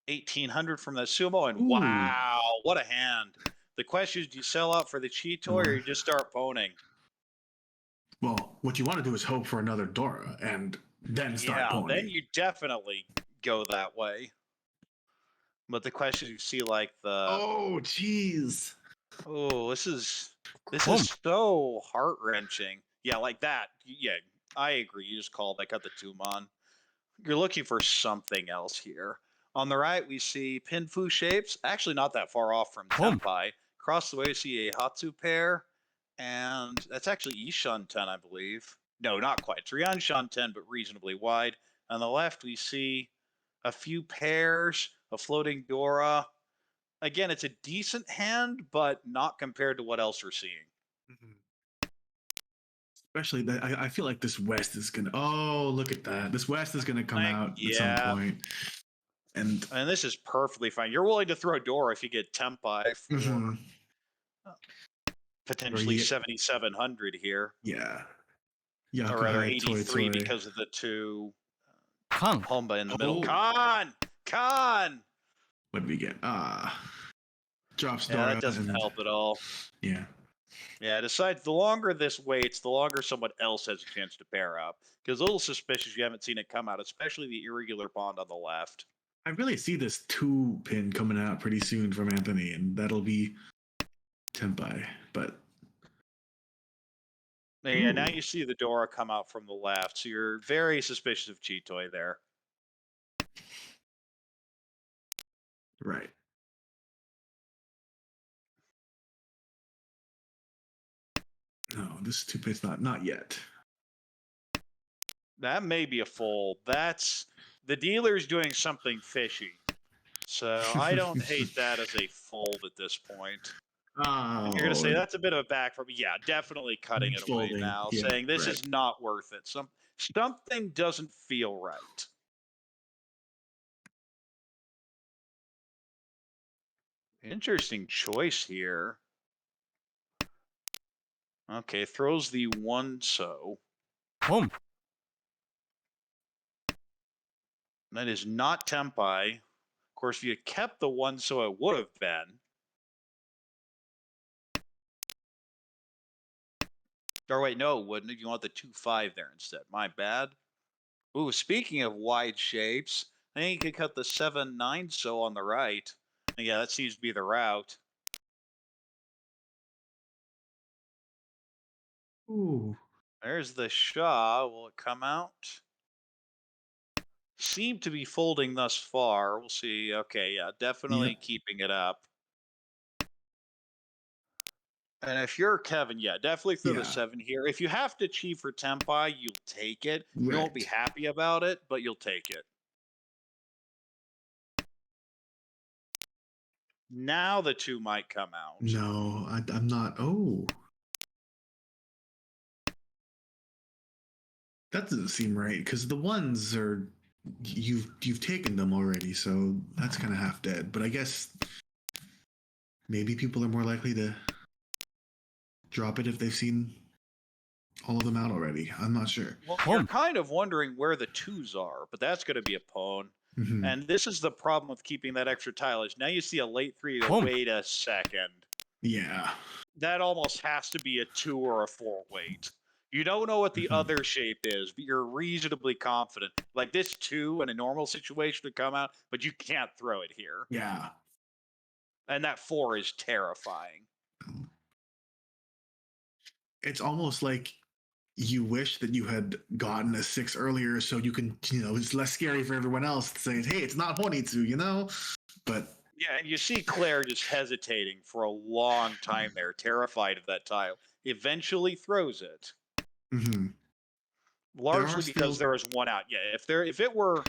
Speaker 1: 1,800 from that sumo, and wow, what a hand. The question is, do you sell out for the Cheetoy or you just start poning?
Speaker 2: Well, what you want to do is hope for another Dora and then start poning.
Speaker 1: Then you definitely go that way. But the question you see like the...
Speaker 2: Oh, jeez.
Speaker 1: Oh, this is so heart-wrenching. Yeah, like that. Yeah, I agree. You just call that, cut the 2-mon. You're looking for something else here. On the right, we see Pinfu shapes. Actually, not that far off from Tenpai. Across the way, we see a Hatsu pair. And that's actually Ishanten, I believe. No, not quite. It's Ryan Shanten, but reasonably wide. On the left, we see a few pairs, a floating Dora. Again, it's a decent hand, but not compared to what else we're seeing.
Speaker 2: Especially that I feel like this West is gonna. Oh, look at that! This West is gonna come out at some point, and
Speaker 1: this is perfectly fine. You're willing to throw Dora if you get Tenpai for potentially 7,700 here.
Speaker 2: Yeah.
Speaker 1: Or rather 83 because of the 2 Homba in the middle. Khan!
Speaker 2: What did we get? Drops
Speaker 1: Dora. Yeah, that doesn't help at all.
Speaker 2: Yeah.
Speaker 1: Yeah, decides the longer this waits, the longer someone else has a chance to pair up. Because a little suspicious you haven't seen it come out, especially the irregular pond on the left.
Speaker 2: I really see this 2-pin coming out pretty soon from Anthony, and that'll be Tenpai. But
Speaker 1: yeah, now you see the Dora come out from the left, so you're very suspicious of Cheetoy there.
Speaker 2: Right. No, this 2-pin's not yet.
Speaker 1: That may be a fold. That's the dealer's doing something fishy. So I don't hate that as a fold at this point. You're gonna say
Speaker 2: Oh,
Speaker 1: that's a bit of a back for me. Yeah, definitely cutting it away
Speaker 2: folding.
Speaker 1: now,
Speaker 2: Yeah,
Speaker 1: saying this
Speaker 2: right.
Speaker 1: is not worth it. Something doesn't feel right. Interesting choice here. Okay, throws the one so.
Speaker 3: Boom.
Speaker 1: That is not Tempai. Of course, if you had kept the one so it would have been. Or wait, no, it wouldn't. If you want the 2-5 there instead. My bad. Ooh, speaking of wide shapes, I think you could cut the 7-9 so on the right. And yeah, that seems to be the route.
Speaker 2: Ooh.
Speaker 1: There's the Shah. Will it come out? Seem to be folding thus far. We'll see. Okay, yeah, definitely
Speaker 2: Yep.
Speaker 1: keeping it up. And if you're Kevin, yeah, definitely throw the
Speaker 2: Yeah.
Speaker 1: 7 here. If you have to cheat for Tempai, you'll take it. You won't be
Speaker 2: Right.
Speaker 1: happy about it, but you'll take it. Now the 2 might come out.
Speaker 2: No, I'm not. Oh, that doesn't seem right because the ones are you've taken them already, so that's kind of half dead. But I guess maybe people are more likely to drop it if they've seen all of them out already. I'm not sure.
Speaker 1: Well, you're
Speaker 3: Boom.
Speaker 1: kind of wondering where the 2s are, but that's going to be a pawn.
Speaker 2: Hmm.
Speaker 1: And this is the problem with keeping that extra tile is now you see a late 3 to
Speaker 3: Boom.
Speaker 1: wait a second.
Speaker 2: Yeah.
Speaker 1: That almost has to be a 2 or a 4 weight. You don't know what the
Speaker 2: Mhm.
Speaker 1: other shape is, but you're reasonably confident. Like this 2 in a normal situation would come out, but you can't throw it here.
Speaker 2: Yeah.
Speaker 1: And that 4 is terrifying.
Speaker 2: It's almost like you wish that you had gotten a 6 earlier so you can, it's less scary for everyone else to say, hey, it's not Honitsu. But
Speaker 1: Yeah, and you see Claire just hesitating for a long time there, terrified of that tile. Eventually throws it.
Speaker 2: mhm. There are
Speaker 1: Largely because
Speaker 2: still
Speaker 1: there is one out. Yeah, if it were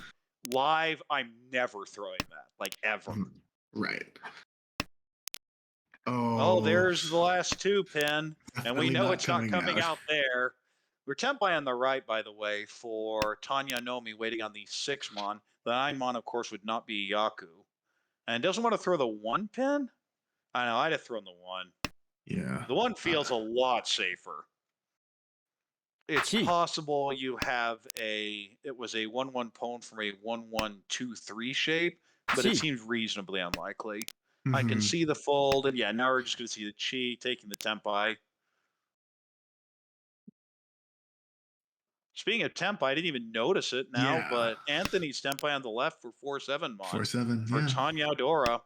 Speaker 1: live, I'm never throwing that. Like ever.
Speaker 2: mhm, right.
Speaker 1: Oh,
Speaker 2: Oh,
Speaker 1: there's the last 2 pin, and we
Speaker 2: definitely
Speaker 1: know
Speaker 2: not
Speaker 1: it's not
Speaker 2: coming
Speaker 1: coming
Speaker 2: out.
Speaker 1: out there. We're Tempai on the right, by the way, for Tanya Nomi waiting on the 6 mon. The 9 mon, of course, would not be Yaku. And doesn't want to throw the 1 pin? I know, I'd have thrown the 1.
Speaker 2: Yeah.
Speaker 1: The 1 feels a lot safer. It's
Speaker 3: Chi.
Speaker 1: possible you have it was a 1-1 pawn from a 1-1-2-3 shape, but it
Speaker 3: Chi.
Speaker 1: seems reasonably unlikely. I can
Speaker 2: Mhm.
Speaker 1: see the fold, and yeah, now we're just going to see the Chi taking the Tempai. Speaking of Tempai, I didn't even notice it now,
Speaker 2: Yeah.
Speaker 1: but Anthony's Tempai on the left for 4-7 mon
Speaker 2: 4-7.
Speaker 1: for
Speaker 2: Yeah.
Speaker 1: Tanya Dora.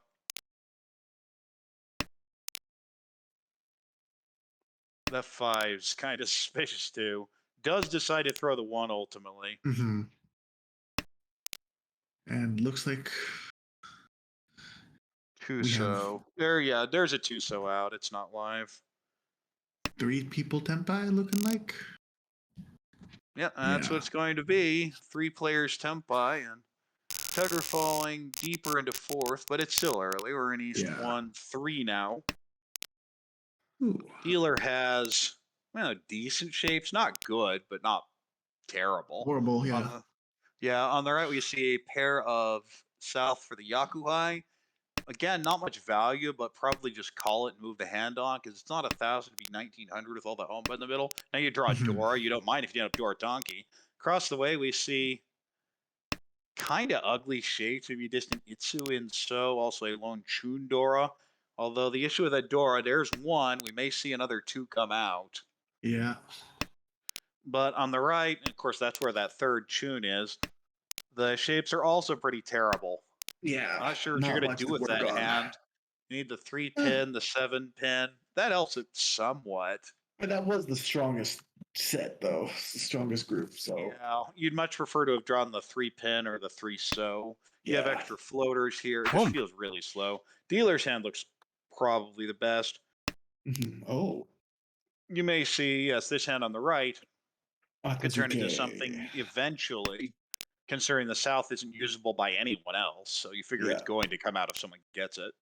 Speaker 1: That 5's kind of suspicious too. Does decide to throw the 1 ultimately.
Speaker 2: Hmm. And looks like we have
Speaker 1: Tuso. There, yeah, there's a Tuso out. It's not live.
Speaker 2: 3 people Tempai looking like.
Speaker 1: Yeah, that's what
Speaker 2: Yeah.
Speaker 1: it's going to be. 3 players Tempai and Tucker falling deeper into 4th, but it's still early. We're in East
Speaker 2: Yeah.
Speaker 1: 1-3 now.
Speaker 2: Ooh.
Speaker 1: Dealer has decent shapes, not good, but not terrible.
Speaker 2: Horrible.
Speaker 1: On
Speaker 2: Yeah.
Speaker 1: the on the right we see a pair of South for the Yakuhai. Again, not much value, but probably just call it and move the hand on because it's not 1,000 to be 1,900 with all the home in the middle. Now you draw
Speaker 2: Hmm.
Speaker 1: Dora. You don't mind if you end up Dora Donkey. Across the way, we see kind of ugly shapes. Maybe distant Itsu in So, also a lone Chun Dora. Although the issue with that Dora, there's one. We may see another 2 come out.
Speaker 2: Yeah.
Speaker 1: But on the right, and of course, that's where that third Chun is. The shapes are also pretty terrible.
Speaker 2: Yeah.
Speaker 1: Not sure what you're
Speaker 2: Not
Speaker 1: going to
Speaker 2: much
Speaker 1: do
Speaker 2: to
Speaker 1: with
Speaker 2: work
Speaker 1: that
Speaker 2: on.
Speaker 1: hand. You need the 3
Speaker 2: Eh,
Speaker 1: pin, the 7 pin. That helps it somewhat.
Speaker 2: But that was the strongest set, though. The strongest group. So
Speaker 1: Yeah, you'd much prefer to have drawn the 3 pin or the 3 so. You have
Speaker 2: yeah.
Speaker 1: extra floaters here. It just
Speaker 3: Boom.
Speaker 1: feels really slow. Dealer's hand looks probably the best.
Speaker 2: Mhm. Oh,
Speaker 1: You may see, yes, this hand on the right could turn into
Speaker 2: Akazuke.
Speaker 1: something eventually, considering the South isn't usable by anyone else. So you figure it's
Speaker 2: Yeah.
Speaker 1: going to come out if someone gets it.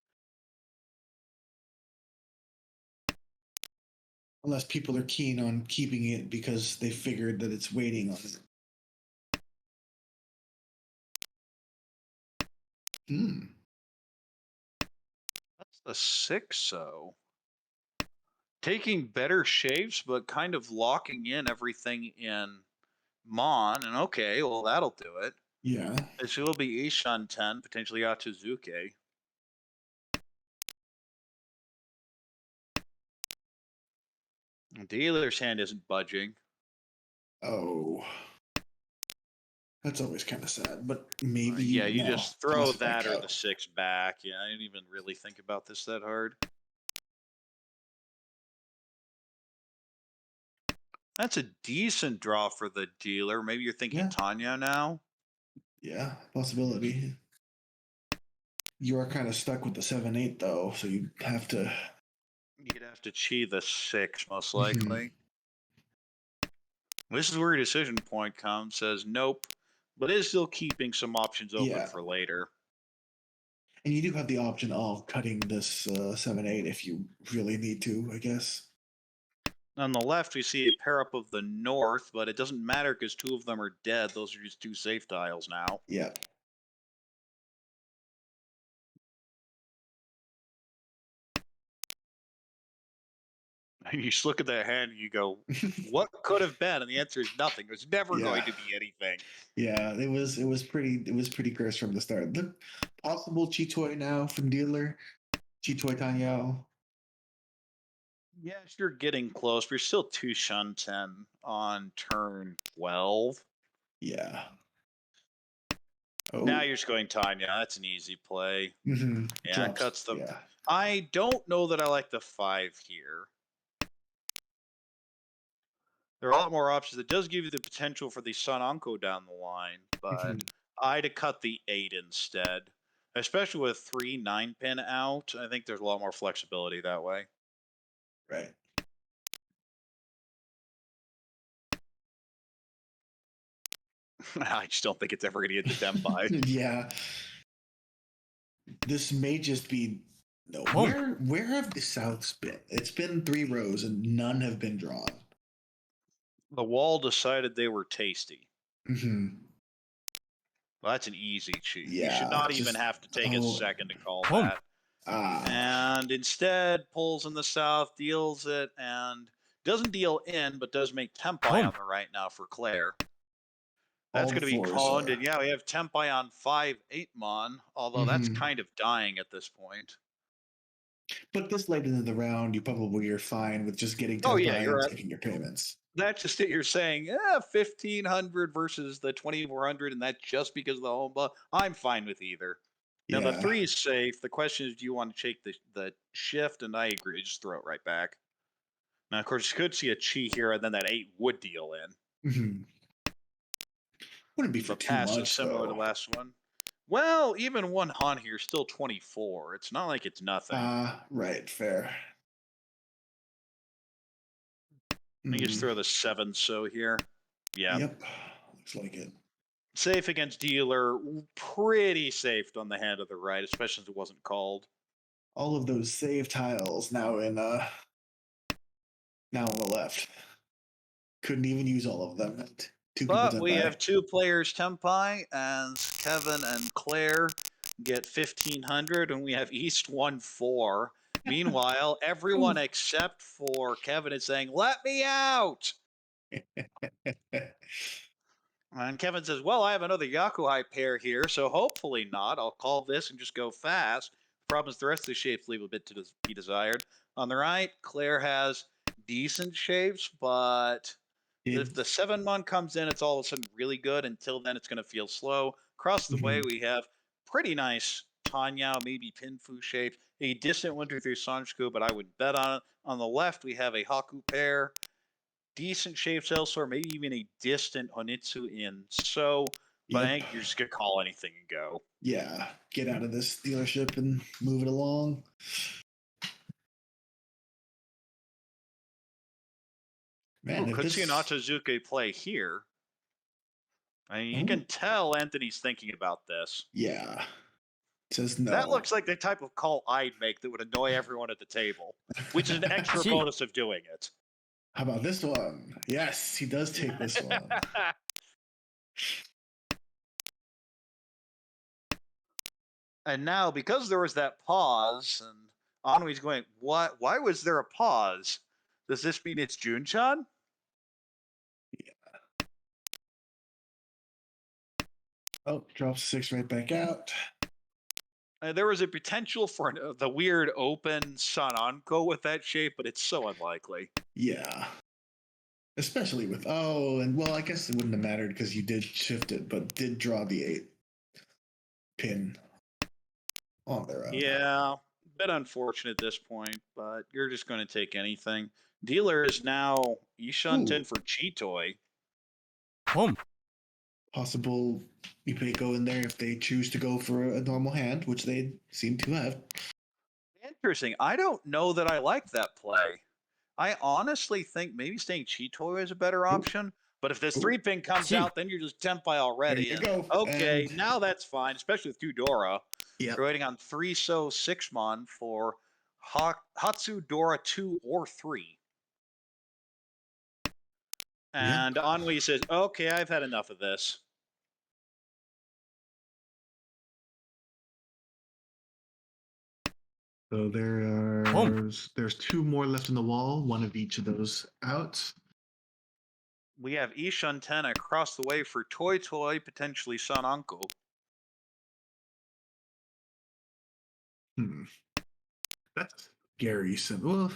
Speaker 2: Unless people are keen on keeping it because they figured that it's waiting on it.
Speaker 1: That's the 6, so. Taking better shapes, but kind of locking in everything in Mon, and okay, well, that'll do it.
Speaker 2: Yeah.
Speaker 1: This will be Ishan 10, potentially Atuzuke. Dealer's hand isn't budging.
Speaker 2: Oh. That's always kind of sad, but maybe
Speaker 1: Yeah, you
Speaker 2: no,
Speaker 1: just throw
Speaker 2: toss it back
Speaker 1: that or
Speaker 2: out.
Speaker 1: the 6 back. Yeah, I didn't even really think about this that hard. That's a decent draw for the dealer. Maybe you're thinking
Speaker 2: Yeah.
Speaker 1: Tanya now.
Speaker 2: Yeah, possibility. You are kind of stuck with the 7-8 though, so you have to.
Speaker 1: You'd have to chi the 6 most
Speaker 2: Mhm.
Speaker 1: likely. This is where your decision point comes. Says nope, but is still keeping some options open
Speaker 2: Yeah.
Speaker 1: for later.
Speaker 2: And you do have the option of cutting this 7-8 if you really need to, I guess.
Speaker 1: On the left, we see a pair up of the north, but it doesn't matter because 2 of them are dead. Those are just 2 safe tiles now.
Speaker 2: Yeah.
Speaker 1: And you just look at that hand and you go, what could have been? And the answer is nothing. It was never going
Speaker 2: Yeah.
Speaker 1: to be anything.
Speaker 2: Yeah, it was pretty gross from the start. The possible Chitoy now from dealer, Chitoy Tanyao.
Speaker 1: Yes, you're getting close, but you're still 2 Shun 10 on turn 12.
Speaker 2: Yeah. Oh.
Speaker 1: Now you're just going Tanya. That's an easy play.
Speaker 2: Mhm.
Speaker 1: Yeah,
Speaker 2: Drops.
Speaker 1: cuts the.
Speaker 2: Yeah.
Speaker 1: I don't know that I like the 5 here. There are a lot more options. It does give you the potential for the Sun Anko down the line, but
Speaker 2: Mhm.
Speaker 1: I'd cut the 8 instead. Especially with 3 9-pin out. I think there's a lot more flexibility that way.
Speaker 2: Right.
Speaker 1: I just don't think it's ever going to get to Denpai.
Speaker 2: Yeah. This may just be no.
Speaker 3: Oh.
Speaker 2: Where have the Souths been? It's been 3 rows and none have been drawn.
Speaker 1: The wall decided they were tasty.
Speaker 2: Mm-hmm.
Speaker 1: Well, that's an easy cheat. You
Speaker 2: Yeah,
Speaker 1: should not even
Speaker 2: just-
Speaker 1: have to take a second to call
Speaker 3: Oh.
Speaker 1: that. And instead pulls in the south, deals it, and doesn't deal in, but does make Tempai
Speaker 3: Oh.
Speaker 1: on the right now for Claire. That's
Speaker 2: All
Speaker 1: going to be
Speaker 2: fours
Speaker 1: conned,
Speaker 2: are.
Speaker 1: and yeah, we have Tempai on 5-8 Mon, although that's
Speaker 2: Mhm.
Speaker 1: kind of dying at this point.
Speaker 2: But this late into the round, you probably are fine with just getting
Speaker 1: Oh,
Speaker 2: Tempai
Speaker 1: yeah, you're
Speaker 2: and
Speaker 1: right.
Speaker 2: taking your payments.
Speaker 1: That's just it. You're saying, 1,500 versus the 2,400, and that's just because of the home. I'm fine with either. Now, the
Speaker 2: Yeah.
Speaker 1: 3 is safe. The question is, do you want to take the shift? And I agree. Just throw it right back. Now, of course, you could see a chi here, and then that 8 would deal in.
Speaker 2: Mm-hmm. Wouldn't be for
Speaker 1: The
Speaker 2: too
Speaker 1: pass is
Speaker 2: much,
Speaker 1: similar
Speaker 2: though.
Speaker 1: to last one. Well, even one Han here is still 24. It's not like it's nothing.
Speaker 2: Right, fair.
Speaker 1: You just throw the 7 so here. Yeah.
Speaker 2: Yep. Looks like it.
Speaker 1: Safe against dealer. Pretty safe on the hand of the right, especially since it wasn't called.
Speaker 2: All of those save tiles now on the left. Couldn't even use all of them. 2 people
Speaker 1: But we
Speaker 2: Tempai.
Speaker 1: have 2 players Tempai, and Kevin and Claire get 1,500, and we have East 1-4. Meanwhile, everyone except for Kevin is saying, "Let me out!" And Kevin says, "Well, I have another Yakuhai pair here, so hopefully not. I'll call this and just go fast." The problem is the rest of the shapes leave a bit to be desired. On the right, Claire has decent shapes, but if the 7 Mon comes in, it's all of a sudden really good. Until then, it's going to feel slow. Across the way, we have pretty nice Tanya, maybe Pinfu shape, a distant Winter through Sanshku, but I would bet on it. On the left, we have a Haku pair, decent shapes elsewhere, maybe even a distant Honitsu in So. But I think you're just going to call anything and go.
Speaker 2: Yeah, get out of this dealership and move it along. Man,
Speaker 1: Could see an Atuzuke play here. I mean, you can tell Anthony's thinking about this.
Speaker 2: Yeah. Says no.
Speaker 1: That looks like the type of call I'd make that would annoy everyone at the table, which is an extra bonus of doing it.
Speaker 2: How about this one? Yes, he does take this one.
Speaker 1: And now, because there was that pause, and Anui's going, "What? Why was there a pause? Does this mean it's Junchan?"
Speaker 2: Oh, drops 6 right back out.
Speaker 1: There was a potential for the weird open Sananko with that shape, but it's so unlikely.
Speaker 2: Yeah. Especially with, and well, I guess it wouldn't have mattered because you did shift it, but did draw the 8 pin on their own.
Speaker 1: Yeah, bit unfortunate at this point, but you're just going to take anything. Dealer is now Ishunten for Chitoy.
Speaker 3: Home.
Speaker 2: Possible you may go in there if they choose to go for a normal hand, which they seem to have.
Speaker 1: Interesting. I don't know that I like that play. I honestly think maybe staying Chitoy is a better option. But if this 3-pin comes
Speaker 3: Chi.
Speaker 1: out, then you're just Tempai already.
Speaker 2: There you go.
Speaker 1: Okay,
Speaker 2: And-
Speaker 1: now that's fine, especially with 2 Dora.
Speaker 2: Yeah.
Speaker 1: You're waiting on 3 So 6mon for Hatsu Dora 2 or 3. And Ennui says, okay, I've had enough of this.
Speaker 2: So there's 2 more left in the wall, one of each of those out.
Speaker 1: We have Ishunten across the way for Toy Toy, potentially Sananko.
Speaker 2: That's Gary Simple.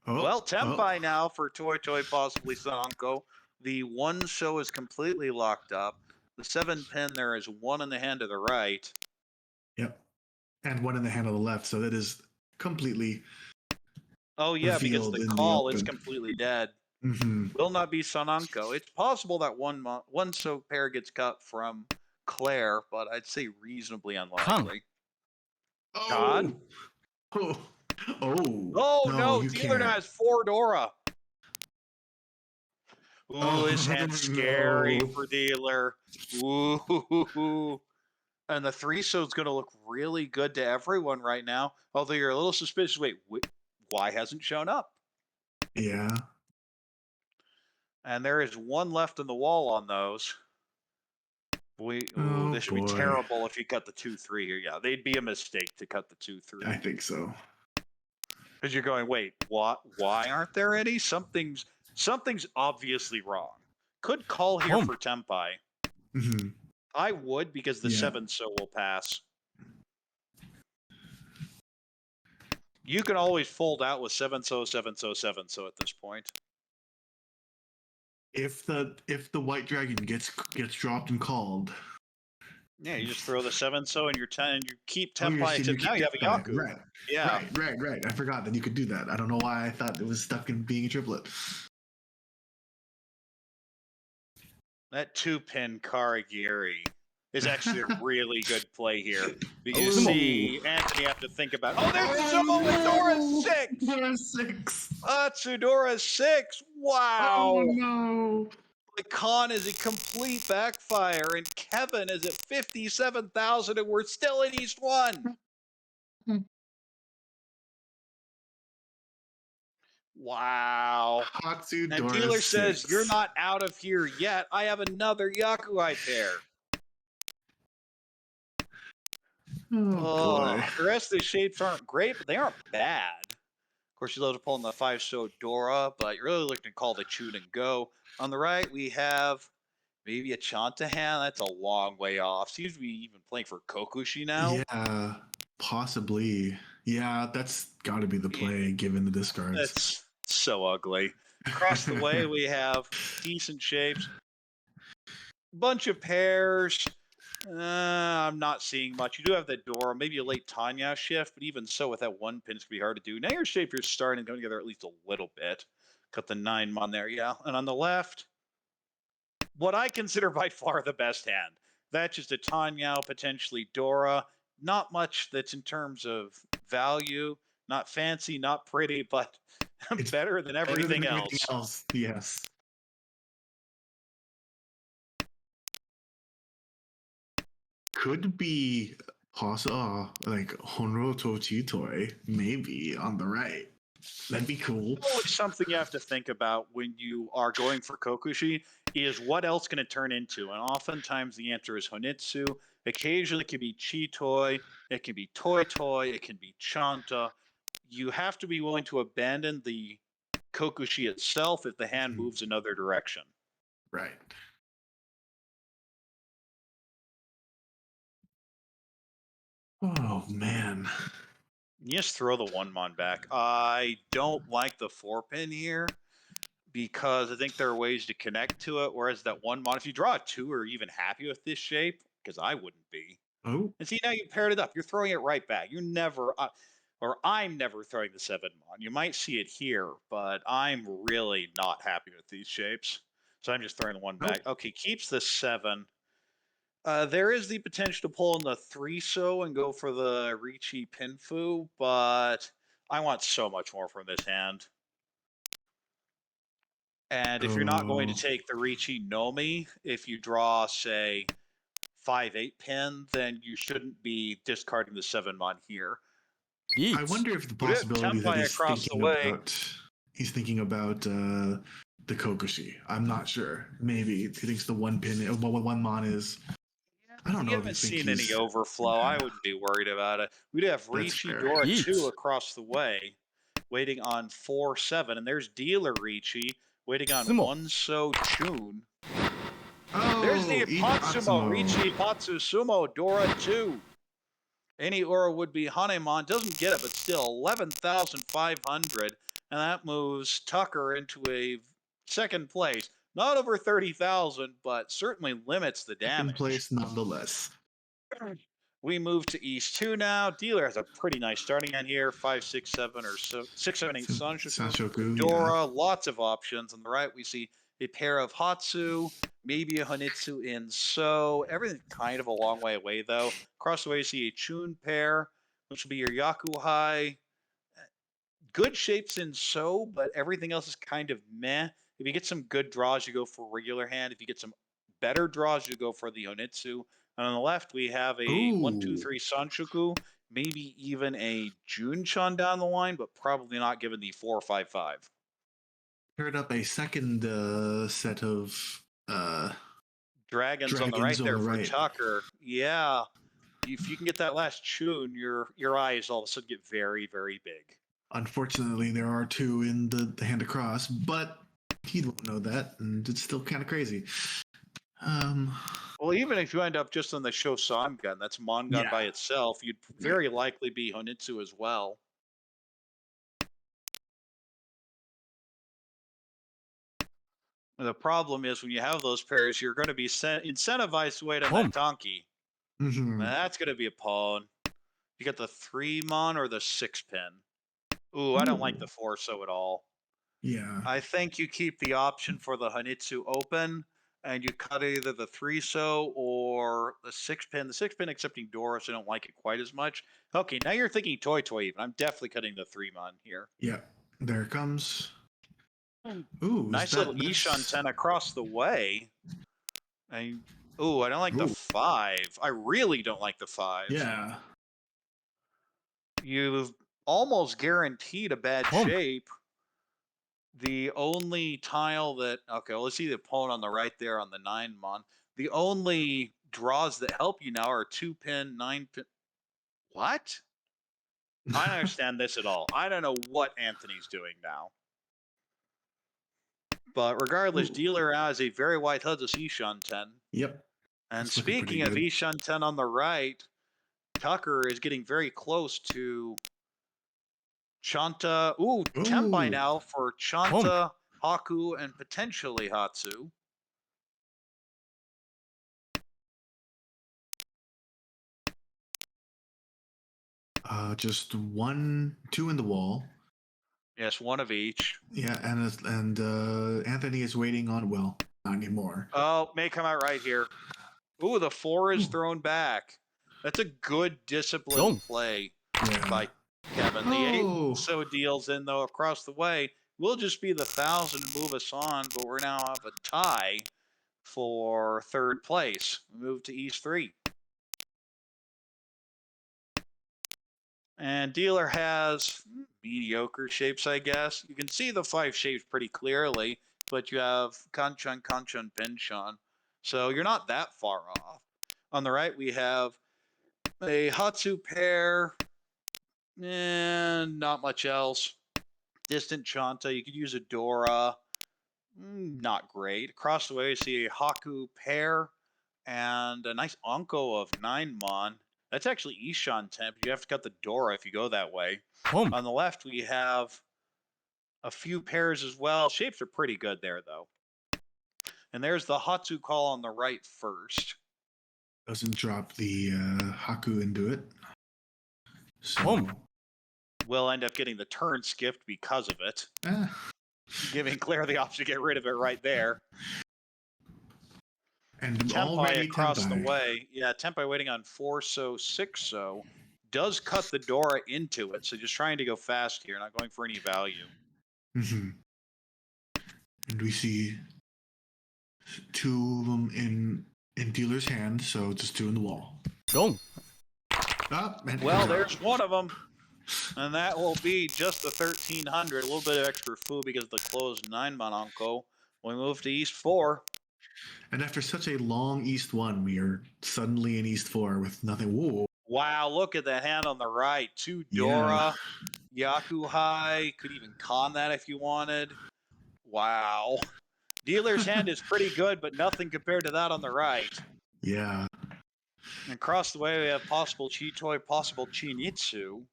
Speaker 1: Well, Tempai now for Toy Toy, possibly Sananko. The 1 So is completely locked up. The 7-pin, there is 1 in the hand to the right.
Speaker 2: Yep. And 1 in the hand on the left, so that is completely.
Speaker 1: Oh, yeah, because
Speaker 2: revealed
Speaker 1: the
Speaker 2: in the
Speaker 1: call is
Speaker 2: open.
Speaker 1: completely dead.
Speaker 2: Mm-hmm.
Speaker 1: Will not be Sananko. It's possible that 1 So pair gets cut from Claire, but I'd say reasonably unlikely. God?
Speaker 2: Oh,
Speaker 1: Oh, no,
Speaker 2: you
Speaker 1: Dealer
Speaker 2: can't.
Speaker 1: now has 4 Dora. Ooh,
Speaker 2: Oh,
Speaker 1: his hand's scary
Speaker 2: no.
Speaker 1: for Dealer. Ooh. And the 3 So is going to look really good to everyone right now. Although you're a little suspicious. Wait, why hasn't shown up?
Speaker 2: Yeah.
Speaker 1: And there is 1 left in the wall on those. This would be terrible if you cut the 2-3 here. Yeah, they'd be a mistake to cut the 2-3.
Speaker 2: I think so.
Speaker 1: Because you're going, wait, what? Why aren't there any? Something's obviously wrong. Could call here for Tempai.
Speaker 2: Mm-hmm.
Speaker 1: I would, because the 7 So will pass. You can always fold out with 7 So, 7 So, 7 So at this point.
Speaker 2: If the white dragon gets dropped and called.
Speaker 1: Yeah, you just throw the 7 So and your 10, and you keep
Speaker 2: Oh,
Speaker 1: Tempai. Now you have a Yaku.
Speaker 2: Right.
Speaker 1: Yeah.
Speaker 2: Right. I forgot that you could do that. I don't know why I thought it was stuck in being a triplet.
Speaker 1: That 2-pin Karagiri is actually a really good play here. Because you see Anthony have to think about, there's Tsudora 6!
Speaker 2: Tsudora 6!
Speaker 1: Tsudora 6! Wow!
Speaker 2: Oh, no!
Speaker 1: The con is a complete backfire, and Kevin is at 57,000, and we're still in East 1. Wow.
Speaker 2: Hatsu
Speaker 1: And
Speaker 2: Dora
Speaker 1: Dealer
Speaker 2: 6.
Speaker 1: says, you're not out of here yet. I have another Yakuai pair.
Speaker 2: Oh, boy.
Speaker 1: The rest of the shapes aren't great, but they aren't bad. Of course, you love to pull in the 5 So Dora, but you're really looking to call the Chun and go. On the right, we have maybe a Chantahan. That's a long way off. Seems to be even playing for Kokushi now.
Speaker 2: Yeah, possibly. Yeah, that's got to be the play given the discards.
Speaker 1: That's so ugly. Across the way, we have decent shapes. Bunch of pairs. I'm not seeing much. You do have that Dora, maybe a late Tanya shift, but even so, with that 1 pin, it's going to be hard to do. Now your shape, you're starting to come together at least a little bit. Cut the 9-mon there, yeah. And on the left, what I consider by far the best hand. That's just a Tanya, potentially Dora. Not much that's in terms of value. Not fancy, not pretty, but it's better than everything else.
Speaker 2: Yes. Could be possible, like Honro Tochitoi, maybe on the right. That'd be cool.
Speaker 1: Always something you have to think about when you are going for Kokushi is what else can it turn into? And oftentimes the answer is Honitsu. Occasionally it can be Chitoi, it can be Toy Toy, it can be Chanta. You have to be willing to abandon the Kokushi itself if the hand
Speaker 2: Mhm.
Speaker 1: moves another direction.
Speaker 2: Right. Oh man.
Speaker 1: You just throw the one mon back. I don't like the 4-pin here because I think there are ways to connect to it. Whereas that one mon, if you draw a 2, are you even happy with this shape? Because I wouldn't be.
Speaker 2: Oh.
Speaker 1: And see, now you paired it up. You're throwing it right back. You're never, or I'm never throwing the 7 mon. You might see it here, but I'm really not happy with these shapes. So I'm just throwing the one back.
Speaker 2: Oh.
Speaker 1: Okay, keeps the 7. There is the potential to pull in the 3-so and go for the Ricci Pinfu, but I want so much more from this hand. And if you're not going to
Speaker 2: Oh.
Speaker 1: take the Ricci Nomi, if you draw, say, 5-8 pin, then you shouldn't be discarding the 7 mon here.
Speaker 2: I1. wonder if the
Speaker 1: Would it
Speaker 2: possibility that
Speaker 1: Tenpai across the way?
Speaker 2: he's thinking about the Kokushi. I'm not sure. Maybe he thinks the one pin, one mon is. I don't
Speaker 1: We
Speaker 2: know if you
Speaker 1: haven't
Speaker 2: think
Speaker 1: seen any
Speaker 2: he's.
Speaker 1: overflow. I wouldn't be worried about it. We'd have
Speaker 2: That's
Speaker 1: Ricci
Speaker 2: fair.
Speaker 1: Dora 2
Speaker 3: Yeet.
Speaker 1: across the way, waiting on 4-7, and there's Dealer Ricci waiting on
Speaker 3: Sumo.
Speaker 1: 1-so Chun.
Speaker 2: Oh,
Speaker 1: There's the
Speaker 2: eat
Speaker 1: Ipatsumo,
Speaker 2: Atsumo.
Speaker 1: Ricci Ipatsu Sumo, Dora 2. Any Ura would be Hanemon, doesn't get it, but still 11,500. And that moves Tucker into a second place. Not over 30,000, but certainly limits the
Speaker 2: Second
Speaker 1: damage.
Speaker 2: place, nonetheless.
Speaker 1: We move to East 2 now. Dealer has a pretty nice starting hand here. 5, 6, 7, or so 6, 7, 8 Sanshoku.
Speaker 2: Sanshoku,
Speaker 1: Dora, lots of options. On the right, we see a pair of Hatsu, maybe a Honitsu in So. Everything kind of a long way away, though. Across the way, you see a Chun pair, which will be your Yakuhai. Good shapes in So, but everything else is kind of meh. If you get some good draws, you go for regular hand. If you get some better draws, you go for the Honitsu. And on the left, we have a 1, 2,
Speaker 2: Ooh.
Speaker 1: 3 Sanshoku, maybe even a Junchan down the line, but probably not given the 4, 5, 5.
Speaker 2: Paired up a second set of
Speaker 1: Dragons on the
Speaker 2: dragons
Speaker 1: right
Speaker 2: on
Speaker 1: there
Speaker 2: the
Speaker 1: for
Speaker 2: right.
Speaker 1: Tucker. Yeah. If you can get that last Chun, your eyes all of a sudden get very, very big.
Speaker 2: Unfortunately, there are 2 in the hand across, but he won't know that, and it's still kind of crazy.
Speaker 1: Well, even if you end up just on the Shosan gun, that's Mon gun by
Speaker 2: Yeah.
Speaker 1: itself, you'd very likely be Honitsu as well. And the problem is when you have those pairs, you're going to be incentivized to wait on that donkey.
Speaker 2: Mhm.
Speaker 1: That's going to be a pawn. You got the 3 mon or the 6 pin. Ooh, I don't like the 4-so at all.
Speaker 2: Yeah.
Speaker 1: I think you keep the option for the Honitsu open, and you cut either the 3-so or the 6 pin. The 6 pin accepting Doris, I don't like it quite as much. Okay, now you're thinking Toy Toy even. I'm definitely cutting the 3 mon here.
Speaker 2: Yeah. There it comes. Ooh,
Speaker 1: Nice little Ishan 10 across the way. And ooh, I don't like the 5. I really don't like the 5.
Speaker 2: Yeah.
Speaker 1: You've almost guaranteed a bad shape. The only tile that okay, well, let's see the opponent on the right there on the 9 mon. The only draws that help you now are 2 pin, 9 pin. What? I don't understand this at all. I don't know what Anthony's doing now. But regardless,
Speaker 2: Ooh.
Speaker 1: Dealer has a very wide HUD of Ishan 10.
Speaker 2: Yep.
Speaker 1: And
Speaker 2: It's looking pretty
Speaker 1: speaking of
Speaker 2: good.
Speaker 1: Ishan 10 on the right, Tucker is getting very close to Chanta. Ooh, Tenpai
Speaker 2: Ooh.
Speaker 1: now for Chanta, Haku, and potentially Hatsu.
Speaker 2: Just 1, 2 in the wall.
Speaker 1: Yes, one of each.
Speaker 2: Yeah, and Anthony is waiting on. Well, not anymore.
Speaker 1: Oh, may come out right here. Ooh, the 4 is thrown back. That's a good disciplined play by Kevin. The 8 so deals in though across the way. Will just be the 1,000 to move us on, but we're now have a tie for 3rd place. We move to East 3. And dealer has mediocre shapes, I guess. You can see the 5 shapes pretty clearly, but you have Kanchan, Kanchan, Pinchan. So you're not that far off. On the right, we have a Hatsu pair, and not much else. Distant Chanta, you could use a Dora. Not great. Across the way, you see a Haku pair and a nice Anko of 9 Mon. That's actually Ishan Temp. You have to cut the Dora if you go that way.
Speaker 3: Home.
Speaker 1: On the left, we have a few pairs as well. Shapes are pretty good there, though. And there's the Hatsu call on the right first.
Speaker 2: Doesn't drop the Haku into it. So,
Speaker 3: Home.
Speaker 1: We'll end up getting the turn skipped because of it,
Speaker 2: eh,
Speaker 1: giving Claire the option to get rid of it right there.
Speaker 2: and
Speaker 1: Tempai
Speaker 2: already
Speaker 1: across
Speaker 2: Tempai.
Speaker 1: the way. Yeah, Tempai waiting on 4-so, 6-so. Does cut the Dora into it, so just trying to go fast here, not going for any value.
Speaker 2: Mm-hmm. And we see 2 of them in dealer's hand, so just 2 in the wall.
Speaker 3: Wrong.
Speaker 2: And
Speaker 1: Well, there's one of them, and that will be just the 1300. A little bit of extra food because of the closed 9-man Anko. We move to East 4.
Speaker 2: And after such a long East 1, we are suddenly in East 4 with nothing. Whoa.
Speaker 1: Wow, look at the hand on the right. 2 Dora, Yakuhai. Could even con that if you wanted. Wow. Dealer's hand is pretty good, but nothing compared to that on the right.
Speaker 2: Yeah.
Speaker 1: And across the way, we have possible Chi-Toy, possible Chinitsu,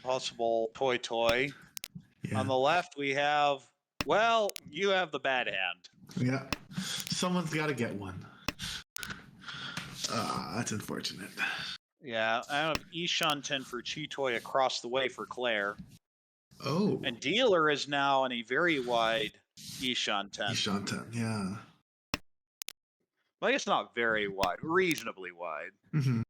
Speaker 1: possible Toy.
Speaker 2: Yeah.
Speaker 1: On the left, we have, well, you have the bad hand.
Speaker 2: Yeah. Someone's got to get one. That's unfortunate.
Speaker 1: Yeah, I have Ishan 10 for Chi-Toy across the way for Claire.
Speaker 2: Oh.
Speaker 1: And Dealer is now in a very wide Ishan 10.
Speaker 2: Ishan 10, yeah.
Speaker 1: Well, I guess not very wide, reasonably wide.
Speaker 2: Mm-hmm.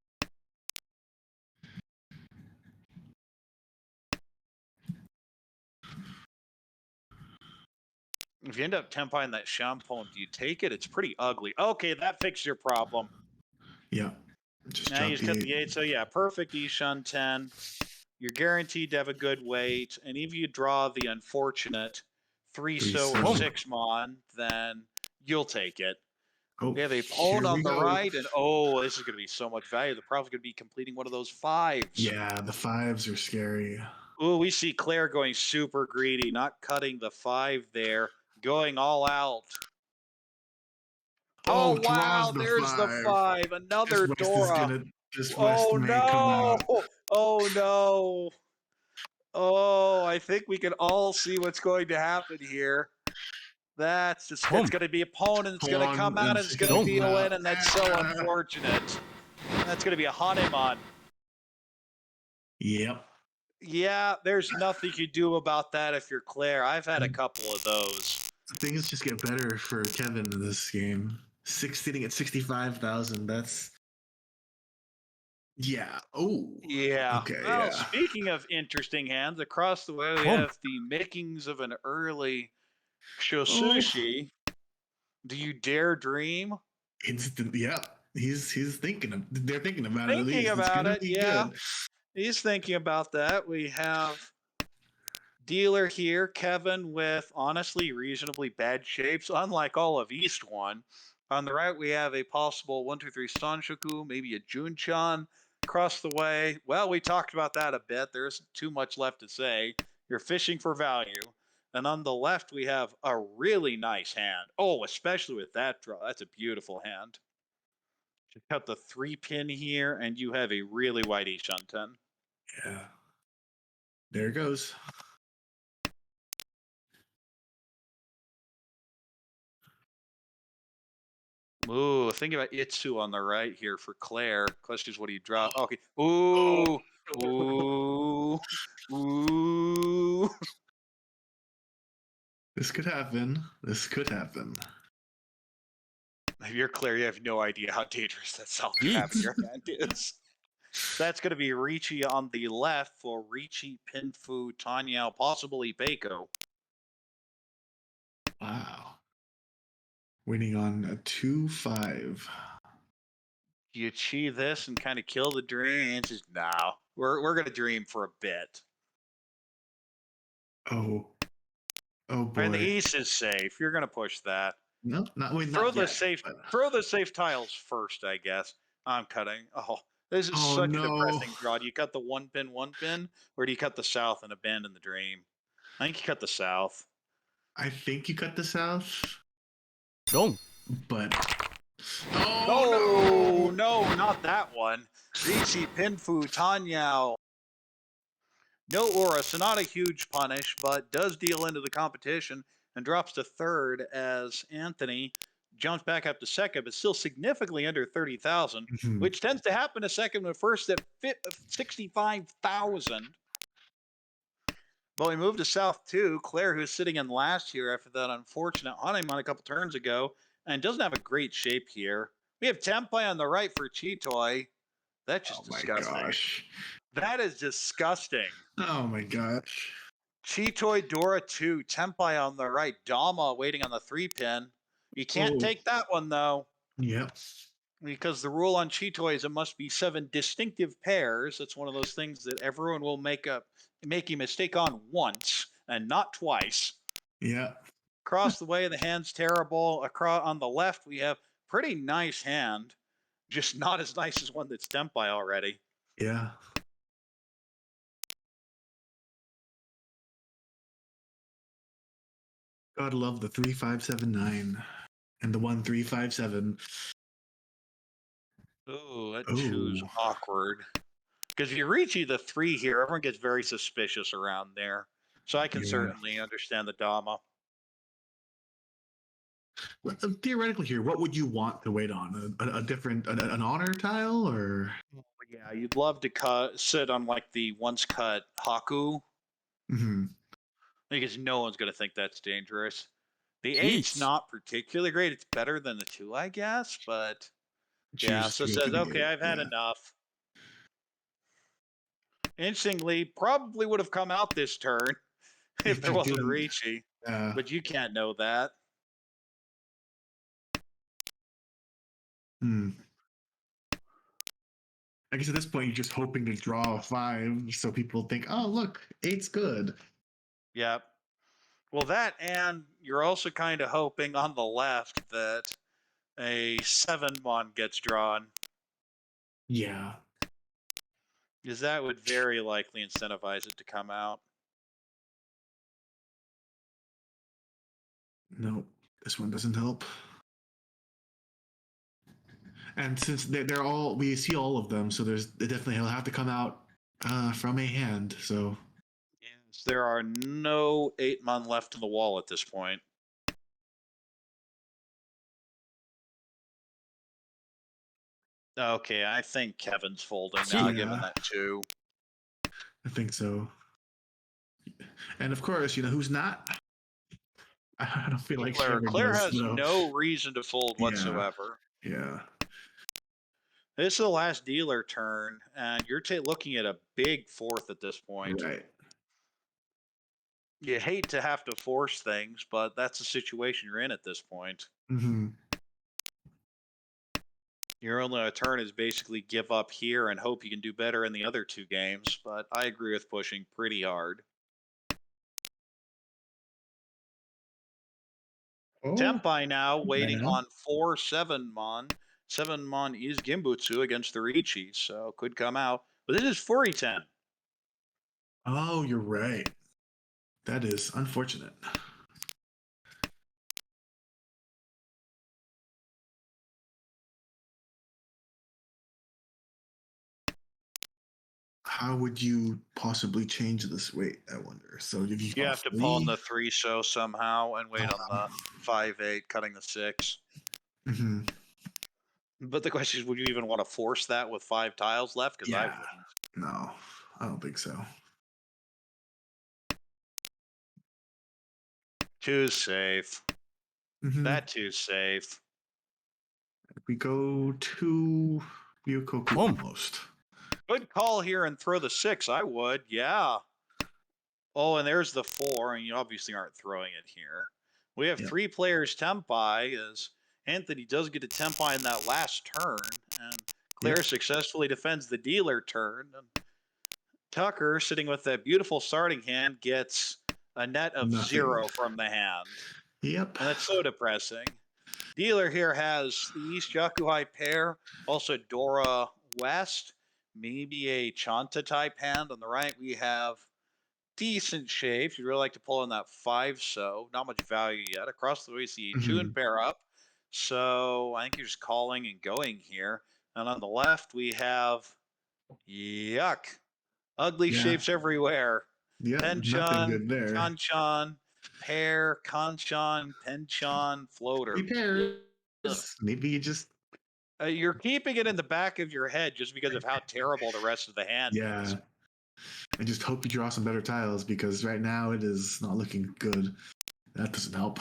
Speaker 1: If you end up temping that Shampoo, do you take it? It's pretty ugly. Okay, that fixed your problem.
Speaker 2: Yeah. Just
Speaker 1: Now
Speaker 2: drop
Speaker 1: you just cut the 8. So yeah, perfect Ishan 10. You're guaranteed to have a good weight. And if you draw the unfortunate 3-so or 6-mon, then you'll take it.
Speaker 2: Oh,
Speaker 1: We have a
Speaker 2: here
Speaker 1: pawn on
Speaker 2: we
Speaker 1: the
Speaker 2: go.
Speaker 1: right, and oh, this is going to be so much value. The probably going to be completing one of those 5s.
Speaker 2: Yeah, the 5s are scary.
Speaker 1: Ooh, we see Claire going super greedy, not cutting the 5 there, going all out. Oh, wow,
Speaker 2: draws the
Speaker 1: there's the
Speaker 2: 5.
Speaker 1: 5. Another
Speaker 2: This West
Speaker 1: Dora.
Speaker 2: this West
Speaker 1: Oh,
Speaker 2: may come
Speaker 1: no.
Speaker 2: out.
Speaker 1: Oh, no. Oh, I think we can all see what's going to happen here. That's just, it's going to be a pawn, and it's going to come out, and it's going to deal in, and that's so unfortunate. That's going to be a Hanemon.
Speaker 2: Yep.
Speaker 1: Yeah, there's nothing you do about that if you're Claire. I've had a couple of those.
Speaker 2: Things just get better for Kevin in this game. Sitting at 65,000. That's yeah. Oh.
Speaker 1: Yeah.
Speaker 2: Okay.
Speaker 1: Well,
Speaker 2: Yeah.
Speaker 1: speaking of interesting hands, across the way we have the makings of an early Shosushi. Do you dare dream?
Speaker 2: Instant. Yeah. He's thinking of. They're thinking about it. At
Speaker 1: Thinking
Speaker 2: least.
Speaker 1: about it, yeah.
Speaker 2: Good.
Speaker 1: He's thinking about that. We have Dealer here, Kevin, with honestly reasonably bad shapes, unlike all of East 1. On the right, we have a possible 1-2-3 Sanshoku, maybe a Junchan. Across the way, well, we talked about that a bit. There isn't too much left to say. You're fishing for value. And on the left, we have a really nice hand. Oh, especially with that draw. That's a beautiful hand. Check out the 3-pin here, and you have a really wide Ishan 10.
Speaker 2: Yeah. There it goes.
Speaker 1: Ooh, think about Itsu on the right here for Claire. Question is, what do you draw? Okay. Ooh. Ooh. Ooh.
Speaker 2: This could happen. This could happen.
Speaker 1: If you're Claire, you have no idea how dangerous that self trap in your hand is. That's going to be Ricci on the left for Ricci, Pinfu, Tanyao, possibly Baco.
Speaker 2: Wow. Winning on a 2-5.
Speaker 1: Do you achieve this and kind of kill the dream? It's just, no. We're gonna dream for a bit.
Speaker 2: Oh. Oh
Speaker 1: And the
Speaker 2: boy.
Speaker 1: ace is safe. You're gonna push that.
Speaker 2: No, not
Speaker 1: Throw
Speaker 2: not
Speaker 1: the
Speaker 2: yet.
Speaker 1: safe.
Speaker 2: But...
Speaker 1: Throw the safe tiles first, I guess. I'm cutting. Oh, this is
Speaker 2: Oh
Speaker 1: such a
Speaker 2: no.
Speaker 1: depressing draw. Do you cut the one pin, or do you cut the south and abandon the dream? I think you cut the south.
Speaker 2: I think you cut the south,
Speaker 3: Wrong.
Speaker 2: but
Speaker 1: Oh no, not that one. Ricci, Pinfu, Tanyao. No aura, so not a huge punish, but does deal into the competition and drops to third as Anthony jumps back up to second, but still significantly under 30,000,
Speaker 2: Mhm.
Speaker 1: which tends to happen to second and first at 65,000. But we move to South 2. Claire, who's sitting in last here after that unfortunate Hanneman a couple turns ago, and doesn't have a great shape here. We have Tempai on the right for Chitoy. That's just
Speaker 2: Oh my
Speaker 1: disgusting.
Speaker 2: gosh.
Speaker 1: That is disgusting.
Speaker 2: Oh my gosh.
Speaker 1: Chitoy, Dora 2, Tempai on the right, Dama waiting on the 3-pin. You can't
Speaker 2: Oh.
Speaker 1: take that one, though,
Speaker 2: Yep.
Speaker 1: because the rule on Chitoy is it must be 7 distinctive pairs. It's one of those things that everyone will make a mistake on once and not twice.
Speaker 2: Yeah.
Speaker 1: Across the way, the hand's terrible. Across on the left, we have pretty nice hand, just not as nice as one that's Tempai already.
Speaker 2: Yeah. God love the 3579 and the 1357.
Speaker 1: Ooh, that two's
Speaker 2: Oh.
Speaker 1: awkward. Because if you reach the 3 here, everyone gets very suspicious around there. So I can
Speaker 2: Yeah.
Speaker 1: certainly understand the Dama.
Speaker 2: Theoretically, here, what would you want to wait on? A different, an honor tile, or?
Speaker 1: Yeah, you'd love to sit on like the once cut Haku,
Speaker 2: Mm-hmm.
Speaker 1: because no one's going to think that's dangerous. The 8's
Speaker 3: Jeez.
Speaker 1: not particularly great. It's better than the 2, I guess, but yeah,
Speaker 2: Choose
Speaker 1: so
Speaker 2: to
Speaker 1: it
Speaker 2: go to
Speaker 1: says,
Speaker 2: the
Speaker 1: okay,
Speaker 2: 8,
Speaker 1: I've had
Speaker 2: yeah.
Speaker 1: enough. Interestingly, probably would have come out this turn if there
Speaker 2: you
Speaker 1: wasn't a
Speaker 2: didn't.
Speaker 1: Ricci,
Speaker 2: Yeah.
Speaker 1: but you can't know that.
Speaker 2: Hmm. I guess at this point, you're just hoping to draw a 5 so people think, oh, look, 8's good.
Speaker 1: Yep. Well, that, and you're also kind of hoping on the left that a 7-mon gets drawn,
Speaker 2: Yeah.
Speaker 1: because that would very likely incentivize it to come out.
Speaker 2: Nope. This one doesn't help. And since they're all, we see all of them, so they definitely will have to come out from a hand. So
Speaker 1: Yes, there are no 8-mon left in the wall at this point. Okay, I think Kevin's folding now,
Speaker 2: Yeah.
Speaker 1: given that 2.
Speaker 2: I think so. And of course, who's not? I don't feel like
Speaker 1: Claire.
Speaker 2: sharing
Speaker 1: Claire
Speaker 2: this,
Speaker 1: has
Speaker 2: so.
Speaker 1: no reason to fold
Speaker 2: Yeah.
Speaker 1: whatsoever.
Speaker 2: Yeah.
Speaker 1: This is the last dealer turn, and you're looking at a big 4th at this point.
Speaker 2: Right.
Speaker 1: You hate to have to force things, but that's the situation you're in at this point.
Speaker 2: Mm-hmm.
Speaker 1: Your only turn is basically give up here and hope you can do better in the other 2 games, but I agree with pushing pretty hard.
Speaker 2: Oh.
Speaker 1: Tempai now waiting
Speaker 2: Yeah.
Speaker 1: on 4 7-mon. 7-mon is Gimbutsu against the Ricci, so could come out. But this is Furiten.
Speaker 2: Oh, you're right. That is unfortunate. How would you possibly change this weight? I wonder. So if
Speaker 1: You have to pawn the 3-show somehow and wait on the 5-8, cutting the 6.
Speaker 2: Mm-hmm.
Speaker 1: But the question is, would you even want to force that with 5 tiles left? Because I
Speaker 2: Yeah.
Speaker 1: wouldn't.
Speaker 2: No, I don't think so.
Speaker 1: 2's safe.
Speaker 2: Mm-hmm.
Speaker 1: That 2's safe.
Speaker 2: We go to Ryukoku almost.
Speaker 1: Good call here and throw the 6. I would, yeah. Oh, and there's the 4, and you obviously aren't throwing it here. We have 3 players Tempai, as Anthony does get a Tempai in that last turn, and Claire successfully defends the dealer turn. And Tucker, sitting with that beautiful starting hand, gets a net of
Speaker 2: Nothing.
Speaker 1: 0 from the hand.
Speaker 2: Yep.
Speaker 1: And that's so depressing. Dealer here has the East Yakuhai pair, also Dora West, maybe a Chanta type hand. On the right, we have decent shape. You'd really like to pull in that 5 so. Not much value yet. Across the way, you see a 2 and pair up. So I think you're just calling and going here. And on the left, we have yuck. Ugly
Speaker 2: Yeah.
Speaker 1: shapes everywhere.
Speaker 2: Yep. Nothing
Speaker 1: Penchon,
Speaker 2: good there.
Speaker 1: Kanchan, pair, Kanchan, Penchon, floater.
Speaker 2: Three pairs. Maybe you just
Speaker 1: You're keeping it in the back of your head just because of how terrible the rest of the hand is.
Speaker 2: I just hope you draw some better tiles because right now it is not looking good. That doesn't help.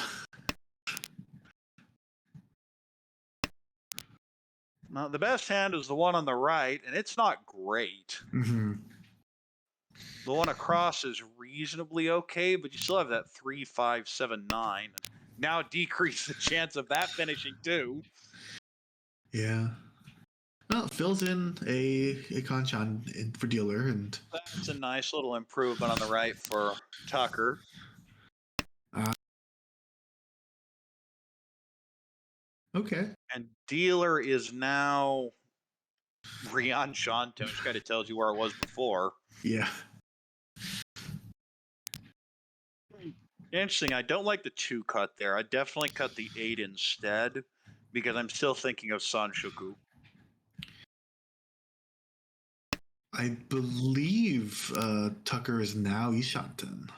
Speaker 1: Now, the best hand is the one on the right, and it's not great.
Speaker 2: Mm-hmm.
Speaker 1: The one across is reasonably okay, but you still have that 3, 5, 7, 9. Now decrease the chance of that finishing too.
Speaker 2: Yeah. Well, it fills in a Kanchan for dealer, and
Speaker 1: That's a nice little improvement on the right for Tucker.
Speaker 2: Okay.
Speaker 1: And dealer is now Rian Shanto, which kind of tells you where it was before.
Speaker 2: Yeah.
Speaker 1: Interesting. I don't like the 2 cut there. I definitely cut the 8 instead because I'm still thinking of Sanshoku.
Speaker 2: I believe Tucker is now Ishanten.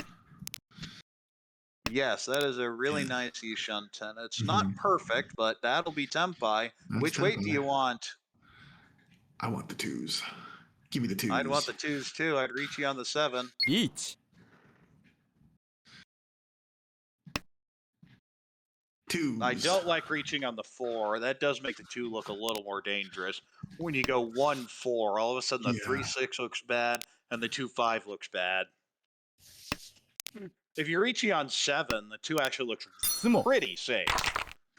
Speaker 1: Yes, that is a really nice Ishanten. It's
Speaker 2: Mhm.
Speaker 1: not perfect, but that'll be Tempai.
Speaker 2: That's
Speaker 1: Which weight do
Speaker 2: Tempai.
Speaker 1: you want?
Speaker 2: I want the 2s. Give me the 2s.
Speaker 1: I'd want the 2s too. I'd reach you on the 7.
Speaker 3: 1
Speaker 2: 2s.
Speaker 1: I don't like reaching on the 4. That does make the 2 look a little more dangerous. When you go 1, 4, all of a sudden the 3, 6 looks bad and the 2, 5 looks bad. If you're reaching on 7, the 2 actually looks
Speaker 3: 相撲
Speaker 1: pretty safe.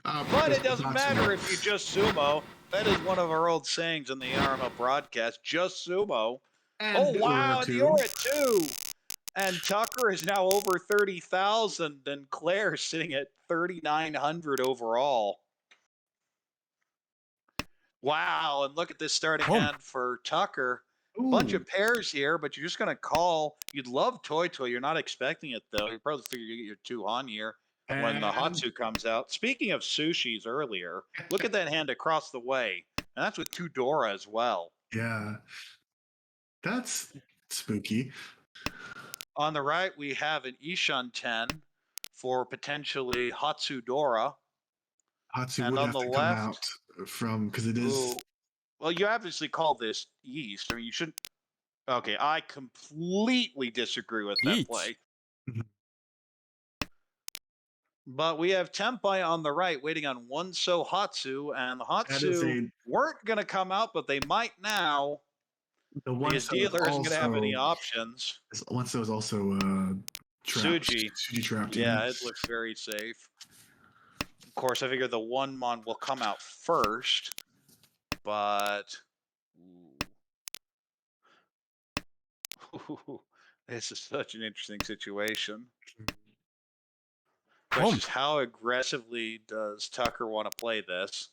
Speaker 1: But it doesn't matter if you just sumo. That is one of our old sayings in the RML broadcast. Just sumo. Oh, wow, the Aura 2. And Tucker is now over 30,000, and Claire sitting at 3,900 overall. Wow, and look at this starting hand for Tucker. Bunch of pairs here, but you're just going to call. You'd love Toy Toy. You're not expecting it, though. You probably figure you get your 2 on here when the Hatsu comes out. Speaking of sushis earlier, look at that hand across the way. And that's with 2 Dora as well.
Speaker 2: Yeah. That's spooky.
Speaker 1: On the right, we have an Ishanten for potentially Hatsu Dora.
Speaker 2: Hatsu
Speaker 1: And
Speaker 2: would
Speaker 1: on
Speaker 2: have
Speaker 1: the
Speaker 2: to come
Speaker 1: left-
Speaker 2: out from, because it is.
Speaker 1: Ooh. Well, you obviously call this East. I mean, you shouldn't. Okay, I completely disagree with that
Speaker 3: East.
Speaker 1: play.
Speaker 2: Mhm.
Speaker 1: But we have Tempai on the right waiting on 1 so Hatsu, and the
Speaker 2: That is
Speaker 1: Hatsu weren't going to come out, but they might now.
Speaker 2: The one
Speaker 1: Because
Speaker 2: so is
Speaker 1: dealer isn't going to have any
Speaker 2: also-
Speaker 1: options.
Speaker 2: One so is also trapped.
Speaker 1: Suji.
Speaker 2: Suji trapped.
Speaker 1: Yeah, it looks very safe. Of course, I figure the 1 mon will come out first, but ooh. This is such an interesting situation. Question is, how aggressively does Tucker want to play this?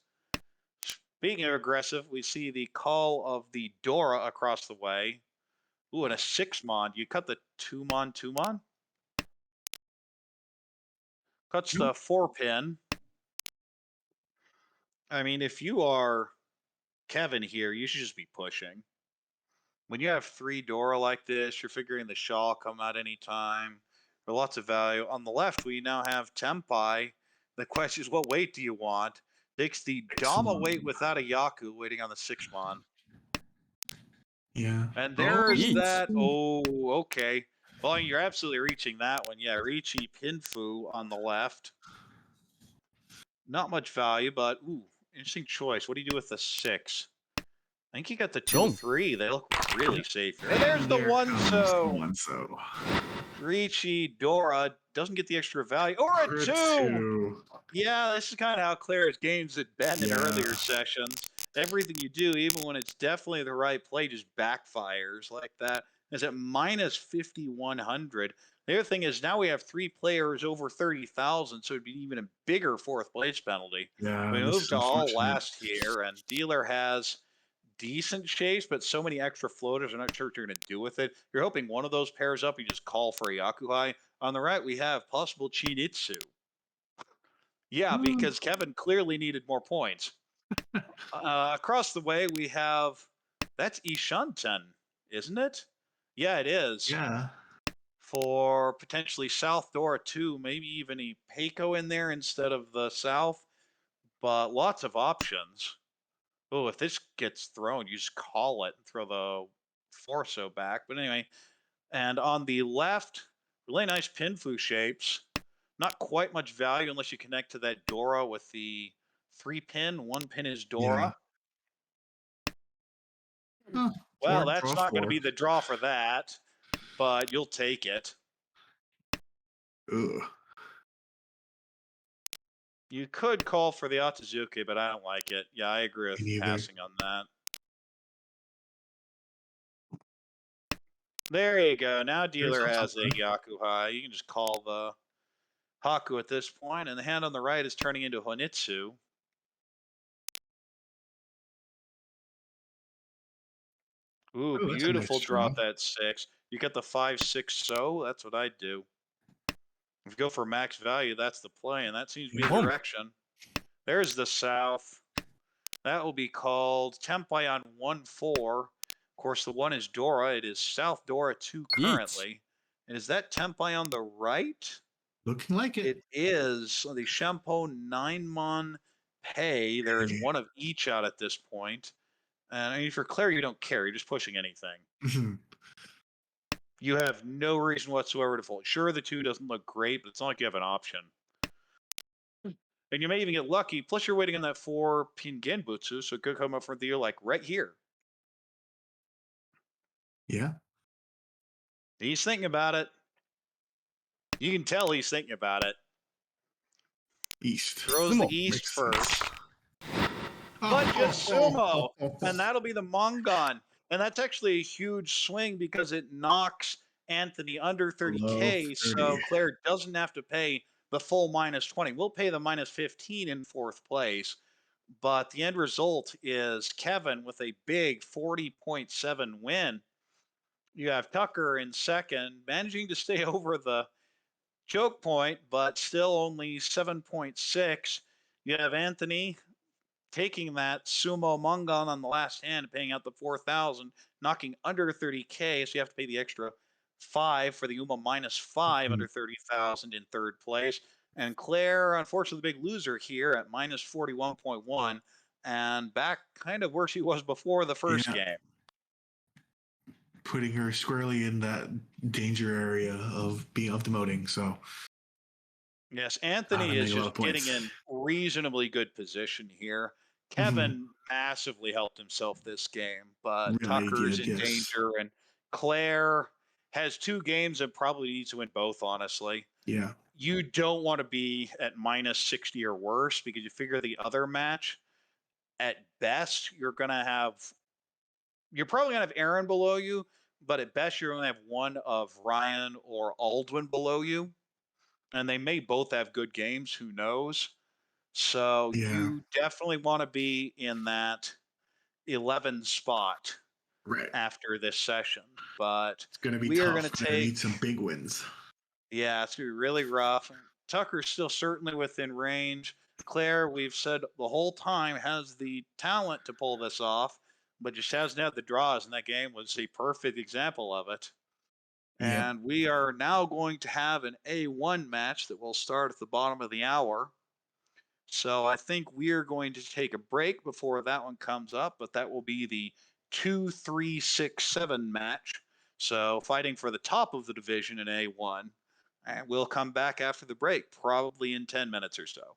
Speaker 1: Speaking of aggressive, we see the call of the Dora across the way. Ooh, and a 6 mon. You cut the 2 mon, 2 mon? Cuts the 4 pin. I mean, if you are Kevin here, you should just be pushing. When you have 3 Dora like this, you're figuring the Shaw come out anytime. There's lots of value. On the left, we now have Tempai. The question is, what weight do you want? Takes the Dama weight without a Yaku, waiting on the 6 mon.
Speaker 2: Yeah.
Speaker 1: And there's
Speaker 3: Yeet.
Speaker 1: that. Oh, okay. Well, you're absolutely reaching that one. Yeah, Riichi Pinfu on the left. Not much value, but ooh, interesting choice. What do you do with the 6? I think you got the 2,
Speaker 3: Don't.
Speaker 1: 3. They look really safe here. And there's the
Speaker 2: There
Speaker 1: 1
Speaker 2: comes
Speaker 1: so.
Speaker 2: the 1 so.
Speaker 1: Riichi Dora doesn't get the extra value. Or a 2! Yeah, this is kind of how Claire's games had been in
Speaker 2: Yeah.
Speaker 1: earlier sessions. Everything you do, even when it's definitely the right play, just backfires like that. is at minus 5,100. The other thing is now we have three players over 30,000, so it'd be even a bigger fourth place penalty.
Speaker 2: Yeah,
Speaker 1: We
Speaker 2: this
Speaker 1: moved
Speaker 2: is
Speaker 1: to all
Speaker 2: unfortunate.
Speaker 1: last here, and Dealer has decent shapes, but so many extra floaters. I'm not sure what you're going to do with it. You're hoping one of those pairs up. You just call for a Yakuhai. On the right, we have possible Chinitsu. Yeah,
Speaker 2: Mm,
Speaker 1: because Kevin clearly needed more points. Across the way, we have that's Ishanten, isn't it? Yeah, it is.
Speaker 2: yeah.
Speaker 1: For potentially South Dora 2, maybe even a Peiko in there instead of the South, but lots of options. Oh, if this gets thrown, you just call it and throw the Forso back. But anyway, and on the left, really nice Pinfu shapes. Not quite much value unless you connect to that Dora with the 3 pin. 1 pin is
Speaker 2: Yeah.
Speaker 1: Dora.
Speaker 2: Huh.
Speaker 1: Well,
Speaker 2: Four,
Speaker 1: that's
Speaker 2: draw
Speaker 1: not going to
Speaker 2: four.
Speaker 1: be the draw for that, but you'll take it.
Speaker 2: Ugh.
Speaker 1: You could call for the Otozuki, but I don't like it. Yeah, I agree with
Speaker 2: Me neither.
Speaker 1: passing on that. There you go. Now
Speaker 2: There's
Speaker 1: dealer
Speaker 2: some
Speaker 1: has a
Speaker 2: something.
Speaker 1: Yakuhai. You can just call the Haku at this point, and the hand on the right is turning into Honitsu. Ooh,
Speaker 2: Oh, that's a nice
Speaker 1: beautiful
Speaker 2: draw.
Speaker 1: drop that 6. You got the 5-6 so. That's what I'd do. If you go for max value, that's the play, and that seems to be the
Speaker 2: Yeah.
Speaker 1: direction. There's the South. That will be called Tempai on 1-4. Of course, the 1 is Dora. It is South Dora 2
Speaker 3: Eat.
Speaker 1: currently. And is that Tempai on the right?
Speaker 2: Looking like it.
Speaker 1: It is the Shampoo 9-mon pay. There is
Speaker 2: Hey.
Speaker 1: one of each out at this point. And I mean, for Claire, you don't care. You're just pushing anything.
Speaker 2: Mhm.
Speaker 1: You have no reason whatsoever to fold. Sure, the 2 doesn't look great, but it's not like you have an option. And you may even get lucky. Plus, you're waiting on that 4 pin Genbutsu, so it could come up for the year like right here.
Speaker 2: Yeah.
Speaker 1: He's thinking about it. You can tell he's thinking about it.
Speaker 2: East.
Speaker 1: Throws
Speaker 3: Sumo.
Speaker 1: the East
Speaker 2: Makes sense.
Speaker 1: first. Budget Sumo. And that'll be the Mongon. And that's actually a huge swing because it knocks Anthony under
Speaker 2: Below
Speaker 1: 30K.
Speaker 2: 30.
Speaker 1: So Claire doesn't have to pay the full minus 20. We'll pay the minus 15 in fourth place. But the end result is Kevin with a big 40.7 win. You have Tucker in second, managing to stay over the choke point, but still only 7.6. You have Anthony taking that Sumo Mongon on the last hand, paying out the 4,000, knocking under 30K. So you have to pay the extra 5 for the Uma minus 5
Speaker 2: Mhm.
Speaker 1: under 30,000 in third place. And Claire, unfortunately, the big loser here at minus 41.1 and back kind of where she was before the first
Speaker 2: Yeah.
Speaker 1: game.
Speaker 2: Putting her squarely in that danger area of being of demoting. So
Speaker 1: Yes,
Speaker 2: how
Speaker 1: Anthony
Speaker 2: to
Speaker 1: is
Speaker 2: make a lot of
Speaker 1: just getting
Speaker 2: points.
Speaker 1: in reasonably good position here.
Speaker 2: Mhm.
Speaker 1: Kevin massively helped himself this game, but
Speaker 2: Really
Speaker 1: Tucker's
Speaker 2: good,
Speaker 1: in
Speaker 2: yes.
Speaker 1: danger, and Claire has 2 games and probably needs to win both, honestly.
Speaker 2: Yeah.
Speaker 1: You don't want to be at minus 60 or worse because you figure the other match, at best, you're probably going to have Aaron below you, but at best, you're going to have one of Ryan or Aldwin below you. And they may both have good games. Who knows? So
Speaker 2: Yeah.
Speaker 1: you definitely want to be in that 11 spot
Speaker 2: Right.
Speaker 1: after this session. But
Speaker 2: It's gonna be
Speaker 1: we are going
Speaker 2: tough.
Speaker 1: to
Speaker 2: They're gonna
Speaker 1: take,
Speaker 2: need some big wins.
Speaker 1: yeah, it's going to be really rough. Tucker's still certainly within range. Claire, we've said the whole time, has the talent to pull this off, but just hasn't had the draws. And that game was a perfect example of it.
Speaker 2: Yep.
Speaker 1: And we are now going to have an A1 match that will start at the bottom of the hour. So I think we are going to take a break before that one comes up, but that will be the 2-3-6-7 match. So fighting for the top of the division in A1. And we'll come back after the break, probably in 10 minutes or so.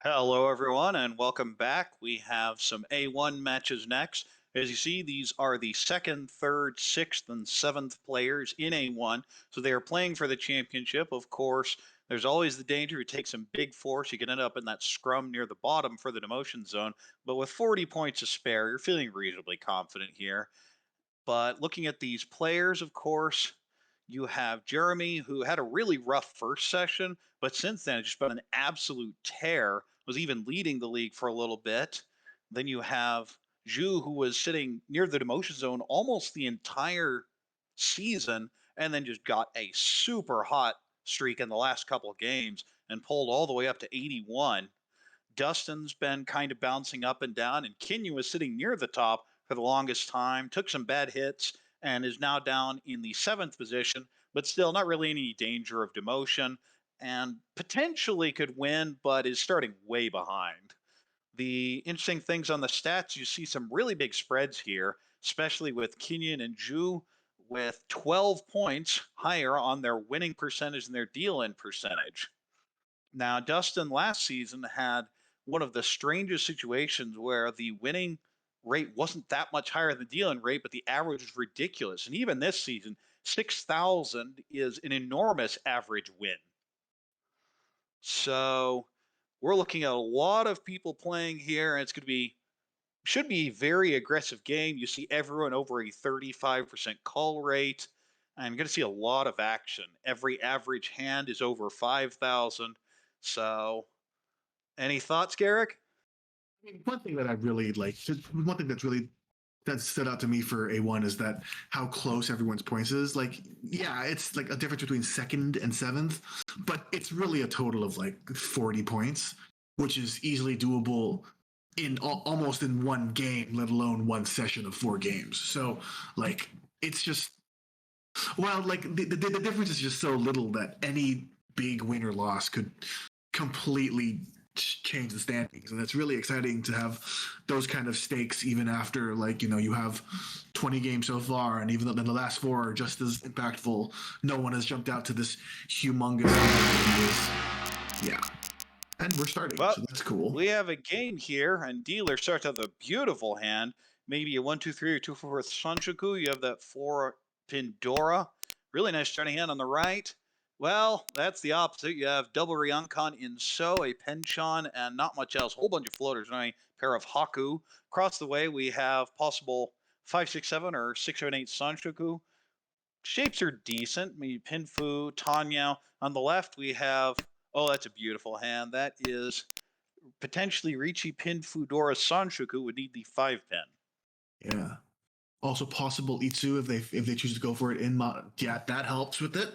Speaker 1: Hello, everyone, and welcome back. We have some A1 matches next. As you see, these are the second, third, sixth, and seventh players in A1. So they are playing for the championship. Of course, there's always the danger you take some big force. You can end up in that scrum near the bottom for the demotion zone. But with 40 points to spare, you're feeling reasonably confident here. But looking at these players, of course, you have Jeremy, who had a really rough first session, but since then, it's just been an absolute tear, was even leading the league for a little bit. Then you have Zhu, who was sitting near the demotion zone almost the entire season, and then just got a super hot streak in the last couple of games and pulled all the way up to 81. Dustin's been kind of bouncing up and down, and Kinyu was sitting near the top for the longest time, took some bad hits, and is now down in the seventh position, but still not really any danger of demotion, and potentially could win, but is starting way behind. The interesting things on the stats, you see some really big spreads here, especially with Kenyon and Ju with 12 points higher on their winning percentage and their deal in percentage. Now, Dustin last season had one of the strangest situations where the winning rate wasn't that much higher than the dealing rate, but the average was ridiculous. And even this season, 6,000 is an enormous average win. So we're looking at a lot of people playing here, and it's going to be should be a very aggressive game. You see everyone over a 35% call rate. I'm going to see a lot of action. Every average hand is over 5,000. So, any thoughts, Garrick?
Speaker 2: I mean, one thing that I really like, one thing that stood out to me for A1 is that how close everyone's points is. Like, yeah, it's like a difference between second and seventh, but it's really a total of like 40 points, which is easily doable in almost in one game, let alone one session of 4 games. So, like, it's just well, like the difference is just so little that any big win or loss could completely change the standings, and it's really exciting to have those kind of stakes even after, like, you have 20 games so far, and even though the last 4 are just as impactful, no one has jumped out to this humongous yeah, and we're starting,
Speaker 1: Well,
Speaker 2: so that's cool.
Speaker 1: we have a game here, and dealer starts out with a beautiful hand. Maybe a 1-2-3 or 2-4 with Sanshoku. You have that 4 Pindora. Really nice starting hand on the right. Well, that's the opposite. You have double Ryankan in So, a Penchon, and not much else. Whole bunch of floaters, and a pair of Haku. Across the way, we have possible 5-6-7 or 6-7-8 Sanshoku. Shapes are decent. Maybe Pinfu, Tanya. On the left, we have, oh, that's a beautiful hand. That is potentially Ricci, Pinfu, Dora, Sanshoku would need the 5-pin.
Speaker 2: Yeah. Also possible Itsu if they choose to go for it in yeah, that helps with it.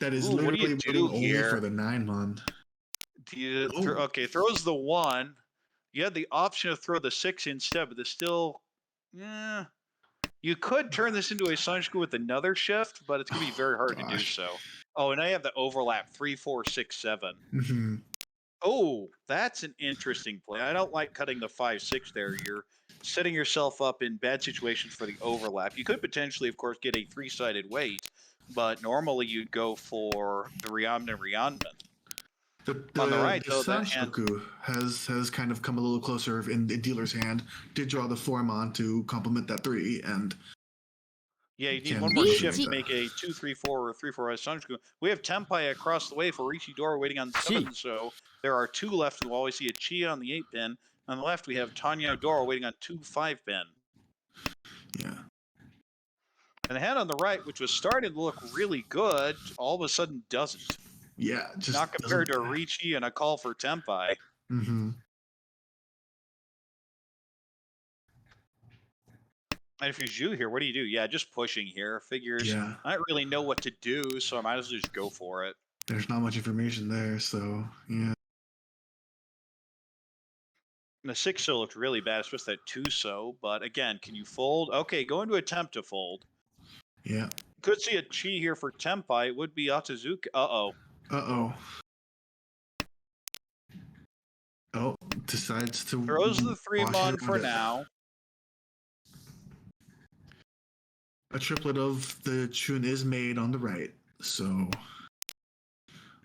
Speaker 2: That is
Speaker 1: Ooh, what do you
Speaker 2: literally
Speaker 1: do
Speaker 2: waiting only
Speaker 1: here?
Speaker 2: for the 9-mon.
Speaker 1: Do you okay, throws the 1. You had the option to throw the 6 instead, but there's still, you could turn this into a Sanshoku with another shift, but it's going to be very hard to do so. Oh, and I have the overlap 3, 4, 6, 7.
Speaker 2: Mm-hmm.
Speaker 1: Oh, that's an interesting play. I don't like cutting the 5-6 there. You're setting yourself up in bad situations for the overlap. You could potentially, of course, get a 3-sided weight, but normally you'd go for the Ryanman. On the right,
Speaker 2: the
Speaker 1: though, that hand.
Speaker 2: Sanshoku has kind of come a little closer in dealer's hand. Did draw the 4-mon to complement that 3, and
Speaker 1: yeah, you need
Speaker 2: can
Speaker 1: one more
Speaker 2: do
Speaker 1: shift to
Speaker 2: that.
Speaker 1: make a 2-3-4 or 3-4 Sanshoku. We have Tempai across the way for Richidora waiting on 7, so there are 2 left, and we'll always see a Chia on the 8-pin. On the left, we have Tanya Dora waiting on 2 5-pin.
Speaker 2: Yeah.
Speaker 1: And the hand on the right, which was starting to look really good, all of a sudden doesn't.
Speaker 2: Yeah, just
Speaker 1: not compared to Ricci and a call for Tempai.
Speaker 2: Mm-hmm.
Speaker 1: And if you're Zhu here, what do you do? Yeah, just pushing here. Figures,
Speaker 2: Yeah.
Speaker 1: I don't really know what to do, so I might as well just go for it.
Speaker 2: There's not much information there, so yeah.
Speaker 1: And the 6-so looked really bad, especially that 2-so, but again, can you fold? Okay, going to attempt to fold.
Speaker 2: Yeah.
Speaker 1: Could see a Chi here for Tempai. It would be Atazuki. Uh-oh.
Speaker 2: Uh-oh. Oh, decides to
Speaker 1: throws the 3-mon for now.
Speaker 2: A triplet of the Chun is made on the right, so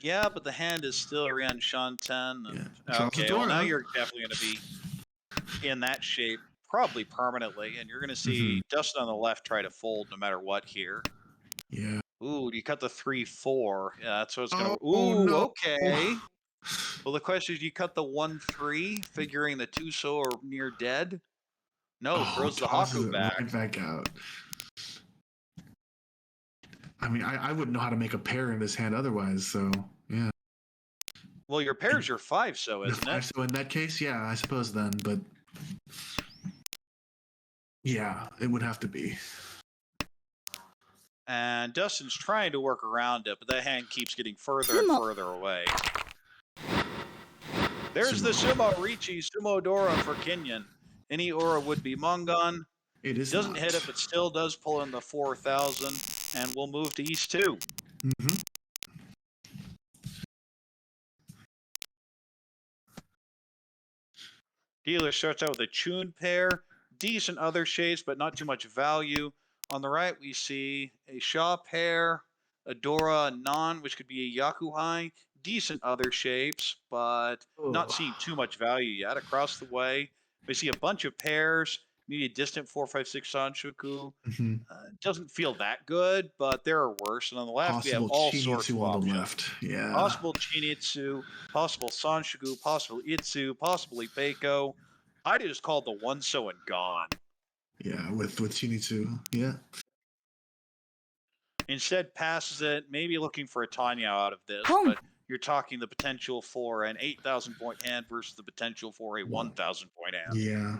Speaker 1: Yeah, but the hand is still around Shanten. And,
Speaker 2: Yeah. Draws the
Speaker 1: okay, well, now
Speaker 2: Dora.
Speaker 1: you're definitely going to be in that shape probably permanently, and you're going to
Speaker 2: Mhm.
Speaker 1: see Dustin on the left try to fold no matter what here.
Speaker 2: Yeah.
Speaker 1: Ooh, you cut the 3-4. Yeah, that's what it's going to.
Speaker 2: Oh
Speaker 1: Ooh,
Speaker 2: no.
Speaker 1: okay. Well, the question is, you cut the 1-3, figuring the 2-so are near dead. No,
Speaker 2: Oh,
Speaker 1: throws the
Speaker 2: tosses
Speaker 1: Haku
Speaker 2: it
Speaker 1: back.
Speaker 2: right back out. I mean, I wouldn't know how to make a pair in this hand otherwise. So yeah.
Speaker 1: Well, your pair's your 5-so,
Speaker 2: The
Speaker 1: isn't it?
Speaker 2: 5-so in that case, yeah, I suppose then, but yeah, it would have to be.
Speaker 1: And Dustin's trying to work around it, but that hand keeps getting further and further away. There's the Sumo Richi, Sumo Dora for Kenyon. Any Aura would be Mongon.
Speaker 2: It is
Speaker 1: Doesn't
Speaker 2: not.
Speaker 1: hit it, but still does pull in the 4,000. And we'll move to East 2.
Speaker 2: Mm-hmm.
Speaker 1: Dealer starts out with a Chun pair. Decent other shapes, but not too much value. On the right, we see a Shaw pair, a Dora, a Non, which could be a Yakuhai. Decent other shapes, but not seeing too much value yet. Across the way, we see a bunch of pairs, maybe a distant 4-5-6 Sanshoku.
Speaker 2: Mm-hmm.
Speaker 1: Doesn't feel that good, but there are worse. And on the left, we have
Speaker 2: Possible
Speaker 1: all sorts
Speaker 2: Chinitsu
Speaker 1: of
Speaker 2: on the
Speaker 1: options.
Speaker 2: left. Yeah.
Speaker 1: Possible Chinitsu, possible Sanshoku, possible Itsu, possibly Beiko. I just called the 1-so and gone.
Speaker 2: Yeah, with Chinitsu. Yeah.
Speaker 1: Instead, passes it, maybe looking for a Tanya out of this, but you're talking the potential for an 8,000 point hand versus the potential for a 1,000 point hand.
Speaker 2: Yeah.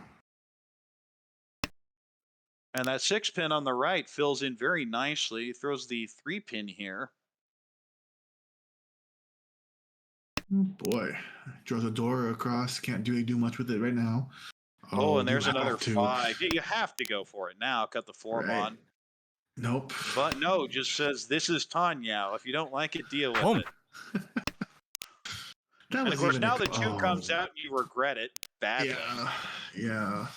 Speaker 1: And that 6-pin on the right fills in very nicely, throws the 3-pin here.
Speaker 2: Boy, draws a door across. Can't really do much with it right now.
Speaker 1: Oh, and
Speaker 2: you
Speaker 1: there's another
Speaker 2: have to.
Speaker 1: 5. You have to go for it now. Cut the 4
Speaker 2: Right.
Speaker 1: on.
Speaker 2: Nope.
Speaker 1: But no, just says this is Tanya. If you don't like it, deal with it.
Speaker 2: That
Speaker 1: And
Speaker 2: was
Speaker 1: of course,
Speaker 2: even
Speaker 1: now the 2 comes out and you regret it badly.
Speaker 2: Yeah. Yeah.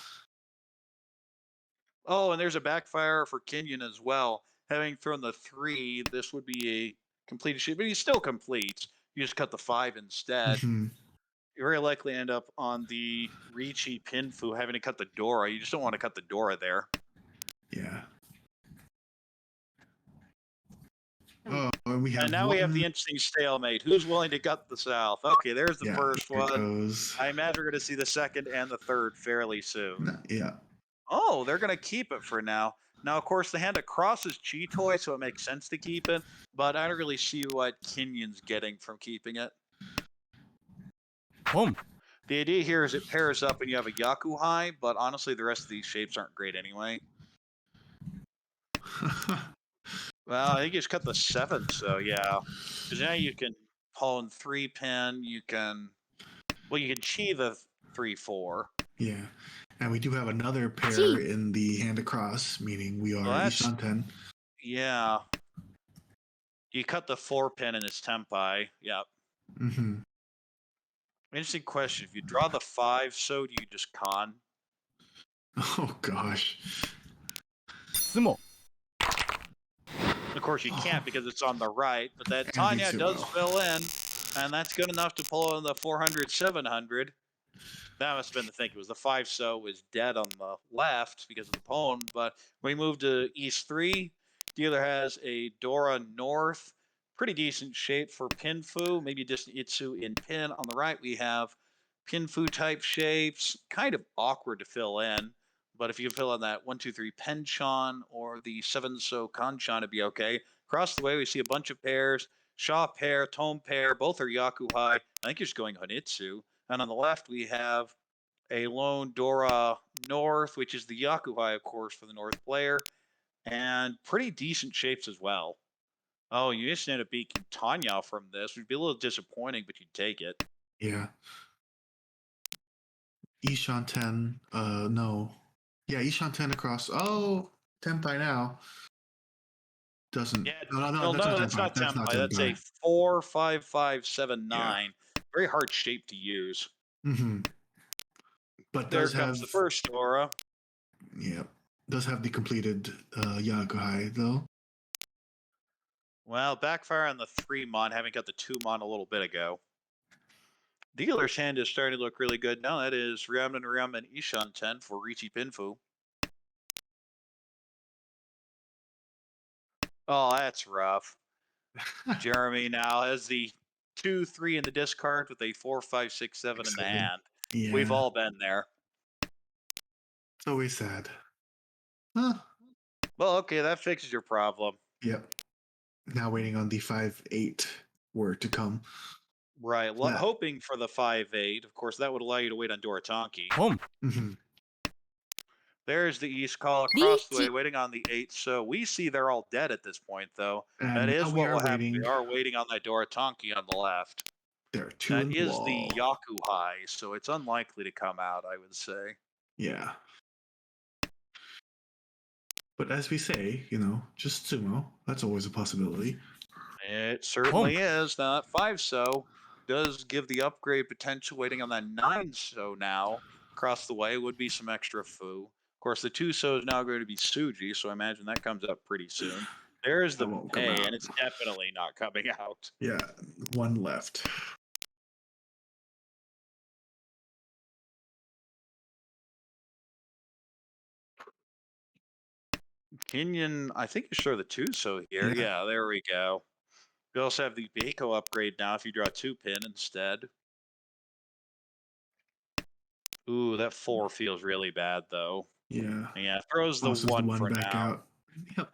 Speaker 1: Oh, and there's a backfire for Kenyon as well. Having thrown the 3, this would be a completed shape, but he still completes. You just cut the 5 instead.
Speaker 2: Mhm.
Speaker 1: You very likely end up on the Ricci Pinfu having to cut the Dora. You just don't want to cut the Dora there.
Speaker 2: Yeah. Oh, and we have
Speaker 1: And now we have the interesting stalemate. Who's willing to gut the South? Okay, there's the first
Speaker 2: here it
Speaker 1: one.
Speaker 2: goes.
Speaker 1: I imagine we're going to see the second and the third fairly soon.
Speaker 2: Yeah.
Speaker 1: Oh, they're going to keep it for now. Now, of course, the hand across is Chi-Toy, so it makes sense to keep it, but I don't really see what Kenyon's getting from keeping it. The idea here is it pairs up and you have a Yakuhai, but honestly, the rest of these shapes aren't great anyway. Well, I think you just cut the 7, so yeah. Because now you can pull in 3-pin, you can... Well, you can Chi the 3-4.
Speaker 2: Yeah. And we do have another pair in the hand across, meaning we are Ishanten.
Speaker 1: Yeah. You cut the 4-pin in its Tempai. Yep.
Speaker 2: Mm-hmm.
Speaker 1: Interesting question. If you draw the 5-so, do you just con?
Speaker 2: Oh, gosh.
Speaker 3: Sumo.
Speaker 1: Of course, you can't because it's on the right, but that Tanya does fill in, and that's good enough to pull in the 400, 700. That must have been the thing. It was the 5-so was dead on the left because of the pawn, but we move to East 3. Dealer has a Dora North. Pretty decent shape for Pinfu, maybe just Itsu in Pin. On the right, we have Pinfu type shapes, kind of awkward to fill in. But if you can fill in that 1-2-3 Penchon or the 7-so Kanchan, it'd be okay. Across the way, we see a bunch of pairs. Shaw pair, Tome pair, both are Yakuhai. I think you're just going Honitsu. And on the left, we have a lone Dora North, which is the Yakuhai, of course, for the North player. And pretty decent shapes as well. Oh, you just ended up beating Tanya from this. Would be a little disappointing, but you'd take it.
Speaker 2: Yeah. Ishanten, no. Yeah, Ishanten across. Oh, Tempai now. Doesn't.
Speaker 1: Yeah,
Speaker 2: No,
Speaker 1: that's not Tempai. That's a 4-5-5-7-9.
Speaker 2: Yeah.
Speaker 1: Very hard shape to use.
Speaker 2: Mm-hmm. But
Speaker 1: there comes the first Dora.
Speaker 2: Yeah. Does have the completed Yakuhai, though.
Speaker 1: Well, backfire on the 3 mon, having got the 2 mon a little bit ago. Dealer's hand is starting to look really good now. That is Ryam and Ishan 10 for Riichi Pinfu. Oh, that's rough. Jeremy now has the 2, 3 in the discard with a 4, 5, 6, 7 in the
Speaker 2: 7.
Speaker 1: hand.
Speaker 2: Yeah.
Speaker 1: We've all been there.
Speaker 2: It's always sad. Huh.
Speaker 1: Well, okay, that fixes your problem.
Speaker 2: Yep. Now waiting on the 5-8 word to come.
Speaker 1: Right.
Speaker 2: That-
Speaker 1: Hoping for the 5-8. Of course, that would allow you to wait on Doritanki.
Speaker 3: 本
Speaker 2: Mhm.
Speaker 1: There's the East call across the way, waiting on the 8. So we see they're all dead at this point, though.
Speaker 2: And
Speaker 1: That is
Speaker 2: now we
Speaker 1: what
Speaker 2: are
Speaker 1: will happen.
Speaker 2: waiting.
Speaker 1: We are waiting on that Doritanki on the left.
Speaker 2: There are 2
Speaker 1: That
Speaker 2: in the
Speaker 1: is
Speaker 2: wall.
Speaker 1: the Yaku High, so it's unlikely to come out, I would say.
Speaker 2: Yeah. But as we say, just sumo. That's always a possibility.
Speaker 1: It certainly is. Now, that 5 so does give the upgrade potential. Waiting on that 9 so now across the way would be some extra foo. Of course, the 2 so is now going to be Suji, so I imagine that comes up pretty soon. There's the
Speaker 2: That won't come
Speaker 1: pay,
Speaker 2: out.
Speaker 1: and it's definitely not coming out.
Speaker 2: Yeah, 1 left.
Speaker 1: Kenyon, I think you show the 2 so here.
Speaker 2: Yeah.
Speaker 1: Yeah, there we go. We also have the Baco upgrade now if you draw 2 pin instead. Ooh, that 4 feels really bad, though.
Speaker 2: Yeah.
Speaker 1: Yeah, throws the
Speaker 2: Tosses
Speaker 1: 1 for
Speaker 2: back
Speaker 1: now.
Speaker 2: out. Yep.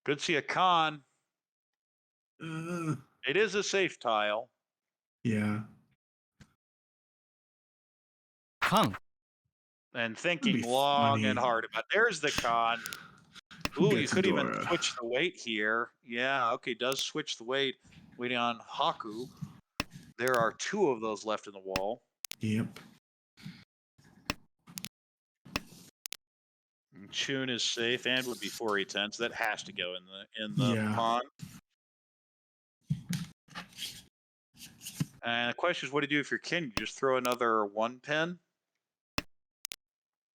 Speaker 1: Could see a con.
Speaker 2: Uh,
Speaker 1: It is a safe tile.
Speaker 2: yeah.
Speaker 3: 缶
Speaker 1: And
Speaker 2: be
Speaker 1: thinking long and
Speaker 2: funny.
Speaker 1: hard about. There's the con.
Speaker 2: Who
Speaker 1: Ooh, you
Speaker 2: gets
Speaker 1: could even
Speaker 2: Dora?
Speaker 1: switch the weight here. Yeah, okay, does switch the weight. Waiting on Haku. There are 2 of those left in the wall.
Speaker 2: Yep.
Speaker 1: And Chun is safe and would be 4-8-10, so that has to go in the
Speaker 2: Yeah.
Speaker 1: pawn. And the question is, what do you do if you're king? You just throw another 1 pin?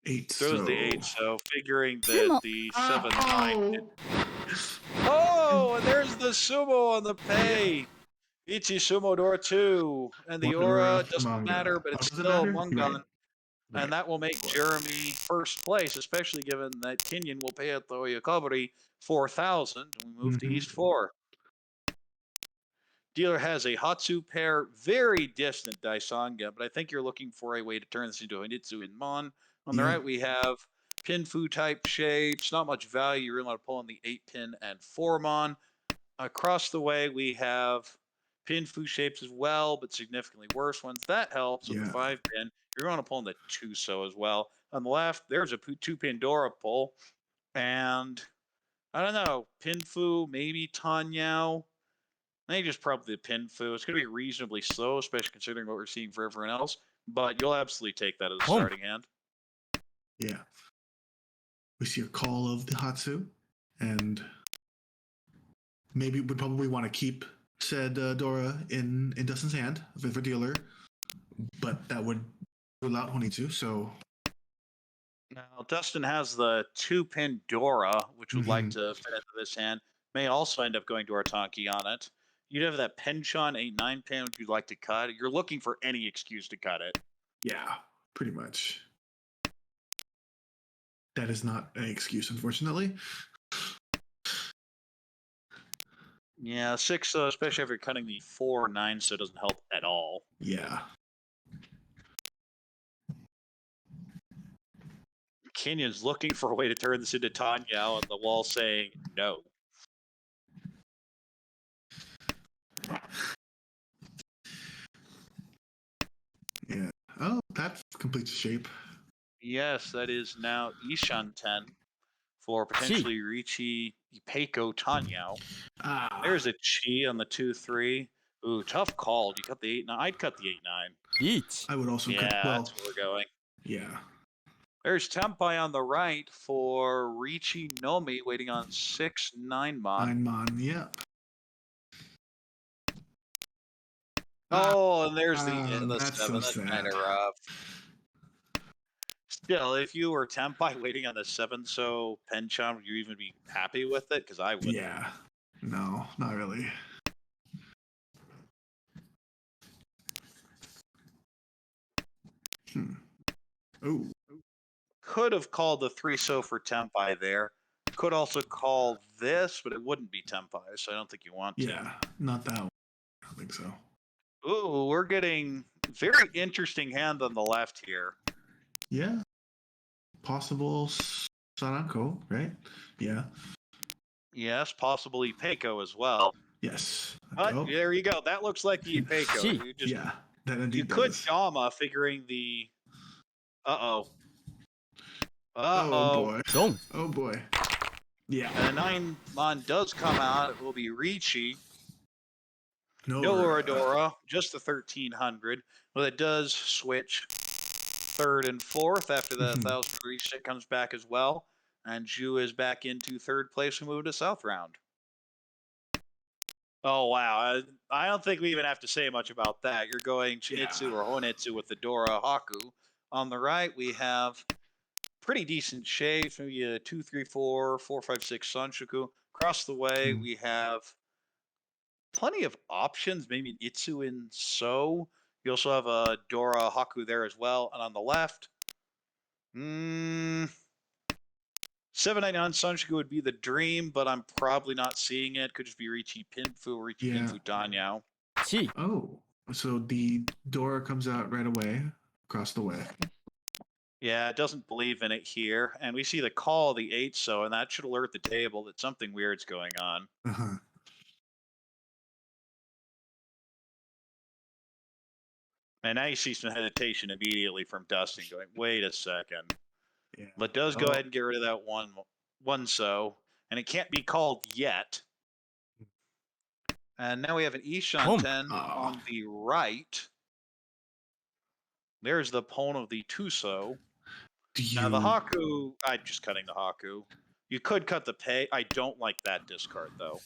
Speaker 2: 8
Speaker 1: Throws
Speaker 2: so.
Speaker 1: the 8, so figuring that the 7, 9.
Speaker 2: Oh!
Speaker 1: Oh, and there's the sumo on the pay. Ichi Sumo Door 2. And the
Speaker 2: One
Speaker 1: aura
Speaker 2: aura
Speaker 1: doesn't
Speaker 2: manga.
Speaker 1: matter, but
Speaker 2: Oh,
Speaker 1: it's
Speaker 2: does it
Speaker 1: still
Speaker 2: matter?
Speaker 1: Mungan.
Speaker 2: Right.
Speaker 1: And that will make Jeremy first place, especially given that Kenyon will pay at the Oyakabari 4,000. And we move to
Speaker 2: Mhm.
Speaker 1: East 4. Dealer has a Hatsu pair, very distant Daisanga, but I think you're looking for a way to turn this into a Nitsu in Mon. On the
Speaker 2: Yeah.
Speaker 1: right, we have Pinfu type shapes, not much value. You're allowed to pull on the 8 pin and 4 Mon. Across the way, we have Pinfu shapes as well, but significantly worse ones. That helps with the
Speaker 2: Yeah.
Speaker 1: 5 pin. You're going to pull in the 2 so as well. On the left, there's a 2 Pandora pull. And I don't know, Pinfu, maybe Tanyao. I think just probably the Pinfu. It's going to be reasonably slow, especially considering what we're seeing for everyone else. But you'll absolutely take that as a starting hand.
Speaker 2: Yeah. We see a call of the Hatsu, and maybe we probably want to keep said Dora in Dustin's hand for dealer, but that would rule out Honitsu. So
Speaker 1: Now, Dustin has the 2 pin Dora, which would like
Speaker 2: Mhm.
Speaker 1: to fit into this hand. May also end up going to Artanki on it. You'd have that Penchon 8-9 pin, which you'd like to cut. You're looking for any excuse to cut it.
Speaker 2: yeah, pretty much. That is not an excuse, unfortunately.
Speaker 1: Yeah, 6 so, especially if you're cutting the 4-9 so, doesn't help at all.
Speaker 2: Yeah.
Speaker 1: Kenyon's looking for a way to turn this into Tanya on the wall saying no.
Speaker 2: Yeah. Oh, that completes the shape.
Speaker 1: Yes, that is now Ishan 10 for potentially Riichi Peiko Tanyao.
Speaker 2: Ah.
Speaker 1: There's a Chi on the 2-3. Ooh, tough call. You cut the 8-9. I'd cut the 8-9.
Speaker 3: 1
Speaker 2: I would also
Speaker 1: Yeah,
Speaker 2: cut. Well,
Speaker 1: that's where we're going.
Speaker 2: yeah.
Speaker 1: There's Tempai on the right for Riichi Nomi waiting on 6-9 Mon.
Speaker 2: 9 mon. Yeah.
Speaker 1: Oh, and there's the
Speaker 2: that's
Speaker 1: 7.
Speaker 2: so
Speaker 1: That's kind
Speaker 2: sad.
Speaker 1: of rough. Still, if you were Tempai waiting on the 7 so Penchant, would you even be happy with it? Because I would.
Speaker 2: Yeah. No, not really. Oh,
Speaker 1: Could have called the 3 so for Tempai there. Could also call this, but it wouldn't be Tempai, so I don't think you want to.
Speaker 2: yeah, not that one. I don't think so.
Speaker 1: Ooh, we're getting very interesting hand on the left here.
Speaker 2: Yeah. Possible Sanako, right? Yeah.
Speaker 1: Yes, possibly Peiko as well.
Speaker 2: Yes.
Speaker 1: But
Speaker 2: Oh,
Speaker 1: there you go. That looks like the Peiko.
Speaker 3: Gee.
Speaker 1: You just
Speaker 2: yeah. That
Speaker 1: you
Speaker 2: indeed
Speaker 1: could
Speaker 2: does.
Speaker 1: Dama figuring the uh-oh.
Speaker 2: Oh
Speaker 1: Uh-oh.
Speaker 2: boy.
Speaker 3: Dong.
Speaker 2: Oh boy. Yeah.
Speaker 1: And a 9-mon does come out. It will be Ricci.
Speaker 2: No,
Speaker 1: No Oradora, just the 1300. Well, it does switch third and fourth after the 1000 reset comes back as well. And Ju is back into third place. We move to South round. Oh, wow. I don't think we even have to say much about that. You're going Chinitsu or Honetsu with the Dora Haku. On the right, we have pretty decent shapes, maybe a 2, 3, 4, 4, 5, 6 Sanshoku. Across the way, we have plenty of options, maybe an Itsu in So. You also have a Dora Haku there as well. And on the left, 799 Sanshoku would be the dream, but I'm probably not seeing it. Could just be Ricci Pinfu or Ricci
Speaker 2: Yeah.
Speaker 1: Pinfu Danyao.
Speaker 3: Chi.
Speaker 2: Oh, so the Dora comes out right away across the way.
Speaker 1: Yeah, it doesn't believe in it here. And we see the call, the 8 so, and that should alert the table that something weird's going on.
Speaker 2: Uh-huh.
Speaker 1: And now you see some hesitation immediately from Dustin going, wait a second.
Speaker 2: Yeah.
Speaker 1: But does go ahead and get rid of that one so, and it can't be called yet. And now we have an Ishan
Speaker 3: Boom.
Speaker 1: 10 on the right. There's the pawn of the 2 so. Now the Haku, I'm just cutting the Haku. You could cut the pay. I don't like that discard though.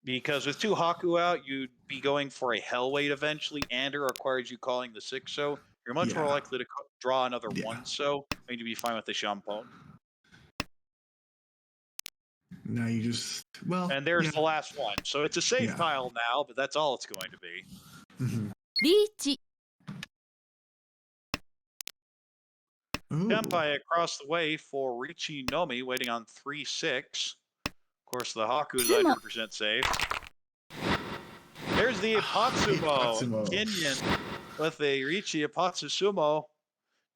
Speaker 1: Because with 2 Haku out, you'd be going for a Hellweight eventually, and it requires you calling the 6 so. You're much more likely to draw another 1 so, and you'd be fine with the Shampoo.
Speaker 2: Now you just, well.
Speaker 1: And there's the last one. So it's a safe tile now, but that's all it's going to be.
Speaker 4: Ricci.
Speaker 1: Tempai across the way for Ricci Nomi, waiting on 3-6. Of course, the Haku is 100% safe. There's the Ipatsumo. Kinyan with a Ricci Ipatsusumo.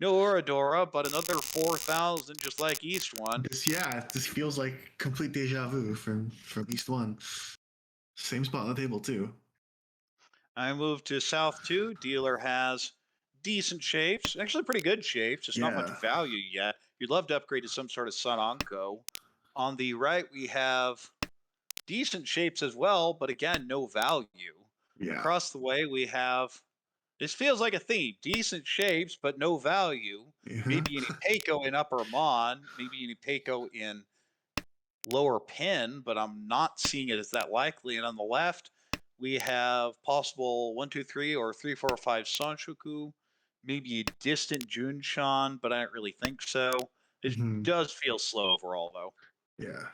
Speaker 1: No Oradora, but another 4,000, just like East one.
Speaker 2: This feels like complete deja vu from East one. Same spot on the table too.
Speaker 1: I move to South 2. Dealer has decent shapes, actually pretty good shapes, just not much value yet. You'd love to upgrade to some sort of Sun Anko. On the right, we have decent shapes as well, but again, no value.
Speaker 2: Yeah.
Speaker 1: Across the way, we have, this feels like a theme, decent shapes, but no value. Maybe an Peiko in Upper Mon, maybe an Peiko in Lower Pin, but I'm not seeing it as that likely. And on the left, we have possible 1, 2, 3 or 3, 4, 5 Sanshoku, maybe a distant Junshan, but I don't really think so. It does feel slow overall, though.
Speaker 2: Yeah.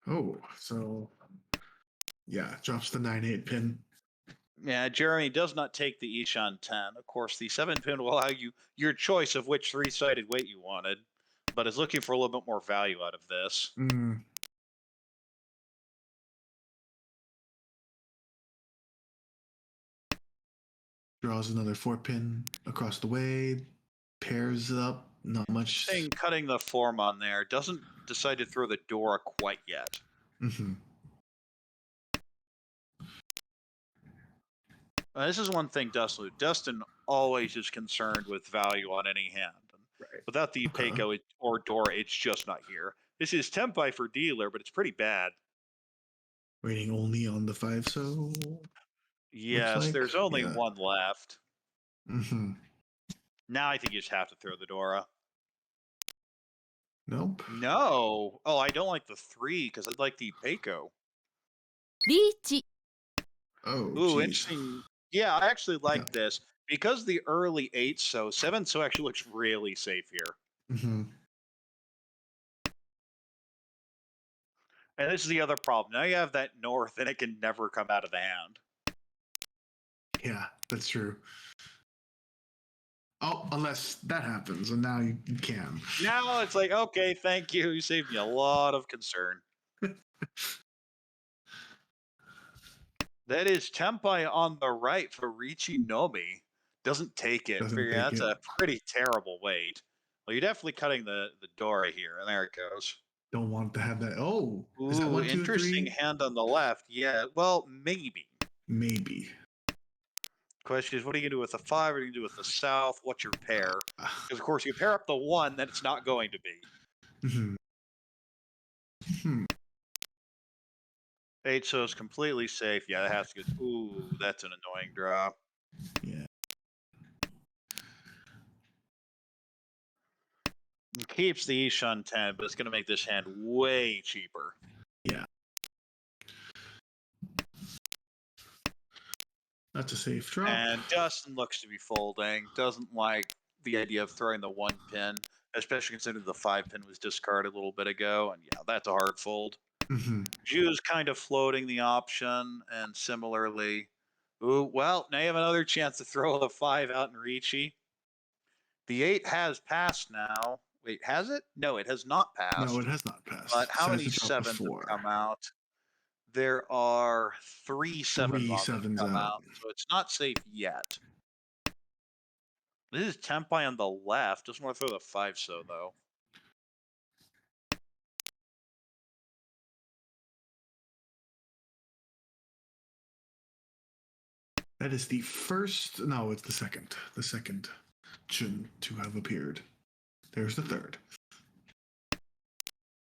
Speaker 2: Oh, so yeah, drops the 9-8 pin.
Speaker 1: Yeah, Jeremy does not take the Ishan 10. Of course, the 7 pin will allow you your choice of which 3-sided weight you wanted, but is looking for a little bit more value out of this.
Speaker 2: Draws another 4-pin across the way, pairs up, not much.
Speaker 1: Cutting the form on there, doesn't decide to throw the Dora quite yet. This is one thing Dustin always is concerned with value on any hand. Without the Peiko or Dora, it's just not here. This is Tempai for dealer, but it's pretty bad.
Speaker 2: Waiting only on the 5 so.
Speaker 1: Yes, there's only one left. Now I think you just have to throw the Dora.
Speaker 2: Nope.
Speaker 1: No. Oh, I don't like the 3 because I'd like the Peiko.
Speaker 4: Ricci.
Speaker 2: Oh,
Speaker 1: ooh, interesting. Yeah, I actually like this. because the early 8 so 7 so actually looks really safe here.
Speaker 2: Hmm.
Speaker 1: And this is the other problem. Now you have that north and it can never come out of the hand.
Speaker 2: Yeah, that's true. Oh, unless that happens, and now you can.
Speaker 1: Now it's like, okay, thank you. You saved me a lot of concern. That is Tempai on the right for Richie Nomi. Doesn't take it.
Speaker 2: Doesn't
Speaker 1: Figure
Speaker 2: take
Speaker 1: that's
Speaker 2: it.
Speaker 1: a pretty terrible weight. Well, you're definitely cutting the Dora here, and there it goes.
Speaker 2: Don't want to have that. Oh, is that
Speaker 1: Ooh,
Speaker 2: 1, 2,
Speaker 1: interesting
Speaker 2: 3?
Speaker 1: hand on the left. Yeah, well, maybe.
Speaker 2: Maybe.
Speaker 1: Question is, what are you gonna do with the 5? What are you gonna do with the south? What's your pair?
Speaker 2: Uh,
Speaker 1: Because of course, you pair up the 1, then it's not going to be.
Speaker 2: mhm. Hmm.
Speaker 1: 8 so is completely safe. Yeah, that has to go. Ooh, that's an annoying draw.
Speaker 2: Yeah.
Speaker 1: It keeps the Ishan 10, but it's going to make this hand way cheaper.
Speaker 2: Yeah. That's a safe drop.
Speaker 1: And Dustin looks to be folding. Doesn't like the idea of throwing the 1 pin, especially considering the 5 pin was discarded a little bit ago. And yeah, that's a hard fold.
Speaker 2: Hmm.
Speaker 1: Ju's kind of floating the option, and similarly, ooh, well, now you have another chance to throw the 5 out in Ricci. The 8 has passed now. Wait, has it? No, it has not
Speaker 2: No,
Speaker 1: passed.
Speaker 2: it has not passed.
Speaker 1: But how
Speaker 2: So
Speaker 1: many
Speaker 2: that's a drop of
Speaker 1: 7s have
Speaker 2: 4.
Speaker 1: come out? There are 3 7s
Speaker 2: 3
Speaker 1: on that have
Speaker 2: 7s
Speaker 1: come
Speaker 2: out.
Speaker 1: out, so it's not safe yet. This is Tempai on the left. Doesn't want to throw the 5 so though.
Speaker 2: That is the first. No, it's the second. The second Chun to have appeared. There's the third.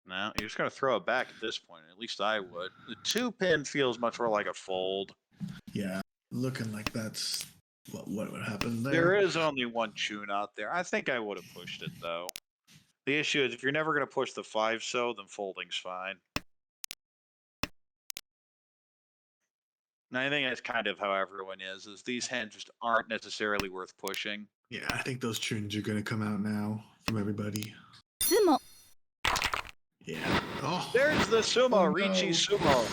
Speaker 1: No, you're just gonna throw it back at this point. At least I would. The 2 pin feels much more like a fold.
Speaker 2: Yeah, looking like that's what would happen there.
Speaker 1: There is only 1 Chun out there. I think I would have pushed it though. The issue is if you're never gonna push the 5 so, then folding's fine. And I think that's kind of how everyone is these hands just aren't necessarily worth pushing.
Speaker 2: Yeah, I think those tunes are gonna come out now from everybody.
Speaker 3: つも
Speaker 2: Yeah. Oh,
Speaker 1: There's the sumo,
Speaker 2: Oh, no.
Speaker 1: Ricci sumo.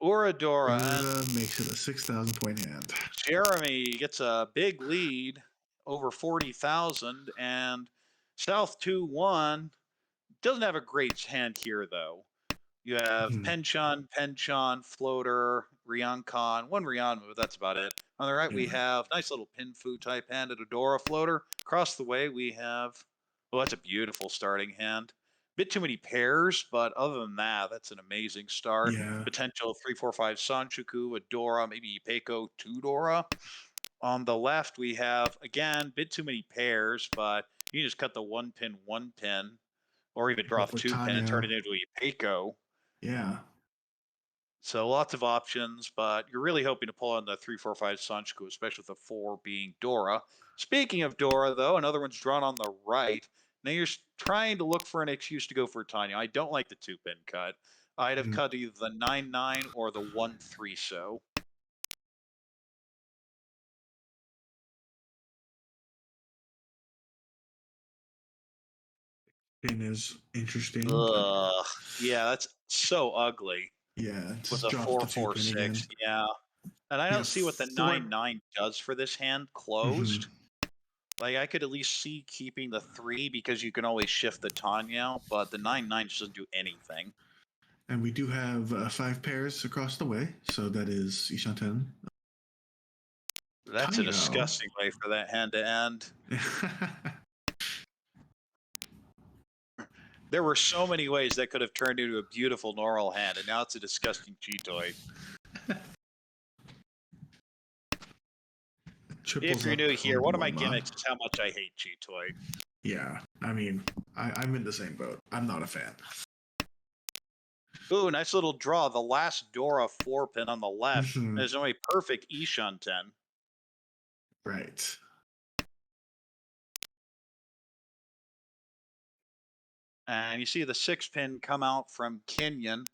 Speaker 1: Uradora, and
Speaker 2: Urda makes it a 6,000 point hand.
Speaker 1: Jeremy gets a big lead over 40,000, and South 2-1 doesn't have a great hand here though. You have
Speaker 2: Hmm.
Speaker 1: Penchon, Floater, Ryankon, 1 Ryan, but that's about it. On the right, we
Speaker 2: Yeah.
Speaker 1: have nice little Pinfu type hand and a Dora Floater. Across the way, we have, oh, that's a beautiful starting hand. Bit too many pairs, but other than that, that's an amazing start.
Speaker 2: Yeah.
Speaker 1: Potential 3, 4, 5 Sanchuku, a Dora, maybe Peiko, 2 Dora. On the left, we have, again, bit too many pairs, but you can just cut the 1 pin, or even draw
Speaker 2: Go for
Speaker 1: 2 pin and turn it
Speaker 2: Tanya.
Speaker 1: into a Peiko.
Speaker 2: Yeah.
Speaker 1: So lots of options, but you're really hoping to pull on the 3, 4, 5 Sanchiku, especially with the 4 being Dora. Speaking of Dora, though, another one's drawn on the right. Now you're trying to look for an excuse to go for Tanya. I don't like the 2 pin cut. I'd have
Speaker 2: Mhm.
Speaker 1: cut either the 9-9 or the 1-3 so.
Speaker 2: Pin is interesting. But
Speaker 1: Ugh. Yeah, that's so ugly.
Speaker 2: yeah, it
Speaker 1: With
Speaker 2: just
Speaker 1: a
Speaker 2: drops the 2 pin
Speaker 1: 4-4-6.
Speaker 2: again.
Speaker 1: Yeah. And I
Speaker 2: Yeah,
Speaker 1: don't see what the
Speaker 2: 4.
Speaker 1: 9-9 does for this hand closed.
Speaker 2: Mhm.
Speaker 1: Like, I could at least see keeping the 3 because you can always shift the Tanya out, but the 9-9 just doesn't do anything.
Speaker 2: And we do have 5 pairs across the way, so that is Ishanten.
Speaker 1: That's a
Speaker 2: Tanya.
Speaker 1: disgusting way for that hand to end. There were so many ways that could have turned into a beautiful Normal hand, and now it's a disgusting Cheetoy. If you're new here, one of my gimmicks is how much I hate Cheetoy.
Speaker 2: Yeah, I mean, I'm in the same boat. I'm not a fan.
Speaker 1: Ooh, nice little draw. The last Dora 4 pin on the left
Speaker 2: Mhm.
Speaker 1: is only perfect Ishan 10.
Speaker 2: Right.
Speaker 1: And you see the 6 pin come out from Kenyon.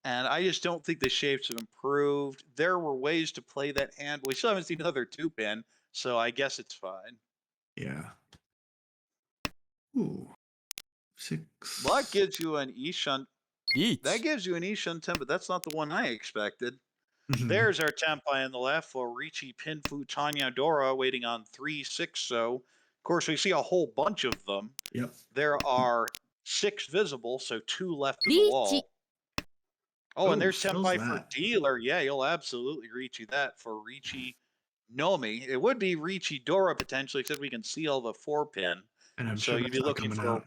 Speaker 1: And I just don't think the shapes have improved. There were ways to play that hand. We still haven't seen another 2-pin, so I guess it's fine.
Speaker 2: Yeah. Ooh. 6.
Speaker 1: Well, that gives you an Ishan. That
Speaker 3: 1
Speaker 1: gives you an Ishan Ten, but that's not the one I expected.
Speaker 2: Mhm.
Speaker 1: There's our Tempai on the left for Ricci, Pinfu, Tanya, Dora, waiting on 3-6. So, of course, we see a whole bunch of them.
Speaker 2: Yep.
Speaker 1: There are 6 visible, so 2 left in the
Speaker 3: リーチ
Speaker 1: wall. Oh, and
Speaker 2: Oh,
Speaker 1: there's
Speaker 2: settles
Speaker 1: Tempai for
Speaker 2: that.
Speaker 1: dealer. Yeah, you'll absolutely Ricci that for Ricci Nomi. It would be Ricci Dora potentially, except we can seal the 4-pin.
Speaker 2: And I'm
Speaker 1: So
Speaker 2: sure
Speaker 1: you'd
Speaker 2: that's
Speaker 1: be
Speaker 2: not
Speaker 1: looking
Speaker 2: coming
Speaker 1: for
Speaker 2: out.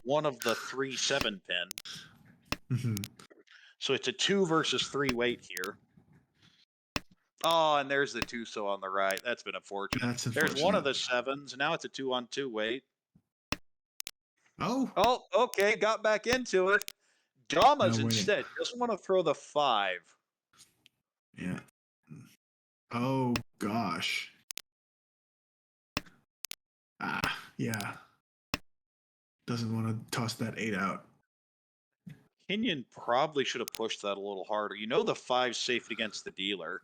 Speaker 1: one of the 3-7-pin.
Speaker 2: Mhm.
Speaker 1: So it's a 2 versus 3 weight here. Oh, and there's the 2 so on the right. That's been unfortunate.
Speaker 2: That's
Speaker 1: There's one of
Speaker 2: unfortunate.
Speaker 1: the 7s. Now it's a 2-on-2 weight.
Speaker 2: Oh,
Speaker 1: Oh, okay. Got back into it. Damas
Speaker 2: No, wait.
Speaker 1: instead. Doesn't want to throw the 5.
Speaker 2: yeah. Oh gosh. Yeah. Doesn't want to toss that 8 out.
Speaker 1: Kenyon probably should have pushed that a little harder. You know the 5's safe against the dealer.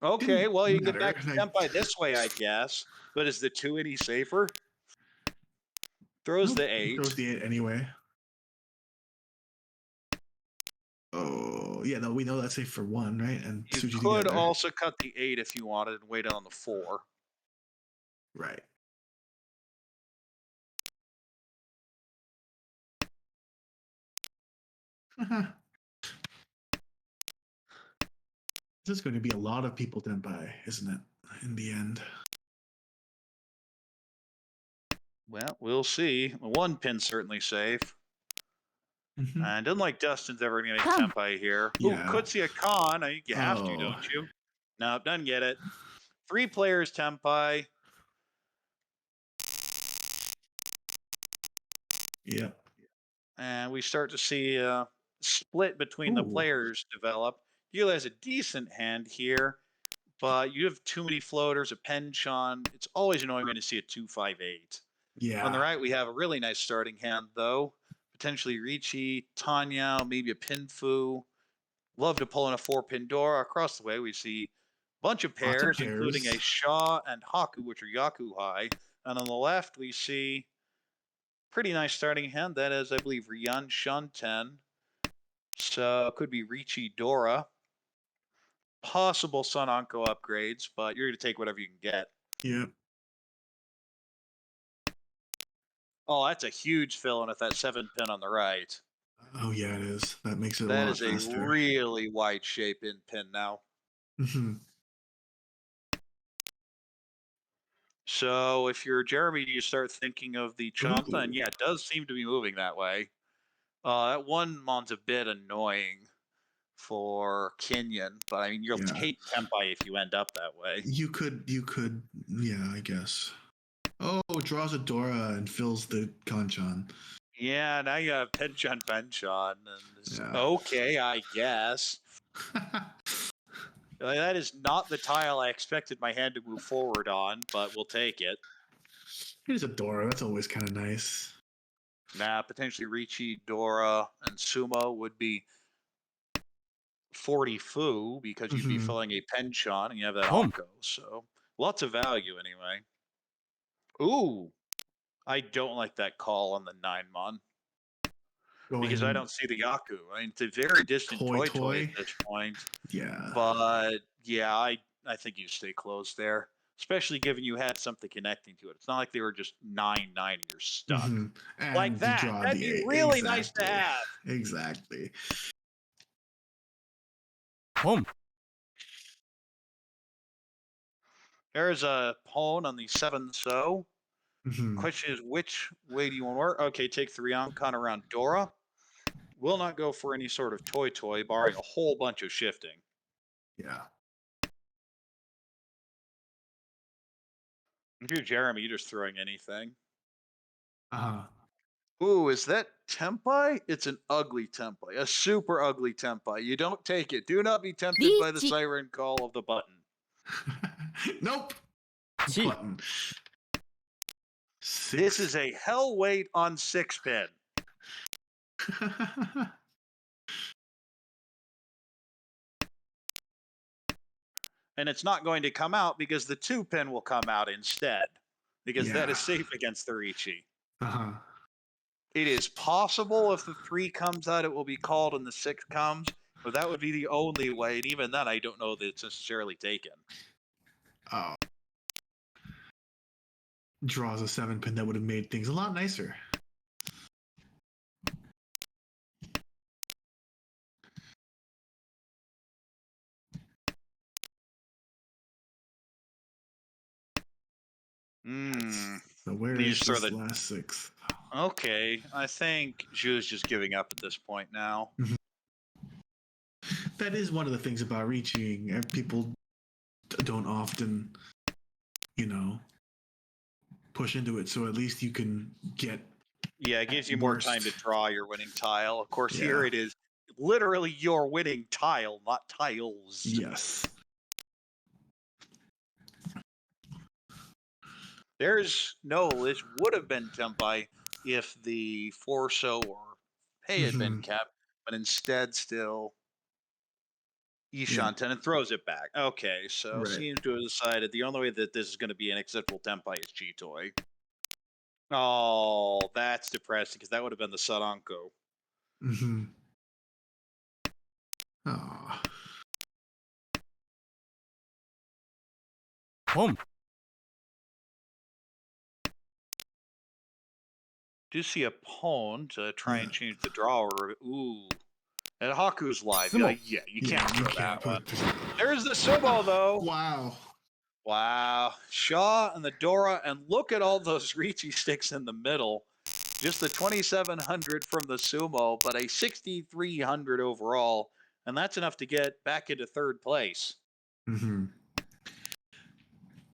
Speaker 1: Okay,
Speaker 2: Didn't
Speaker 1: well, you get
Speaker 2: matter.
Speaker 1: back to Tempai this way, I guess. But is the 2 any safer? Throws
Speaker 2: Nope,
Speaker 1: the
Speaker 2: he
Speaker 1: 8.
Speaker 2: throws the 8 anyway. Oh, yeah, no, we know that's safe for 1, right? And
Speaker 1: You
Speaker 2: Tsuji
Speaker 1: could
Speaker 2: together.
Speaker 1: also cut the 8 if you wanted and wait on the 4.
Speaker 2: Right. This is going to be a lot of people Tenpai, isn't it? In the end.
Speaker 1: Well, we'll see. The 1-pin's certainly safe.
Speaker 2: Mhm.
Speaker 1: And unlike Dustin's ever going to make
Speaker 3: Come.
Speaker 1: Tempai here.
Speaker 2: Yeah.
Speaker 1: Ooh, Kutsia Khan. I think you have to,
Speaker 2: Oh.
Speaker 1: don't you? No, doesn't get it. 3 players Tempai.
Speaker 2: Yep.
Speaker 1: And we start to see a split between the
Speaker 2: Ooh.
Speaker 1: players develop. Gila has a decent hand here, but you have too many floaters, a penchant. It's always annoying when you see a 2-5-8.
Speaker 2: Yeah.
Speaker 1: On the right, we have a really nice starting hand, though. Potentially Ricci, Tanya, maybe a Pinfu. Love to pull in a 4-pin Dora. Across the way, we see a bunch of
Speaker 2: Lots of
Speaker 1: pairs, including a
Speaker 2: pairs.
Speaker 1: Shaw and Haku, which are Yaku high. And on the left, we see pretty nice starting hand. That is, I believe, Ryan Shunten. So could be Ricci Dora. Possible Sun Anko upgrades, but you're going to take whatever you can get.
Speaker 2: Yep.
Speaker 1: Oh, that's a huge fill in with that 7-pin on the right.
Speaker 2: Oh, yeah, it is. That makes it
Speaker 1: That
Speaker 2: a lot
Speaker 1: is a
Speaker 2: faster.
Speaker 1: really wide shape in pin now.
Speaker 2: Mhm.
Speaker 1: So if you're Jeremy, you start thinking of the Chanta, and
Speaker 2: Ooh.
Speaker 1: yeah, it does seem to be moving that way. That one mon's a bit annoying for Kenyon, but I mean, you'll
Speaker 2: Yeah.
Speaker 1: take Tempai if you end up that way.
Speaker 2: You could, yeah, I guess. Oh, draws a Dora and fills the Kanchan.
Speaker 1: Yeah, now you have Penchon, and it's
Speaker 2: Yeah.
Speaker 1: okay, I guess. That is not the tile I expected my hand to move forward on, but we'll take it.
Speaker 2: Here's a Dora. That's always kind of nice.
Speaker 1: Nah, potentially Ricci, Dora, and Sumo would be 40 Fu because you'd be
Speaker 2: Mhm.
Speaker 1: filling a Penchon and you have that
Speaker 3: Come.
Speaker 1: Anko. So lots of value anyway. Ooh, I don't like that call on the 9-mon because I
Speaker 2: Going
Speaker 1: don't see the Yaku. I mean, it's a very distant
Speaker 2: Toy
Speaker 1: toy
Speaker 2: Toy.
Speaker 1: at this point.
Speaker 2: Yeah.
Speaker 1: But yeah, I think you stay close there, especially given you had something connecting to it. It's not like they were just 9-9 and you're stuck.
Speaker 2: Mhm. And
Speaker 1: Like
Speaker 2: you
Speaker 1: that.
Speaker 2: draw
Speaker 1: That'd
Speaker 2: the
Speaker 1: be
Speaker 2: 8.
Speaker 1: really nice to
Speaker 2: Exactly.
Speaker 1: have.
Speaker 2: Exactly.
Speaker 3: ポン
Speaker 1: There's a pawn on the 7 so.
Speaker 2: Mhm.
Speaker 1: Question is, which way do you want to work? Okay, take 3 Ancon around Dora. Will not go for any sort of toy, barring a whole bunch of shifting.
Speaker 2: Yeah.
Speaker 1: If you're Jeremy, you're just throwing anything.
Speaker 2: Uh-huh.
Speaker 1: Ooh, is that Tempai? It's an ugly Tempai, a super ugly Tempai. You don't take it. Do not be tempted by the
Speaker 3: Reach.
Speaker 1: siren call of the button.
Speaker 2: Nope.
Speaker 3: 1
Speaker 2: Button.
Speaker 1: This
Speaker 2: 6.
Speaker 1: is a hell weight on 6-pin. and it's not going to come out because the 2-pin will come out instead, because that is
Speaker 2: Yeah.
Speaker 1: safe against the Ricci.
Speaker 2: Uh-huh.
Speaker 1: It is possible if the 3 comes out, it will be called and the 6 comes, but that would be the only way. And even then, I don't know that it's necessarily taken.
Speaker 2: Oh. Draws a 7-pin that would have made things a lot nicer. So where
Speaker 1: You
Speaker 2: is
Speaker 1: just throw
Speaker 2: this
Speaker 1: the-
Speaker 2: last 6?
Speaker 1: Okay, I think Zhu's just giving up at this point now.
Speaker 2: That is one of the things about reaching. People don't often, push into it. So at least you can get.
Speaker 1: Yeah, it gives you more
Speaker 2: Worst.
Speaker 1: time to draw your winning tile. Of course,
Speaker 2: Yeah.
Speaker 1: here it is literally your winning tile, not tiles.
Speaker 2: Yes.
Speaker 1: There's no, this would have been Tempai if the Forso or Pei had been kept, but instead still Ishanten and throws it back. Okay, so
Speaker 2: Right.
Speaker 1: seems to have decided the only way that this is going to be an acceptable Tempai is Chitoi. Oh, that's depressing because that would have been the Saranko.
Speaker 2: Mm-hmm. Oh.
Speaker 3: Home.
Speaker 1: Do see a pawn to try and
Speaker 2: Yeah.
Speaker 1: change the draw order. Ooh. And Haku's live.
Speaker 3: Sumo.
Speaker 1: Yeah, you can't throw that one.
Speaker 2: put-
Speaker 1: There's the sumo, though.
Speaker 2: Wow.
Speaker 1: Wow. Shaw and the Dora, and look at all those Ricci sticks in the middle. Just the 2,700 from the sumo, but a 6,300 overall, and that's enough to get back into third place.
Speaker 2: Mm-hmm.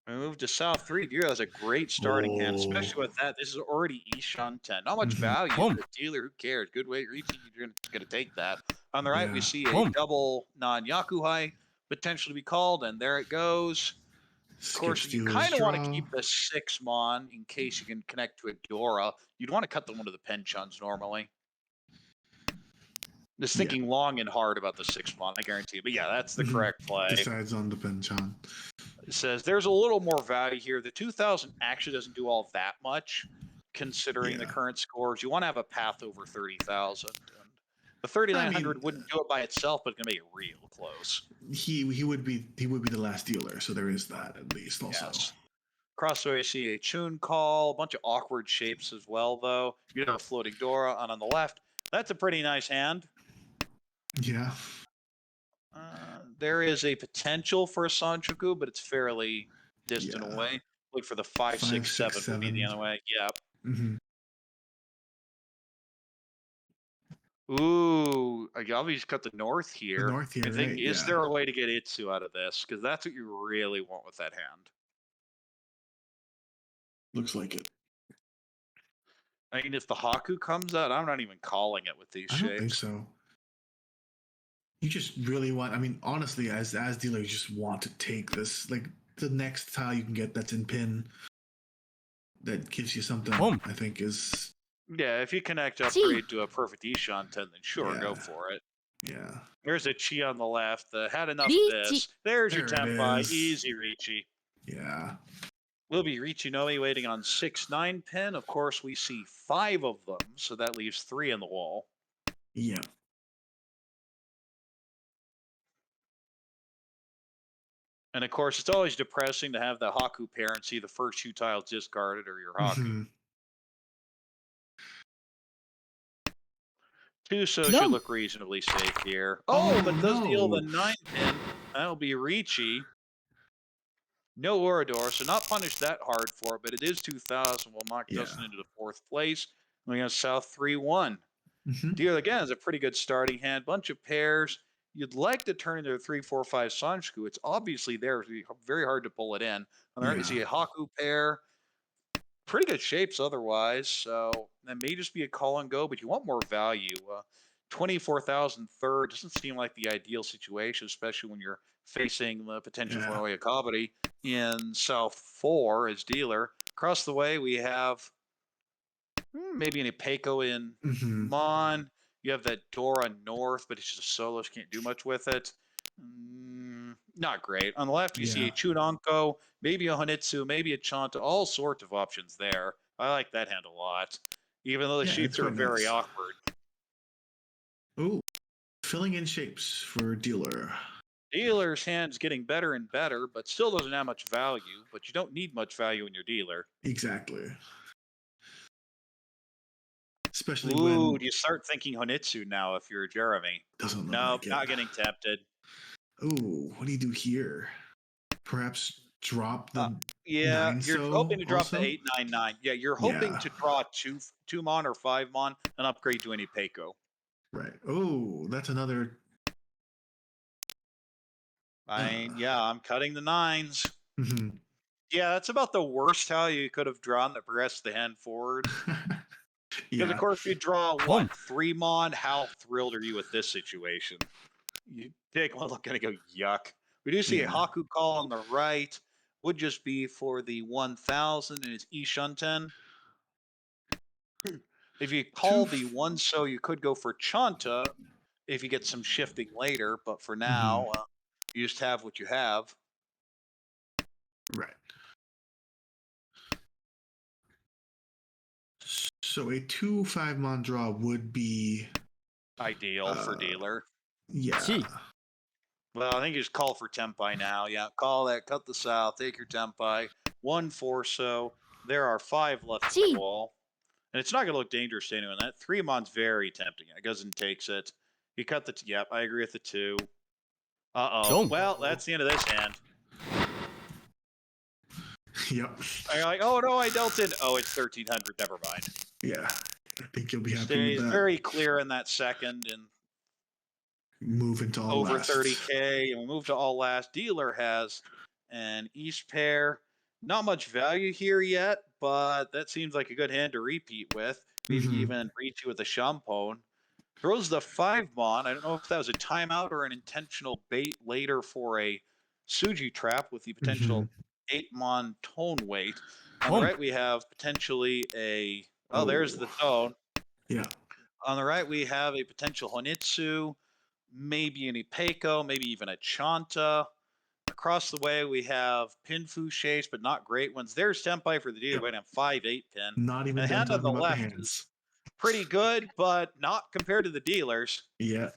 Speaker 1: We move to South 3. Dealer has a great starting hand, especially
Speaker 2: Oh.
Speaker 1: with that. This is already Ishan 10. Not much
Speaker 2: Mhm.
Speaker 1: value,
Speaker 3: Boom.
Speaker 1: but dealer, who cares? Good way, Ricci, you're going to take that. On the right, we
Speaker 2: Yeah.
Speaker 1: see a
Speaker 3: Boom.
Speaker 1: double non-Yakuhai potentially to be called, and there it goes. Of course, you kind of want to keep the 6 Mon in case you can connect to a Dora. You'd want to cut them one of the penchons normally. Just thinking long and hard about the 6 Mon, I guarantee you. But yeah, that's the
Speaker 2: Mhm.
Speaker 1: correct play.
Speaker 2: Decides on the penchant.
Speaker 1: It says there's a little more value here. The 2,000 actually doesn't do all that much, considering the
Speaker 2: Yeah.
Speaker 1: current scores. You want to have a path over 30,000. And the 3,900 wouldn't do it by itself, but it's gonna make it real close.
Speaker 2: He would be the last dealer, so there is that at least also.
Speaker 1: Yes. Crossway, I see a Chun call, a bunch of awkward shapes as well, though. You have a floating Dora on the left. That's a pretty nice hand.
Speaker 2: Yeah.
Speaker 1: There is a potential for a Sanchoku, but it's fairly distant
Speaker 2: Yeah.
Speaker 1: away. Look for the 5, 6, 7 would be the other way. Yep.
Speaker 2: Mm-hmm.
Speaker 1: Ooh, I obviously cut the north here.
Speaker 2: north here,
Speaker 1: I think,
Speaker 2: right,
Speaker 1: is
Speaker 2: yeah.
Speaker 1: there a way to get Itsu out of this? Because that's what you really want with that hand.
Speaker 2: Looks like it.
Speaker 1: I mean, if the Haku comes out, I'm not even calling it with these
Speaker 2: I
Speaker 1: shapes.
Speaker 2: don't think so. You just really want. I mean, honestly, as dealer, you just want to take this. Like the next tile you can get that's in pin that gives you something.
Speaker 3: Boom.
Speaker 2: I think is
Speaker 1: Yeah, if you connect upgrade to a perfect Ishan 10, then sure, go
Speaker 2: Yeah.
Speaker 1: for it.
Speaker 2: yeah.
Speaker 1: There's a Chi on the left. Had enough
Speaker 4: Ricci.
Speaker 1: of this. There's your
Speaker 2: There it
Speaker 1: Tempai.
Speaker 2: is.
Speaker 1: Easy, Ricci.
Speaker 2: Yeah.
Speaker 1: We'll be Ricci Noe waiting on 6, 9 pin. Of course, we see 5 of them, so that leaves 3 in the wall.
Speaker 2: Yeah.
Speaker 1: And of course, it's always depressing to have the Haku pair and see the first 2 tiles discarded or your Haku.
Speaker 2: Mhm.
Speaker 1: Tuso
Speaker 4: No.
Speaker 1: should look reasonably safe here. Oh, but does deal the
Speaker 2: no.
Speaker 1: 9 pin. That'll be Ricci. No Orador, so not punished that hard for it, but it is 2,000. We'll mark Dustin
Speaker 2: Yeah.
Speaker 1: into the 4th place. We got South 3-1.
Speaker 2: Mhm.
Speaker 1: Deal again is a pretty good starting hand. Bunch of pairs. You'd like to turn into a 3, 4, 5 Sanchoku. It's obviously there. It's very hard to pull it in. On the right, you see a Haku pair. Pretty good shapes otherwise. So that may just be a call and go, but you want more value. 24,000 third doesn't seem like the ideal situation, especially when you're facing the potential for
Speaker 2: Yeah.
Speaker 1: Naoya Kabaddi in South 4 as dealer. Across the way, we have maybe an Ipeco in
Speaker 2: Mhm.
Speaker 1: Mon. You have that Dora North, but it's just a solo. So can't do much with it. Not great. On the left, you see
Speaker 2: Yeah.
Speaker 1: a Chunonko, maybe a Honitsu, maybe a Chanta, all sorts of options there. I like that hand a lot, even though the
Speaker 2: Yeah, it's
Speaker 1: shapes are
Speaker 2: quite
Speaker 1: very
Speaker 2: nice.
Speaker 1: awkward.
Speaker 2: Oh, filling in shapes for dealer.
Speaker 1: Dealer's hand's getting better and better, but still doesn't have much value. But you don't need much value in your dealer.
Speaker 2: Exactly. Especially
Speaker 1: Ooh,
Speaker 2: when
Speaker 1: do you start thinking Honitsu now if you're Jeremy?
Speaker 2: doesn't look
Speaker 1: Nope,
Speaker 2: like it.
Speaker 1: not getting tempted.
Speaker 2: Oh, what do you do here? Perhaps drop
Speaker 1: Uh,
Speaker 2: the
Speaker 1: yeah,
Speaker 2: nine
Speaker 1: you're hoping
Speaker 2: so
Speaker 1: to drop the
Speaker 2: also?
Speaker 1: 899. Yeah, you're hoping
Speaker 2: Yeah,
Speaker 1: to draw two mon or 5 mon and upgrade to any Peiko.
Speaker 2: right. Oh, that's another.
Speaker 1: Yeah, I'm cutting the 9s.
Speaker 2: Mhm.
Speaker 1: Yeah, that's about the worst how you could have drawn that progressed the hand forward. Because of
Speaker 2: Yeah.
Speaker 1: course, if you draw
Speaker 3: Boom.
Speaker 1: what 3 mon, how thrilled are you with this situation? You take one look and go yuck. We do see a
Speaker 2: Yeah.
Speaker 1: Haku call on the right. Would just be for the 1000 and it's Ishunten. If you call
Speaker 2: Two.
Speaker 1: the one so you could go for Chanta if you get some shifting later, but for
Speaker 2: Mhm.
Speaker 1: now, you just have what you have.
Speaker 2: Right. So a 2 5 mon draw would be
Speaker 1: Ideal for dealer.
Speaker 2: yeah.
Speaker 3: C.
Speaker 1: Well, I think you just call for Tempai now. Yeah, call that, cut the south, take your Tempai. 1 4 so. There are 5 left in the
Speaker 3: Gee.
Speaker 1: wall. And it's not going to look dangerous to anyone. That 3mon's very tempting. It goes and takes it. You cut the. Yep, I agree with the 2. Uh-oh.
Speaker 3: Don't.
Speaker 1: Well, that's the end of this hand.
Speaker 2: Yep.
Speaker 1: And you're like, oh no, I dealt in. Oh, it's 1300. Never mind.
Speaker 2: Yeah. I think you'll be happy
Speaker 1: Stays
Speaker 2: with that.
Speaker 1: very clear in that second and
Speaker 2: Move into all
Speaker 1: over
Speaker 2: last.
Speaker 1: 30K. And we move to all last. Dealer has an East pair. Not much value here yet, but that seems like a good hand to repeat with. Maybe
Speaker 2: Mhm.
Speaker 1: even reach you with a Champone. Throws the 5mon. I don't know if that was a timeout or an intentional bait later for a Suji trap with the potential
Speaker 2: Mhm.
Speaker 1: 8mon tone weight. On the
Speaker 3: Boom.
Speaker 1: right, we have potentially a. Oh, there's the
Speaker 2: Oh.
Speaker 1: tone.
Speaker 2: Yeah.
Speaker 1: On the right, we have a potential Honitsu, maybe an Ipeiko, maybe even a Chanta. Across the way, we have Pinfu shapes, but not great ones. There's Tempai for the dealer.
Speaker 2: Yep.
Speaker 1: We're going to have 5 8 pin.
Speaker 2: Not even
Speaker 1: And the
Speaker 2: done
Speaker 1: hand on
Speaker 2: talking
Speaker 1: the
Speaker 2: about the
Speaker 1: left is
Speaker 2: hands.
Speaker 1: pretty good, but not compared to the dealers.
Speaker 2: Yeah.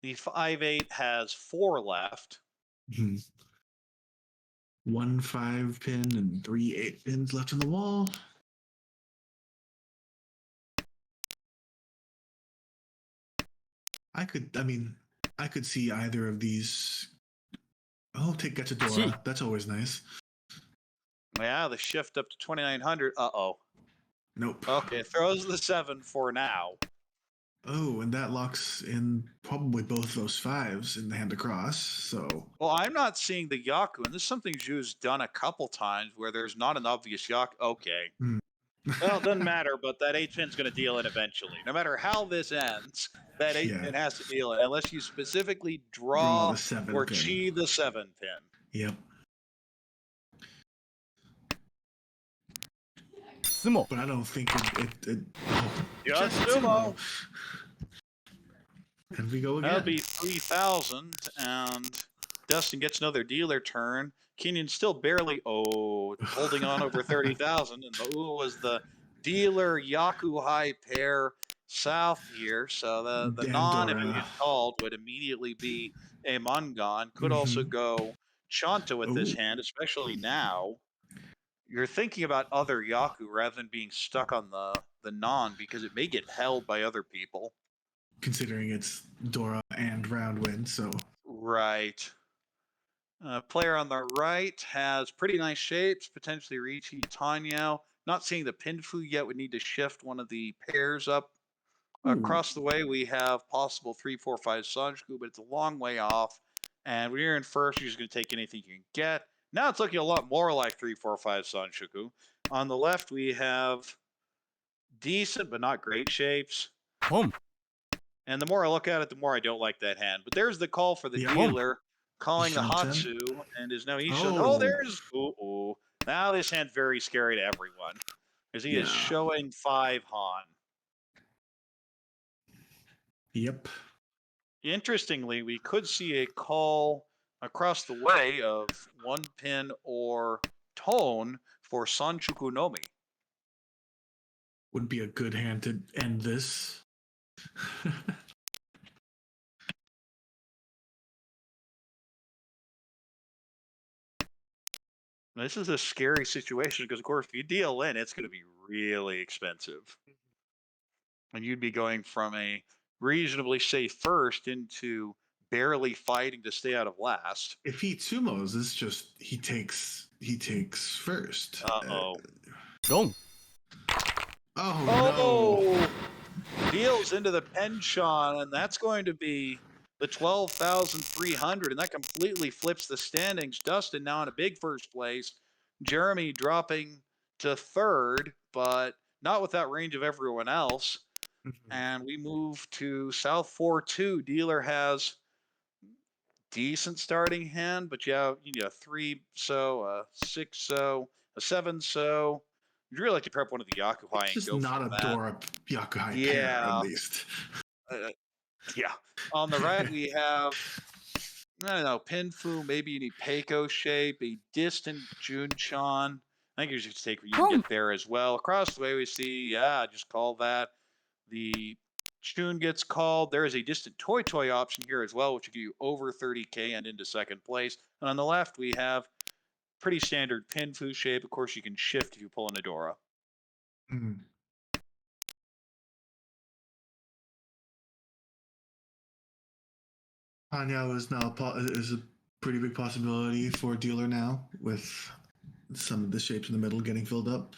Speaker 1: The 5 8 has 4 left.
Speaker 2: Mhm. 1 5 pin and 3 8 pins left in the wall. I could see either of these. Oh, take Getadora.
Speaker 3: See.
Speaker 2: That's always nice.
Speaker 1: Yeah, the shift up to 2900. Uh-oh.
Speaker 2: Nope.
Speaker 1: Okay, throws the 7 for now.
Speaker 2: Oh, and that locks in probably both those 5s in the hand across. So
Speaker 1: Well, I'm not seeing the Yaku, and this is something Zhu's done a couple times where there's not an obvious Yaku. Okay. Well, it doesn't matter, but that 8 pin's going to deal it eventually. No matter how this ends, that 8
Speaker 2: Yeah.
Speaker 1: pin has to deal it, unless you specifically
Speaker 2: draw
Speaker 1: draw
Speaker 2: the 7
Speaker 1: or
Speaker 2: pin.
Speaker 1: chi the 7 pin.
Speaker 2: Yep.
Speaker 3: Sumo.
Speaker 2: But I don't think it
Speaker 1: Just
Speaker 2: Just
Speaker 1: sumo.
Speaker 2: And we go again.
Speaker 1: That'll be 3,000, and Dustin gets another dealer turn. Kenyon still barely, holding on over 30,000, and the was the dealer Yaku high pair south here. So the non, if it
Speaker 2: Dandora.
Speaker 1: gets called, would immediately be a Mungon. Could also
Speaker 2: Mhm.
Speaker 1: go Chanta with this
Speaker 2: Ooh.
Speaker 1: hand, especially now. You're thinking about other Yaku rather than being stuck on the non because it may get held by other people.
Speaker 2: Considering it's Dora and Roundwind, so
Speaker 1: Right. Player on the right has pretty nice shapes, potentially Ricci, Tanyao. Not seeing the Pinfu yet, would need to shift one of the pairs up.
Speaker 2: Ooh.
Speaker 1: Across the way, we have possible 3, 4, 5 Sanjiku, but it's a long way off. And when you're in first, you're just going to take anything you can get. Now it's looking a lot more like 3, 4, 5 Sanjiku. On the left, we have decent but not great shapes.
Speaker 3: Boom.
Speaker 1: And the more I look at it, the more I don't like that hand. But there's the call for the
Speaker 2: Yeah.
Speaker 1: dealer, calling the
Speaker 2: Ishunten.
Speaker 1: Hatsu, and is now Ishun.
Speaker 2: Oh.
Speaker 1: There's ooh. Now this hand's very scary to everyone, as he is
Speaker 2: Yeah.
Speaker 1: showing 5 Han.
Speaker 2: Yep.
Speaker 1: Interestingly, we could see a call across the way of one pin or tone for Sanchuku Nomi.
Speaker 2: Would be a good hand to end this.
Speaker 1: This is a scary situation because, of course, if you deal in, it's going to be really expensive. And you'd be going from a reasonably safe first into barely fighting to stay out of last.
Speaker 2: If he sumos, it's just he takes first.
Speaker 1: Uh oh.
Speaker 3: ロン
Speaker 2: Oh,
Speaker 1: Deals into the penchant, and that's going to be the 12,300, and that completely flips the standings. Dustin now in a big first place. Jeremy dropping to third, but not with that range of everyone else.
Speaker 2: no.
Speaker 1: And we move to South 4-2. Dealer has decent starting hand, but you know, 3 so, 6 so, a 7 so. You'd really like to prep one of the Yakuhai
Speaker 2: It's
Speaker 1: and
Speaker 2: just
Speaker 1: go
Speaker 2: not
Speaker 1: for
Speaker 2: a
Speaker 1: that.
Speaker 2: Dora Yakuhai pair,
Speaker 1: Yeah.
Speaker 2: at least.
Speaker 1: Yeah. On the right, we have, I don't know, Pinfu, maybe you need Peiko shape, a distant Junchan. I think you should take you can get there as well. Across the way, we see, yeah, just call that. The Chun gets called. There is a distant Toy option here as well, which will give you over 30K and into second place. And on the left, we have pretty standard Pinfu shape. Of course, you can shift if you pull an Adora.
Speaker 2: Mhm. Hanyo is now is a pretty big possibility for dealer now, with some of the shapes in the middle getting filled up.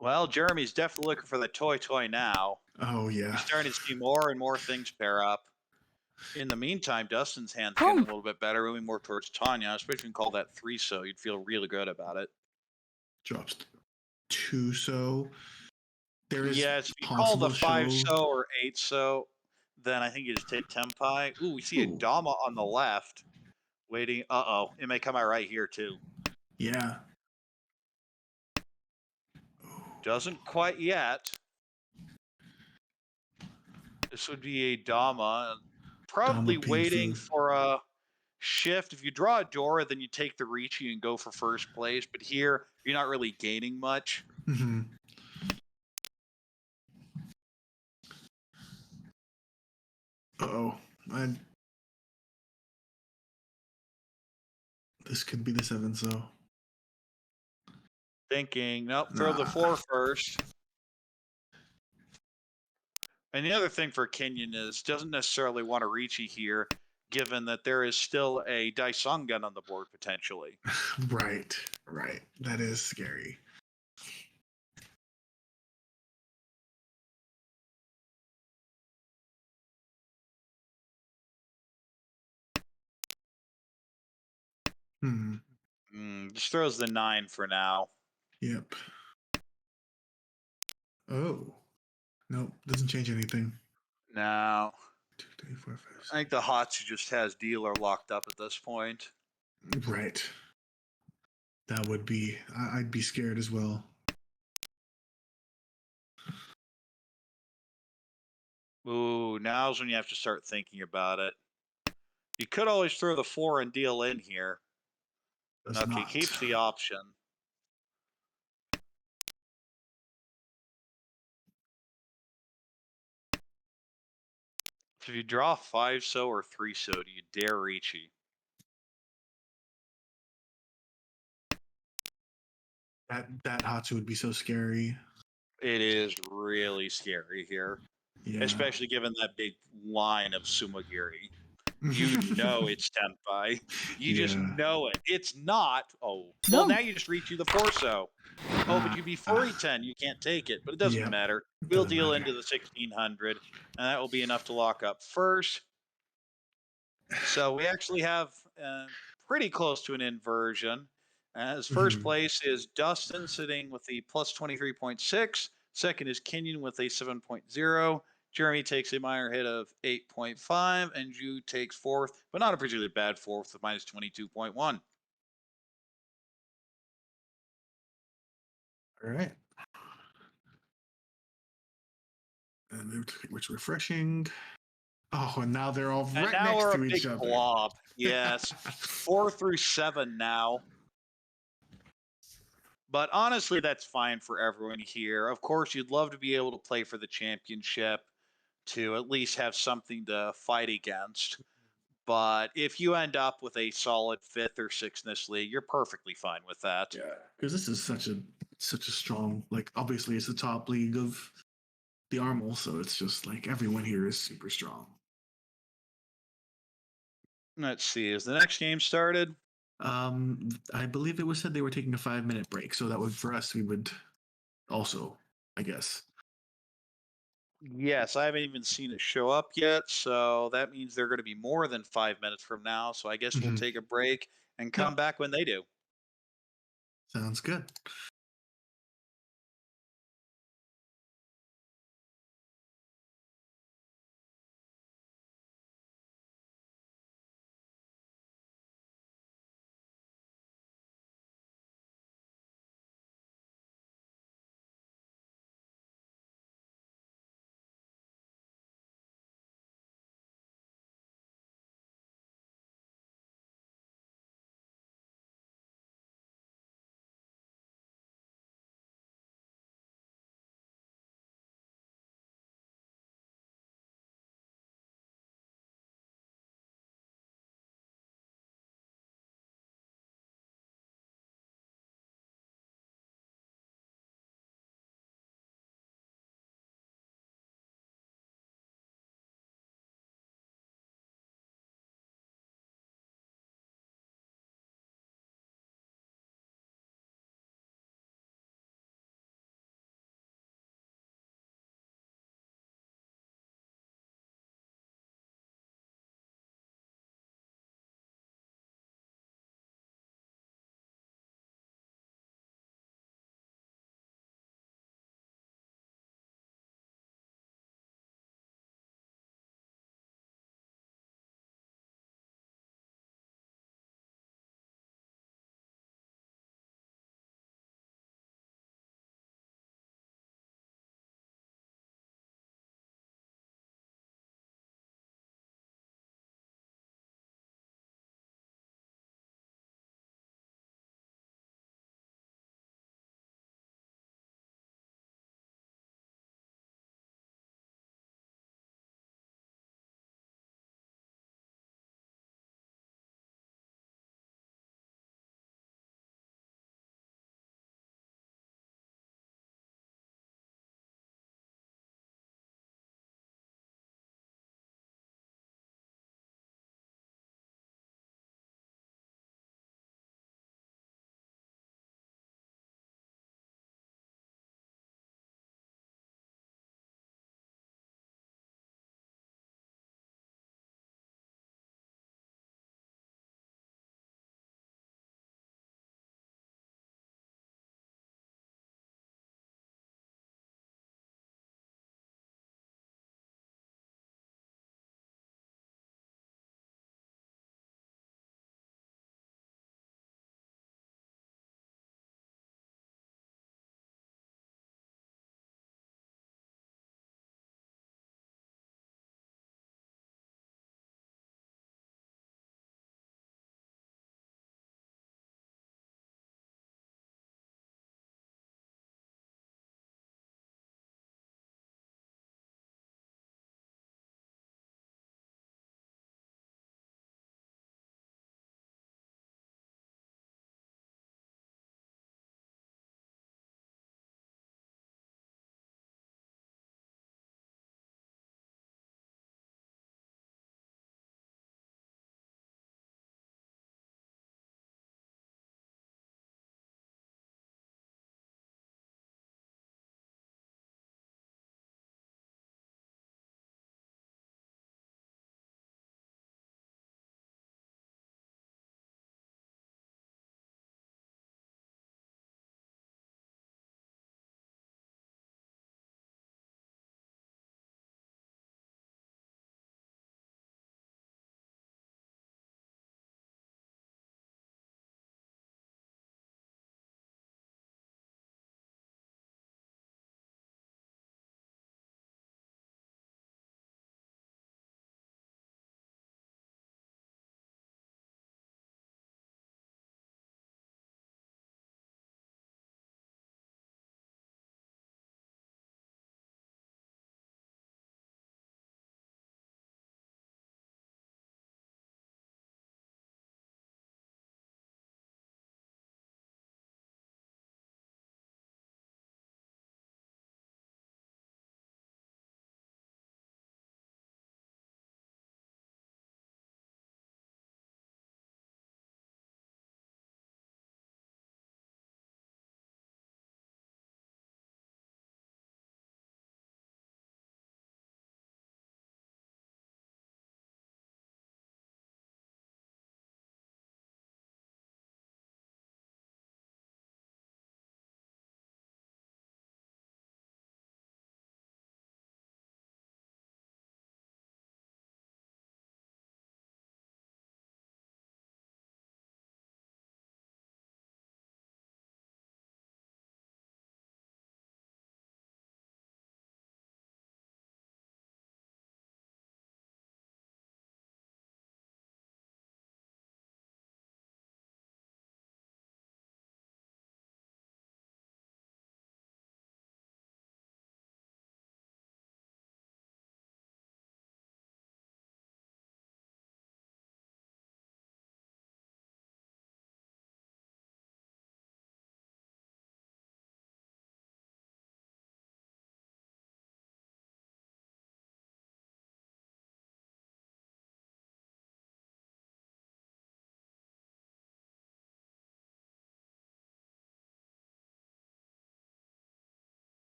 Speaker 1: Well, Jeremy's definitely looking for the Toy now.
Speaker 2: Oh
Speaker 1: You're
Speaker 2: yeah.
Speaker 1: starting to see more and more things pair up. In the meantime, Dustin's hand's getting a little bit better, moving more towards Tanya, especially if you can call that 3 so. You'd feel really good about it.
Speaker 2: Drops 2 so. There is
Speaker 1: Yes, if you call the
Speaker 2: possible
Speaker 1: 5
Speaker 2: show.
Speaker 1: so or 8 so, then I think you just take Tempai. Ooh, we see a
Speaker 2: Ooh.
Speaker 1: Dama on the left waiting. Uh-oh, it may come out right here too.
Speaker 2: Yeah.
Speaker 1: Doesn't quite yet. This would be a Dama. Probably
Speaker 2: Dama
Speaker 1: waiting
Speaker 2: Pinfu.
Speaker 1: for a shift. If you draw a Dora, then you take the Ricci and go for first place. But here, you're not really gaining much.
Speaker 2: Mm-hmm. Uh-oh. This could be the 7 so.
Speaker 1: Thinking, nope, throw the 4 first. And the other thing for Kenyon is doesn't necessarily want to Ricci here, given that there is still a Daisung gun on the board potentially.
Speaker 2: Right. That is scary.
Speaker 1: Just throws the 9 for now.
Speaker 2: Yep. Oh. Nope. Doesn't change anything.
Speaker 1: Now,
Speaker 2: 2, 3, 4, 5, 6.
Speaker 1: I think the Hatsu just has dealer locked up at this point.
Speaker 2: Right. That would be. I'd be scared as well.
Speaker 1: Ooh, now's when you have to start thinking about it. You could always throw the 4 and deal in here.
Speaker 2: Does
Speaker 1: Okay,
Speaker 2: not.
Speaker 1: keeps the option. So if you draw 5 so or 3 so, do you dare Ricci?
Speaker 2: That Hatsu would be so scary.
Speaker 1: It is really scary here.
Speaker 2: Yeah.
Speaker 1: Especially given that big line of Sumagiri. You know it's Tenpai. You just
Speaker 2: Yeah.
Speaker 1: know it. It's not. Oh, well, now you just reach you the 4 so. Oh, but you before E10, you can't take it, but it doesn't
Speaker 2: Yep.
Speaker 1: matter. We'll
Speaker 2: Doesn't
Speaker 1: deal
Speaker 2: matter.
Speaker 1: into the 1600, and that will be enough to lock up first. So we actually have pretty close to an inversion. As first place is Dustin sitting with the plus 23.6. Second is Kenyon with a 7.0. Jeremy takes a minor hit of 8.5, and Ju takes fourth, but not a particularly bad fourth with minus 22.1.
Speaker 2: All right. And which refreshing. Oh, and now they're all
Speaker 1: And
Speaker 2: right
Speaker 1: now
Speaker 2: next
Speaker 1: we're
Speaker 2: to
Speaker 1: a
Speaker 2: each
Speaker 1: big
Speaker 2: other.
Speaker 1: blob. Yes. 4 through 7 now. But honestly, that's fine for everyone here. Of course, you'd love to be able to play for the championship to at least have something to fight against. But if you end up with a solid 5th or 6th in this league, you're perfectly fine with that.
Speaker 2: Yeah, because this is such a strong, like, obviously it's the top league of the Armel, so it's just like everyone here is super strong.
Speaker 1: Let's see. Is the next game started?
Speaker 2: I believe it was said they were taking a 5-minute break, so that would for us we would also, I guess.
Speaker 1: Yes, I haven't even seen it show up yet. So that means they're going to be more than 5 minutes from now. So I guess we'll
Speaker 2: Mhm.
Speaker 1: take a break and come
Speaker 2: Yep.
Speaker 1: back when they do.
Speaker 2: Sounds good.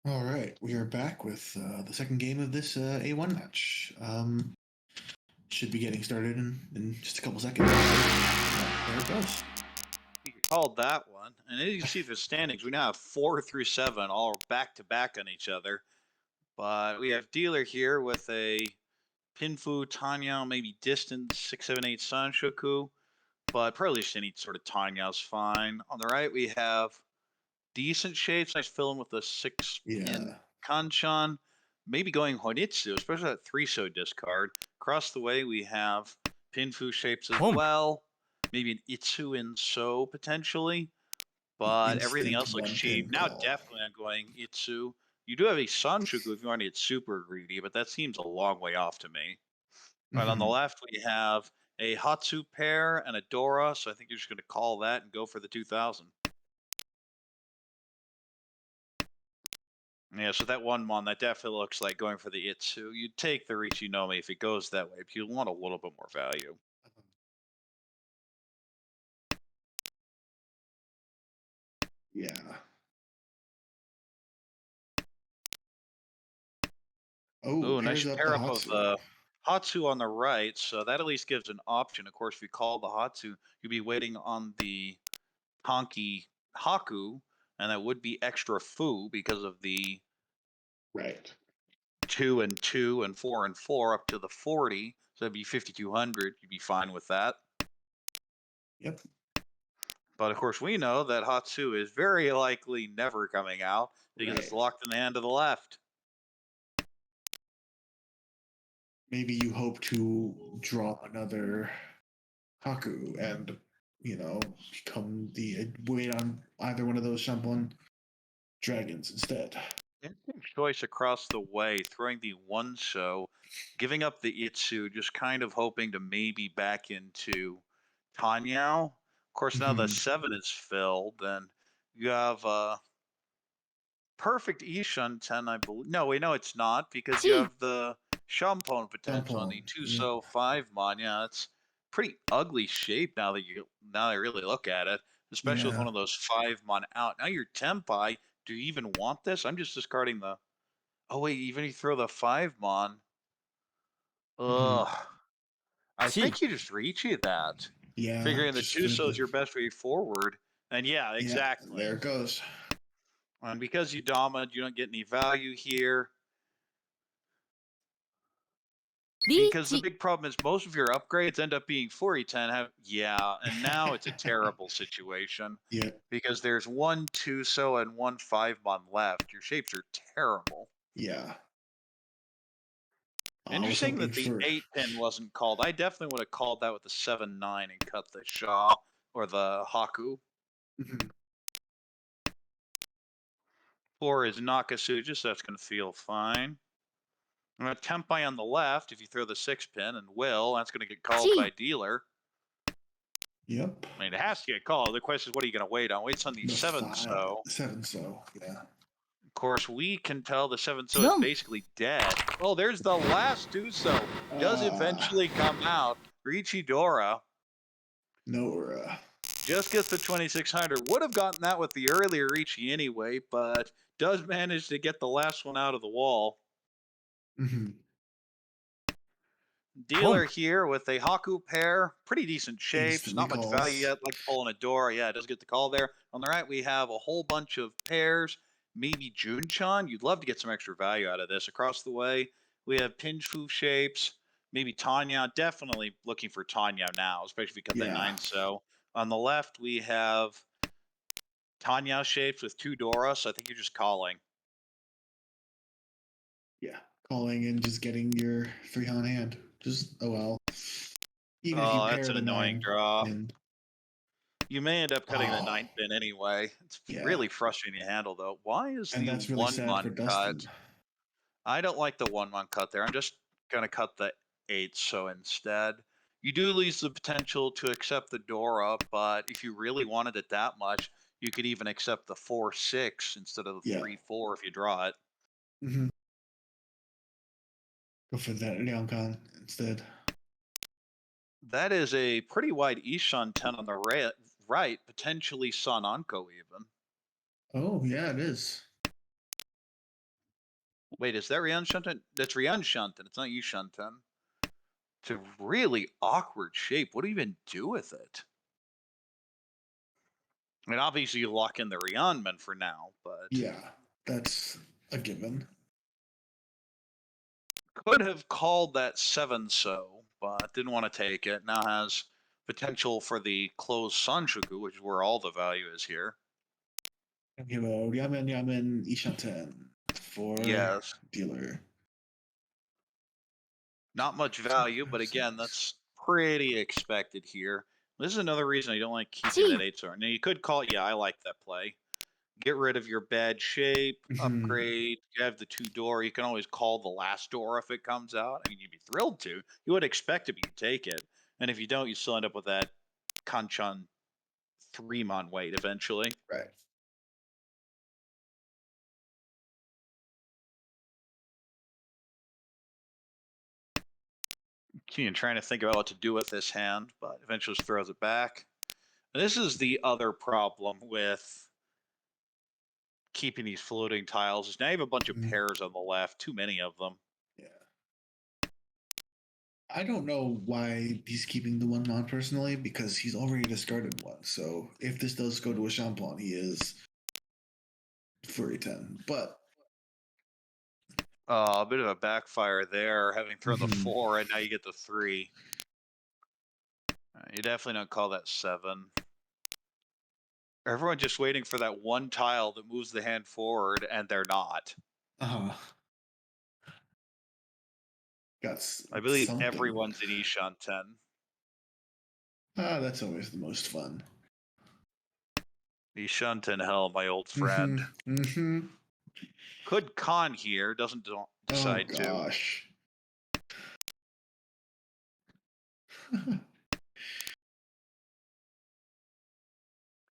Speaker 2: All right, we are back with the second game of this A1 match. Should be getting started in just a couple seconds. There it goes.
Speaker 1: You called that one. And as you can see the standings, we now have 4 through 7 all back to back on each other. But we have Dealer here with a Pinfu, Tanya, maybe distant 678 Sanshoku. But probably just any sort of Tanya's fine. On the right, we have decent shapes. Nice filling with the 6-pin
Speaker 2: Yeah.
Speaker 1: Kanchan. Maybe going Honitsu, especially that 3-so discard. Across the way, we have Pinfu shapes as
Speaker 3: Home.
Speaker 1: well. Maybe an Itsu in So potentially. But everything
Speaker 2: Instant
Speaker 1: else looks
Speaker 2: 1-pin
Speaker 1: cheap. Now,
Speaker 2: call.
Speaker 1: definitely I'm going Itsu. You do have a Sanshoku if you want to get super greedy, but that seems a long way off to me. Right on the
Speaker 2: Mhm.
Speaker 1: left, we have a Hatsu pair and a Dora, so I think you're just going to call that and go for the 2000. Yeah, so that one mon, that definitely looks like going for the Itsu. You'd take the Richinomi if it goes that way, but you want a little bit more value.
Speaker 2: Yeah. Oh,
Speaker 1: Oh, nice
Speaker 2: pairs up the
Speaker 1: pair up of
Speaker 2: Hatsu.
Speaker 1: the Hatsu on the right, so that at least gives an option. Of course, if you call the Hatsu, you'd be waiting on the Honky Haku, and that would be extra Fu because of the
Speaker 2: Right.
Speaker 1: 2 and 2 and 4 and 4 up to the 40. So that'd be 5,200. You'd be fine with that.
Speaker 2: Yep.
Speaker 1: But of course, we know that Hatsu is very likely never coming out because it's
Speaker 2: Right.
Speaker 1: locked in the hand to the left.
Speaker 2: Maybe you hope to draw another Haku and, become the wait on either one of those Shamblin dragons instead.
Speaker 1: Interesting choice across the way, throwing the 1-so, giving up the Itsu, just kind of hoping to maybe back into Tanyao. Of course, now the
Speaker 2: Mhm.
Speaker 1: 7 is filled, and you have perfect Ishun 10, I believe. No, wait, no, it's not, because you have the Shampon potential on the
Speaker 2: Tampon.
Speaker 1: 2-so 5 mon. Yeah, it's pretty ugly shape now that I really look at it, especially with
Speaker 2: Yeah.
Speaker 1: one of those 5 mon out. Now your Tempai, do you even want this? I'm just discarding the. Oh wait, even if you throw the 5 mon.
Speaker 2: Mhm.
Speaker 1: Ugh. I
Speaker 3: C.
Speaker 1: think you just reach it that.
Speaker 2: Yeah.
Speaker 1: Figuring the
Speaker 2: Just for
Speaker 1: 2-so is
Speaker 2: the.
Speaker 1: your best way forward. And yeah,
Speaker 2: Yeah.
Speaker 1: exactly.
Speaker 2: There it goes.
Speaker 1: And because you dominate, you don't get any value here. Because the big problem is most of your upgrades end up being 4E10. And now it's a terrible situation.
Speaker 2: Yeah.
Speaker 1: Because there's 1 2-so and 1 5 mon left. Your shapes are terrible.
Speaker 2: Yeah. I was
Speaker 1: Interesting
Speaker 2: hoping
Speaker 1: that the
Speaker 2: for.
Speaker 1: 8-pin wasn't called. I definitely would have called that with the 7-9 and cut the Shaw or the Haku.
Speaker 2: Mhm.
Speaker 1: 4 is Nakasuja, so that's going to feel fine. And a Tempai on the left, if you throw the 6-pin and Will, that's going to get called by Dealer.
Speaker 2: Yep.
Speaker 1: I mean, it has to get called. The question is, what are you going to wait on? Waits on the 7-so.
Speaker 2: 7-so. Yeah.
Speaker 1: Of course, we can tell the 7-so is basically dead. Oh, there's the last 2-so. Does eventually come out. Richidora
Speaker 2: Nora.
Speaker 1: just gets the 2600. Would have gotten that with the earlier Ichi anyway, but does manage to get the last one out of the wall.
Speaker 2: Mhm.
Speaker 1: Dealer here with a Haku pair. Pretty decent shapes.
Speaker 2: Instantly
Speaker 1: Not much
Speaker 2: calls.
Speaker 1: value yet. Like pulling a door. Yeah, it does get the call there. On the right, we have a whole bunch of pairs. Maybe Junchan. You'd love to get some extra value out of this. Across the way, we have Pinfu shapes. Maybe Tanya. Definitely looking for Tanya now, especially if you cut that 9-so. On the left, we have Tanya shapes with 2 Dora. So I think you're just calling.
Speaker 2: Yeah. Calling and just getting your 3 on hand. Just, oh well. Even if you pair
Speaker 1: That's an
Speaker 2: the
Speaker 1: annoying
Speaker 2: 9
Speaker 1: draw.
Speaker 2: and
Speaker 1: You may end up cutting the 9th pin anyway. It's really frustrating to handle, though. Why is
Speaker 2: and
Speaker 1: the
Speaker 2: that's really
Speaker 1: 1
Speaker 2: sad
Speaker 1: mon
Speaker 2: for
Speaker 1: cut?
Speaker 2: Dustin.
Speaker 1: I don't like the 1 mon cut there. I'm just going to cut the 8-so instead. You do lose the potential to accept the Dora, but if you really wanted it that much, you could even accept the 4-6 instead of the 3-4 if you draw it.
Speaker 2: Mhm. Go for that Liangkan instead.
Speaker 1: That is a pretty wide Ishan 10 on the right, potentially Sananko even.
Speaker 2: Oh, yeah, it is.
Speaker 1: Wait, is that Ryan Shunten? That's Ryan Shunten. It's not you Shunten. It's a really awkward shape. What do you even do with it? I mean, obviously you lock in the Ryanman for now, but
Speaker 2: Yeah, that's a given.
Speaker 1: could have called that 7 but didn't want to take it. Now has potential for the closed Sanshoku, which is where all the value is here.
Speaker 2: Give a Yamen Ishanten for
Speaker 1: Yes.
Speaker 2: dealer.
Speaker 1: Not much value, but again, that's pretty expected here. This is another reason I don't like keeping that 8 star. Now you could call it, yeah, I like that play. Get rid of your bad shape,
Speaker 2: Mhm.
Speaker 1: upgrade. You have the 2 door. You can always call the last door if it comes out. I mean, you'd be thrilled to. You would expect if you take it. And if you don't, you still end up with that Kanchan 3-mon wait eventually.
Speaker 2: Right.
Speaker 1: Keenan trying to think about what to do with this hand, but eventually just throws it back. And this is the other problem with keeping these floating tiles is now you have a bunch of
Speaker 2: Mhm.
Speaker 1: pairs on the left, too many of them.
Speaker 2: Yeah. I don't know why he's keeping the 1-mon personally, because he's already discarded one. So if this does go to a Champon, he is Furry 10. But
Speaker 1: A bit of a backfire there, having thrown the
Speaker 2: Mhm.
Speaker 1: 4 and now you get the 3. You definitely don't call that 7. Everyone just waiting for that one tile that moves the hand forward, and they're not.
Speaker 2: uh got
Speaker 1: I believe
Speaker 2: something.
Speaker 1: everyone's in Ishan 10.
Speaker 2: That's always the most fun.
Speaker 1: Ishan 10 hell, my old friend.
Speaker 2: Mm-hmm.
Speaker 1: Could con here, doesn't
Speaker 2: Oh
Speaker 1: decide to.
Speaker 2: gosh.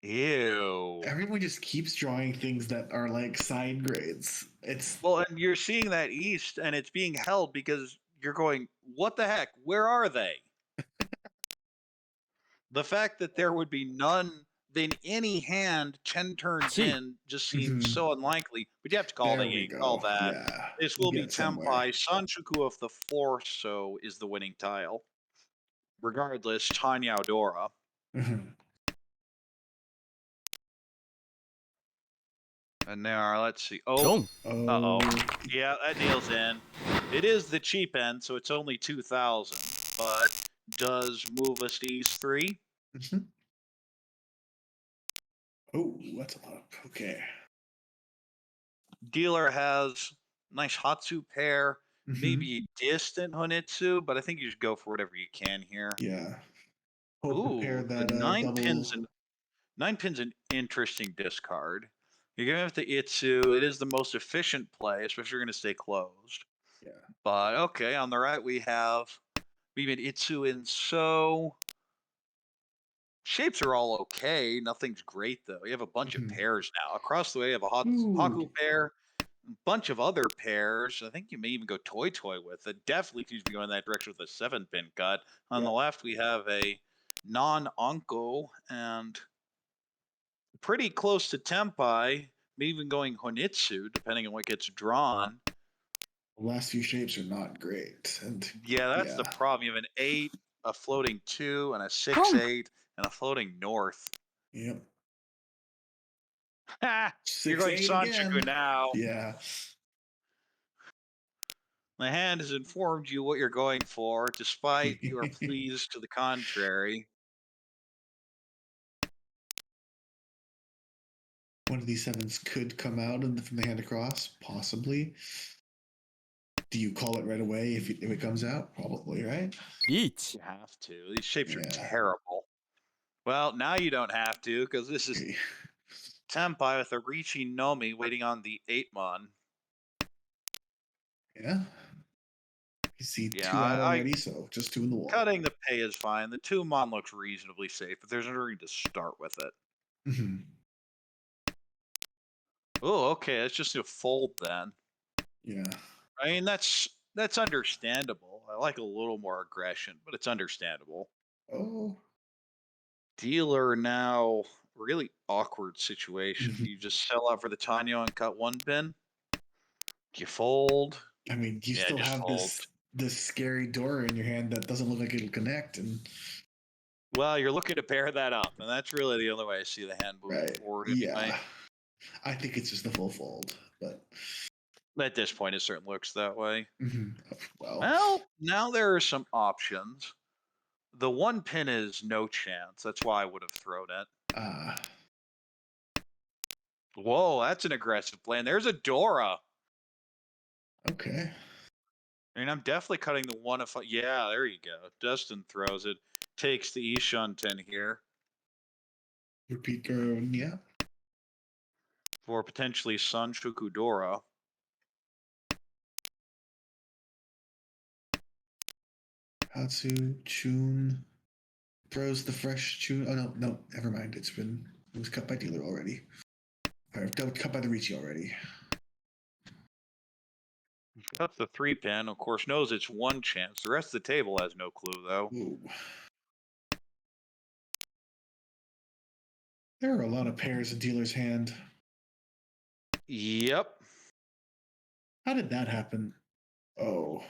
Speaker 1: Ew.
Speaker 2: Everyone just keeps drawing things that are like side grades. It's
Speaker 1: Well, and you're seeing that east, and it's being held because you're going, what the heck? Where are they? The fact that there would be none in any hand 10 turns
Speaker 3: Gee.
Speaker 1: in just seems
Speaker 2: Mhm.
Speaker 1: so unlikely. But you have to call
Speaker 2: There
Speaker 1: the
Speaker 2: we
Speaker 1: 8. Call
Speaker 2: go.
Speaker 1: that.
Speaker 2: Yeah.
Speaker 1: This
Speaker 2: We
Speaker 1: will be
Speaker 2: get somewhere.
Speaker 1: Tempai. Sanshoku of the 4 so is the winning tile. Regardless, Tanya Odora.
Speaker 2: Mhm.
Speaker 1: And there, let's see. Oh,
Speaker 3: ドン
Speaker 1: uh-oh.
Speaker 2: Oh,
Speaker 1: Yeah, that nails in. It is the cheap end, so it's only 2,000. But does move us to East 3.
Speaker 2: mhm. Oh, that's a lot. Okay.
Speaker 1: Dealer has nice Hatsu pair,
Speaker 2: Mhm.
Speaker 1: maybe distant Honitsu, but I think you should go for whatever you can here.
Speaker 2: Yeah. Hope prepare
Speaker 1: Ooh, the
Speaker 2: that
Speaker 1: 9
Speaker 2: double.
Speaker 1: pins and 9 pins an interesting discard. You're gonna have to Itsu. It is the most efficient play, especially if you're gonna stay closed.
Speaker 2: Yeah.
Speaker 1: But okay, on the right we have Itsu and so shapes are all okay. Nothing's great though. You have a bunch of
Speaker 2: Mhm.
Speaker 1: pairs now. Across the way, you have a
Speaker 2: Ooh.
Speaker 1: Haku pair, bunch of other pairs. I think you may even go toy with it. Definitely seems to be going in that direction with a 7-pin cut. On the
Speaker 2: Yeah.
Speaker 1: left, we have a non-Onko and pretty close to Tempai, maybe even going Honitsu, depending on what gets drawn.
Speaker 2: The last few shapes are not great. And
Speaker 1: Yeah, that's the
Speaker 2: yeah.
Speaker 1: problem. You have an 8, a floating 2, and a 6-8,
Speaker 3: Honk.
Speaker 1: and a floating north.
Speaker 2: Yep.
Speaker 1: Ha! You're going
Speaker 2: 6-8
Speaker 1: Sanchoku
Speaker 2: again.
Speaker 1: now.
Speaker 2: Yeah.
Speaker 1: The hand has informed you what you're going for, despite you are pleased to the contrary.
Speaker 2: One of these 7s could come out from the hand across, possibly. Do you call it right away if it comes out? Probably, right?
Speaker 3: リーチ
Speaker 1: You have to. These shapes are
Speaker 2: Yeah.
Speaker 1: terrible. Well, now you don't have to, because this is
Speaker 2: Okay.
Speaker 1: Tempai with a Richi Nomi waiting on the 8-mon.
Speaker 2: Yeah. You see
Speaker 1: Yeah,
Speaker 2: 2 out already, so just 2 in the wall.
Speaker 1: cutting the pay is fine. The 2-mon looks reasonably safe, but there's no reason to start with it.
Speaker 2: Mhm.
Speaker 1: Oh, okay. It's just a fold then.
Speaker 2: Yeah.
Speaker 1: I mean, that's understandable. I like a little more aggression, but it's understandable.
Speaker 2: Oh.
Speaker 1: Dealer now, really awkward situation.
Speaker 2: Mhm.
Speaker 1: You just sell out for the Tanyo and cut 1 pin. You fold.
Speaker 2: I mean, you
Speaker 1: Yeah,
Speaker 2: still
Speaker 1: just
Speaker 2: have
Speaker 1: fold.
Speaker 2: this scary Dora in your hand that doesn't look like it'll connect, and
Speaker 1: Well, you're looking to pair that up, and that's really the only way I see the hand moving
Speaker 2: right,
Speaker 1: forward anyway.
Speaker 2: yeah. I think it's just a full fold, but
Speaker 1: At this point, it certainly looks that way.
Speaker 2: well,
Speaker 1: Well, now there are some options. The one pin is no chance. That's why I would have thrown it.
Speaker 2: uh,
Speaker 1: Whoa, that's an aggressive plan. There's a Dora.
Speaker 2: okay.
Speaker 1: I mean, I'm definitely cutting the one if yeah, there you go. Dustin throws it. Takes the Ishunten here
Speaker 2: Repeat drone, yeah.
Speaker 1: for potentially Sun Shukudora.
Speaker 2: Hatsu, Chun throws the fresh Chun. Oh no, never mind. It was cut by dealer already. Or cut by the Ricci already.
Speaker 1: Cut the 3-pin. Of course, knows it's one chance. The rest of the table has no clue, though.
Speaker 2: Ooh. There are a lot of pairs in dealer's hand.
Speaker 1: Yep.
Speaker 2: How did that happen? Oh.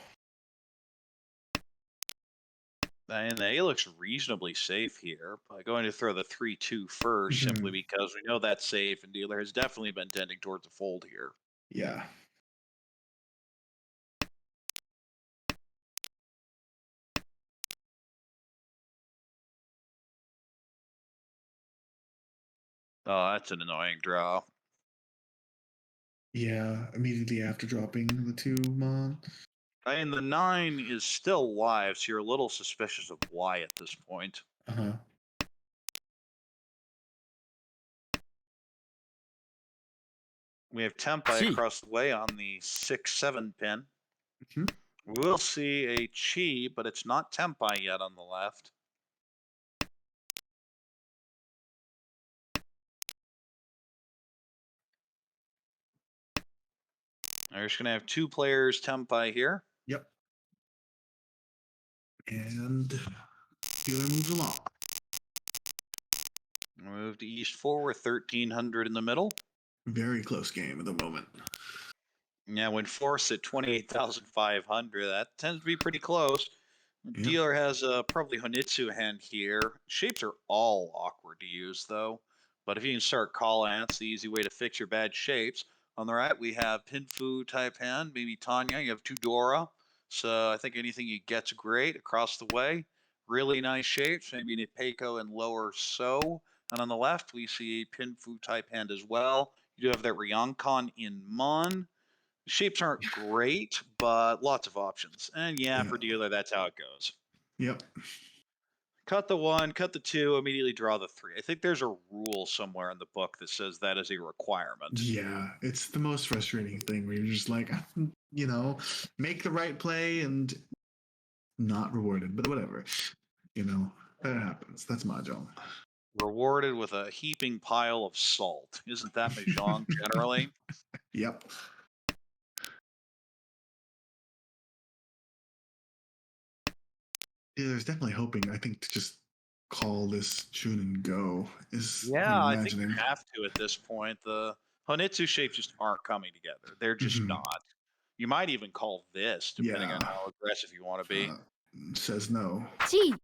Speaker 1: And A looks reasonably safe here by going to throw the 3-2 first, simply because we know that's safe, and dealer has definitely been tending towards a fold here.
Speaker 2: Yeah.
Speaker 1: Oh, that's an annoying draw.
Speaker 2: Yeah, immediately after dropping the 2 Mon.
Speaker 1: I mean, the 9 is still live, so you're a little suspicious of why at this point.
Speaker 2: Uh-huh.
Speaker 1: We have Tempai
Speaker 3: Chi.
Speaker 1: across the way on the 6-7 pin.
Speaker 2: Mhm.
Speaker 1: We'll see a Chi, but it's not Tempai yet on the left. We're just going to have 2 players Tempai here.
Speaker 2: Yep. And dealer moves along.
Speaker 1: Move to East 4 with 1300 in the middle.
Speaker 2: Very close game at the moment.
Speaker 1: Yeah, when forced at 28,500, that tends to be pretty close.
Speaker 2: Yep.
Speaker 1: Dealer has a probably Honitsu hand here. Shapes are all awkward to use, though. But if you can start calling, that's the easy way to fix your bad shapes. On the right, we have Pinfu type hand, maybe Tanya. You have Tudora. So I think anything you get's great across the way. Really nice shapes, maybe Nipeko and lower So. And on the left, we see a Pinfu type hand as well. You do have that Ryonkon in Mon. The shapes aren't great, but lots of options. And yeah, for dealer, that's how it goes.
Speaker 2: Yep.
Speaker 1: Cut the 1, cut the 2, immediately draw the 3. I think there's a rule somewhere in the book that says that is a requirement.
Speaker 2: Yeah, it's the most frustrating thing where you're just like, make the right play and not rewarded, but whatever. That happens. That's mahjong.
Speaker 1: Rewarded with a heaping pile of salt. Isn't that Mahjong generally?
Speaker 2: Yep. Yeah, there's definitely hoping, I think, to just call this Chun and go is what
Speaker 1: Yeah,
Speaker 2: I'm
Speaker 1: I think you
Speaker 2: imagining.
Speaker 1: have to at this point. The Honitsu shapes just aren't coming together. They're just
Speaker 2: Mhm.
Speaker 1: not. You might even call this, depending on
Speaker 2: Yeah.
Speaker 1: how aggressive you want to be.
Speaker 2: Says no.
Speaker 3: Chi.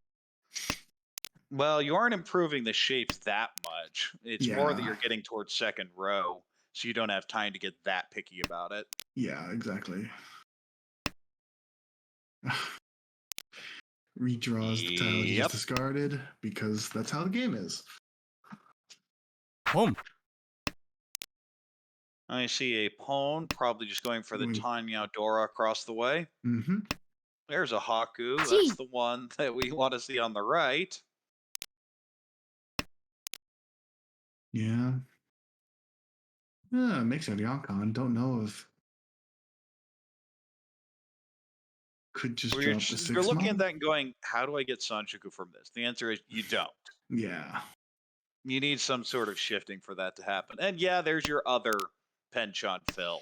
Speaker 1: Well, you aren't improving the shapes that much. It's more that
Speaker 2: Yeah.
Speaker 1: you're getting towards second row, so you don't have time to get that picky about it.
Speaker 2: Yeah, exactly. Redraws the tile you
Speaker 1: Yep.
Speaker 2: just discarded because that's how the game is.
Speaker 3: Home.
Speaker 1: I see a Pone, probably just going for the
Speaker 2: Wait.
Speaker 1: Tanya Dora across the way.
Speaker 2: Mm-hmm.
Speaker 1: There's a Haku.
Speaker 3: Gee.
Speaker 1: That's the one that we want to see on the right.
Speaker 2: Yeah. Makes it Yonkon. Don't know if could just
Speaker 1: Where
Speaker 2: drop the 6
Speaker 1: you're looking at
Speaker 2: Mon.
Speaker 1: that and going, how do I get Sanjuku from this? The answer is you don't.
Speaker 2: Yeah.
Speaker 1: You need some sort of shifting for that to happen. And yeah, there's your other penchant fill.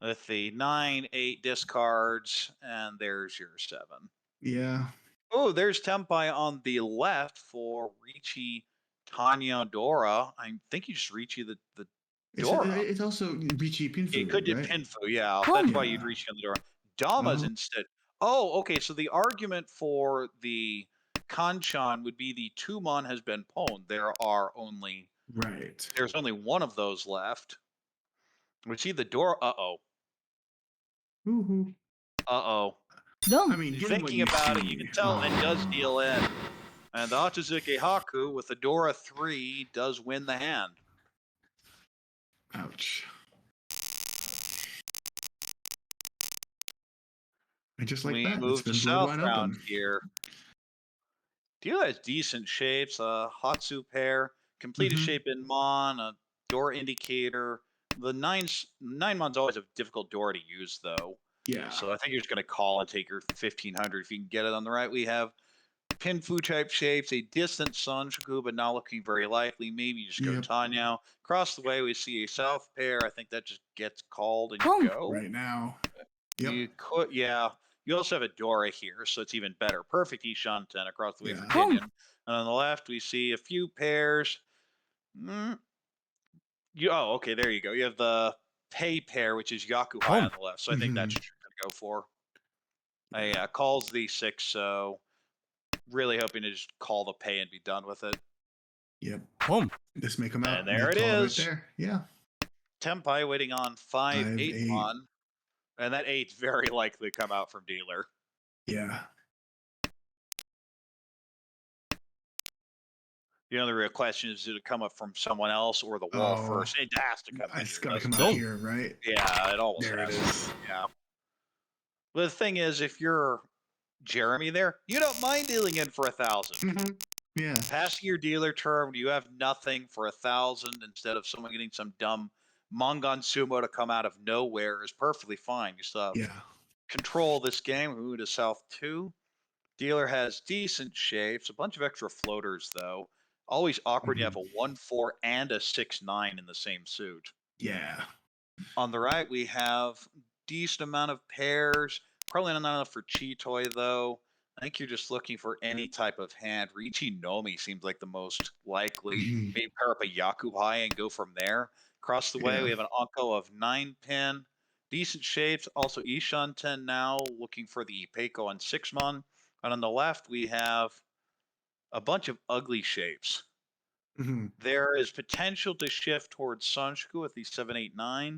Speaker 1: With the 9, 8 discards, and there's your 7.
Speaker 2: Yeah.
Speaker 1: Oh, there's Tempai on the left for Ricci Tanya Dora. I think you just Ricci the Dora.
Speaker 2: It's also Ricci Pinfu,
Speaker 1: It could do
Speaker 2: right?
Speaker 1: Pinfu, yeah.
Speaker 3: Come.
Speaker 1: That's why you'd reach on the Dora. Dama's
Speaker 2: Oh.
Speaker 1: instead. Oh, okay. So the argument for the Kanchan would be the Tumon has been pwned.
Speaker 2: Right.
Speaker 1: There's only one of those left. We see the Dora. Uh-oh.
Speaker 2: Woohoo.
Speaker 1: Uh-oh.
Speaker 2: I
Speaker 3: Done.
Speaker 2: mean, given what
Speaker 1: Thinking
Speaker 2: you
Speaker 1: about it,
Speaker 2: see,
Speaker 1: you can tell it does
Speaker 2: oh,
Speaker 1: deal in. And the Hachizuke Haku with the Dora 3 does win the hand.
Speaker 2: ouch. And just like
Speaker 1: We
Speaker 2: that, it's
Speaker 1: move to
Speaker 2: been blowed
Speaker 1: South
Speaker 2: wide
Speaker 1: round
Speaker 2: open.
Speaker 1: here. Dealer has decent shapes. A Hatsu pair, completed
Speaker 2: Mhm.
Speaker 1: shape in Mon, a door indicator. The nine Mon's always a difficult door to use though.
Speaker 2: Yeah.
Speaker 1: So I think you're just gonna call and take your 1500 if you can get it on the right. We have Pinfu type shapes, a distant Sanjuku, but not looking very likely. Maybe just go
Speaker 2: Yep.
Speaker 1: Tanyao. Across the way, we see a South pair. I think that just gets called and
Speaker 3: Come.
Speaker 1: you go.
Speaker 2: Right now. Yep.
Speaker 1: You could, yeah. You also have a Dora here, so it's even better. Perfect Ishan 10 across the way for
Speaker 2: Yeah.
Speaker 3: Come.
Speaker 1: Kenyon. And on the left, we see a few pairs. Oh, okay, there you go. You have the Pei pair, which is Yakuhai
Speaker 3: Come.
Speaker 1: on the left. So I think that's what you're going to go for. Yeah, calls the 6, so really hoping to just call the Pei and be done with it.
Speaker 2: Yep.
Speaker 3: Come.
Speaker 2: Just make them out.
Speaker 1: And there it
Speaker 2: Call
Speaker 1: is.
Speaker 2: Right there. Yeah.
Speaker 1: Tempai waiting on 5, 8
Speaker 2: 8.
Speaker 1: on. And that 8's very likely to come out from dealer.
Speaker 2: Yeah.
Speaker 1: The only real question is, did it come up from someone else or the wall
Speaker 2: Oh.
Speaker 1: first? It has to come in
Speaker 2: It's
Speaker 1: here,
Speaker 2: got to
Speaker 1: doesn't
Speaker 2: come
Speaker 1: it?
Speaker 2: out
Speaker 3: Nope.
Speaker 2: here, right?
Speaker 1: Yeah, it almost
Speaker 2: There it
Speaker 1: has.
Speaker 2: is.
Speaker 1: Yeah. But the thing is, if you're Jeremy there, you don't mind dealing in for 1,000.
Speaker 2: Mhm. Yeah.
Speaker 1: Passing your dealer term, you have nothing for 1,000 instead of someone getting some dumb Mongon Sumo to come out of nowhere is perfectly fine. You still have
Speaker 2: Yeah.
Speaker 1: control of this game. We move to South 2. Dealer has decent shapes, a bunch of extra floaters though. Always awkward. You have a 1-4 and a 6-9 in the same suit.
Speaker 2: Yeah.
Speaker 1: On the right, we have decent amount of pairs. Probably not enough for Chitoy though. I think you're just looking for any type of hand. Riichi Nomi seems like the most likely.
Speaker 2: Mhm.
Speaker 1: Maybe pair up a Yakuhai and go from there. Across the way,
Speaker 2: Yeah.
Speaker 1: we have an Anko of 9 pin. Decent shapes. Also Ishan 10 now, looking for the Peiko on 6-mon. And on the left, we have a bunch of ugly shapes.
Speaker 2: Mhm.
Speaker 1: There is potential to shift towards Sanjuku with the 789,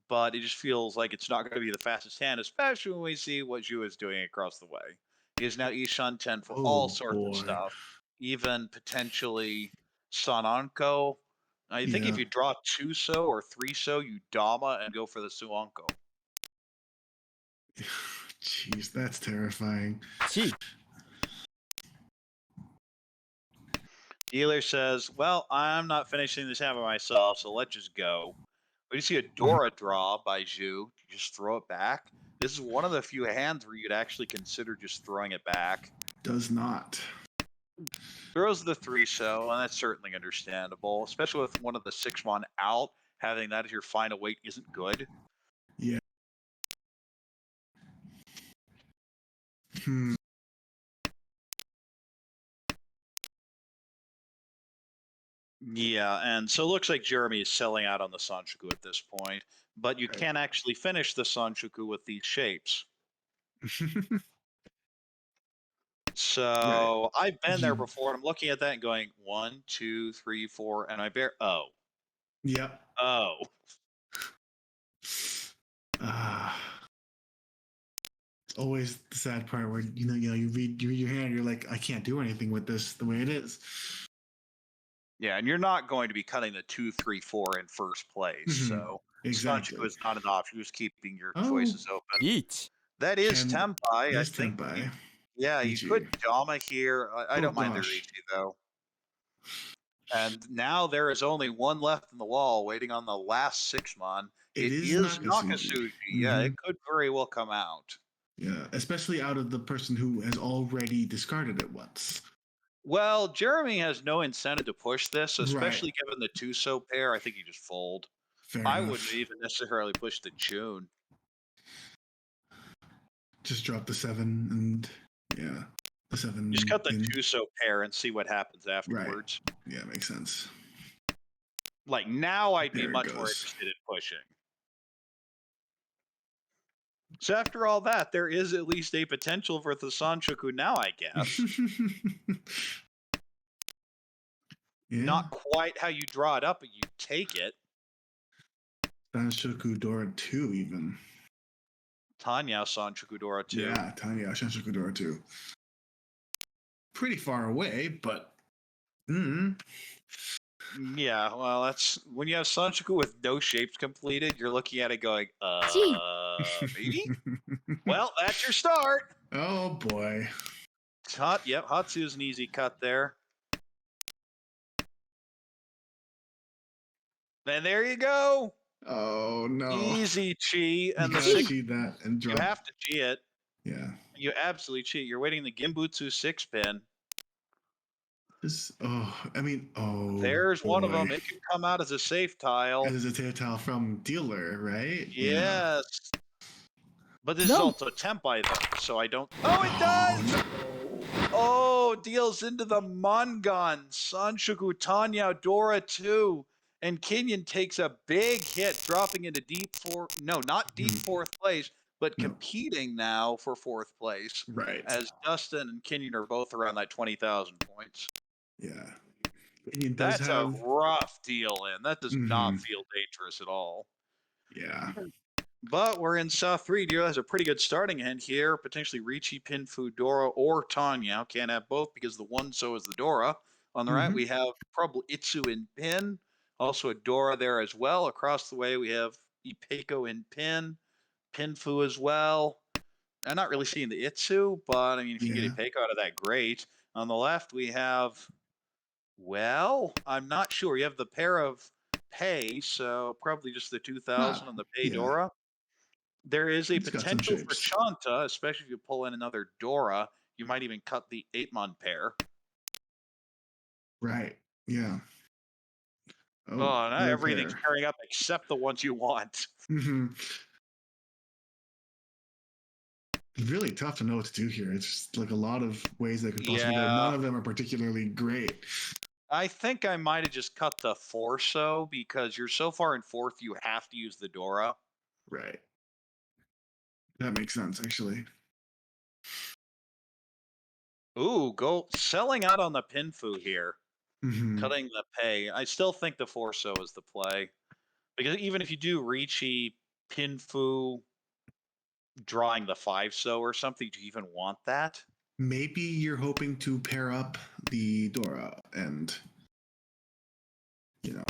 Speaker 1: but it just feels like it's not going to be the fastest hand, especially when we see what Zhu is doing across the way. He is now Ishan 10 for all
Speaker 2: Oh
Speaker 1: sorts of
Speaker 2: boy.
Speaker 1: stuff, even potentially Sananko. I think if
Speaker 2: Yeah.
Speaker 1: you draw 2 so or 3 so, you Dama and go for the Suanko.
Speaker 2: Jeez, that's terrifying.
Speaker 3: Chi.
Speaker 1: Dealer says, well, I'm not finishing this hand by myself, so let's just go. When you see a Dora draw by Zhu, you just throw it back. This is one of the few hands where you'd actually consider just throwing it back.
Speaker 2: Does not.
Speaker 1: Throws the 3 so, and that's certainly understandable, especially with one of the 6-mon out. Having that as your final weight isn't good.
Speaker 2: Yeah. Hmm.
Speaker 1: Yeah, and so it looks like Jeremy is selling out on the Sanjuku at this point, but you
Speaker 2: Right.
Speaker 1: can't actually finish the Sanjuku with these shapes. So I've been there before. And I'm looking at that and going 1, 2, 3, 4, and I bear. Oh,
Speaker 2: Yep.
Speaker 1: oh.
Speaker 2: It's always the sad part where you read your hand, you're like, I can't do anything with this the way it is.
Speaker 1: Yeah, and you're not going to be cutting the 2, 3, 4 in first place.
Speaker 2: Mhm.
Speaker 1: So
Speaker 2: Exactly.
Speaker 1: Sanjuku is not an option. Just keeping your
Speaker 2: Oh.
Speaker 1: choices open.
Speaker 3: Each.
Speaker 1: That is
Speaker 2: Can-
Speaker 1: Tempai. I
Speaker 2: Is
Speaker 1: think.
Speaker 2: Tempai.
Speaker 1: Yeah, you
Speaker 2: Ichi.
Speaker 1: could Dama here. I
Speaker 2: Oh,
Speaker 1: don't mind the
Speaker 2: gosh.
Speaker 1: Riichi though. And now there is only one left in the wall, waiting on the last 6-mon.
Speaker 2: It
Speaker 1: It
Speaker 2: is
Speaker 1: is
Speaker 2: Nakasuji.
Speaker 1: Nakasuji. Yeah,
Speaker 2: Mhm.
Speaker 1: it could very well come out.
Speaker 2: Yeah, especially out of the person who has already discarded it once.
Speaker 1: Well, Jeremy has no incentive to push this,
Speaker 2: Right.
Speaker 1: especially given the 2 so pair. I think you just fold.
Speaker 2: Fair
Speaker 1: I
Speaker 2: enough.
Speaker 1: wouldn't even necessarily push the June.
Speaker 2: Just drop the 7 and yeah, the 7.
Speaker 1: Just cut the
Speaker 2: in.
Speaker 1: 2 so pair and see what happens afterwards.
Speaker 2: Yeah, makes sense.
Speaker 1: Like now, I'd be
Speaker 2: There it
Speaker 1: much more
Speaker 2: goes.
Speaker 1: interested in pushing. So after all that, there is at least a potential for the Sanchoku now, I guess.
Speaker 2: Yeah.
Speaker 1: Not quite how you draw it up, but you take it.
Speaker 2: Shanshoku Dora 2, even.
Speaker 1: Tanya Sanchoku Dora too.
Speaker 2: Yeah, Tanya Shanshoku Dora 2. Pretty far away, but.
Speaker 1: Yeah, well, that's when you have Sanchoku with no shapes completed, you're looking at it going,
Speaker 3: Gee.
Speaker 1: maybe? Well, that's your start.
Speaker 2: Oh boy.
Speaker 1: Yep, Hatsu's an easy cut there. And there you go.
Speaker 2: Oh no.
Speaker 1: Easy chi. And
Speaker 2: You
Speaker 1: the
Speaker 2: gotta
Speaker 1: six,
Speaker 2: cheat that and
Speaker 1: you
Speaker 2: drop.
Speaker 1: have to chi it.
Speaker 2: Yeah.
Speaker 1: You absolutely cheat. You're waiting the Gimbutsu 6-pin.
Speaker 2: I mean,
Speaker 1: There's one of
Speaker 2: boy.
Speaker 1: them. It can come out as a safe tile.
Speaker 2: It is a tile from dealer, right?
Speaker 1: Yes. But this is
Speaker 3: No.
Speaker 1: also Tempai, though, so I don't. Oh, it does!
Speaker 2: No.
Speaker 1: Oh, deals into the Mangan. Sanshoku Tanya Dora 2. And Kenyon takes a big hit, dropping into not deep fourth place, but
Speaker 2: No.
Speaker 1: competing now for fourth place.
Speaker 2: Right.
Speaker 1: As Dustin and Kenyon are both around that 20,000 points.
Speaker 2: Yeah. It does
Speaker 1: That's a
Speaker 2: have.
Speaker 1: rough deal in. That does not
Speaker 2: Mhm.
Speaker 1: feel dangerous at all.
Speaker 2: Yeah.
Speaker 1: But we're in South 3. Dio has a pretty good starting hand here. Potentially Ricci, Pinfu, Dora, or Tanya. Can't have both because the one so is the Dora. On the right,
Speaker 2: Mhm.
Speaker 1: we have probably Itsu in Pin. Also a Dora there as well. Across the way, we have Ipeko in Pin. Pinfu as well. I'm not really seeing the Itsu, but I mean, if you
Speaker 2: Yeah.
Speaker 1: get Ipeko out of that, great. On the left, we have, well, I'm not sure. You have the pair of Pei, so probably just the 2000 on the Pei
Speaker 2: Yeah.
Speaker 1: Dora. There is a
Speaker 2: It's got some
Speaker 1: potential for
Speaker 2: shapes.
Speaker 1: Chanta, especially if you pull in another Dora. You might even cut the 8-mon pair.
Speaker 2: Right. Yeah.
Speaker 1: Oh,
Speaker 2: Oh,
Speaker 1: now
Speaker 2: another
Speaker 1: everything's
Speaker 2: pair.
Speaker 1: pairing up except the ones you want.
Speaker 2: Mhm. Really tough to know what to do here. It's just like a lot of ways that could possibly go.
Speaker 1: Yeah.
Speaker 2: None of them are particularly great.
Speaker 1: I think I might have just cut the Forso because you're so far in fourth, you have to use the Dora.
Speaker 2: Right. That makes sense, actually.
Speaker 1: Ooh, go selling out on the Pinfu here.
Speaker 2: Mhm.
Speaker 1: Cutting the pay. I still think the Forso is the play. Because even if you do Ricci, Pinfu, drawing the 5-so or something, do you even want that?
Speaker 2: Maybe you're hoping to pair up the Dora and, you know,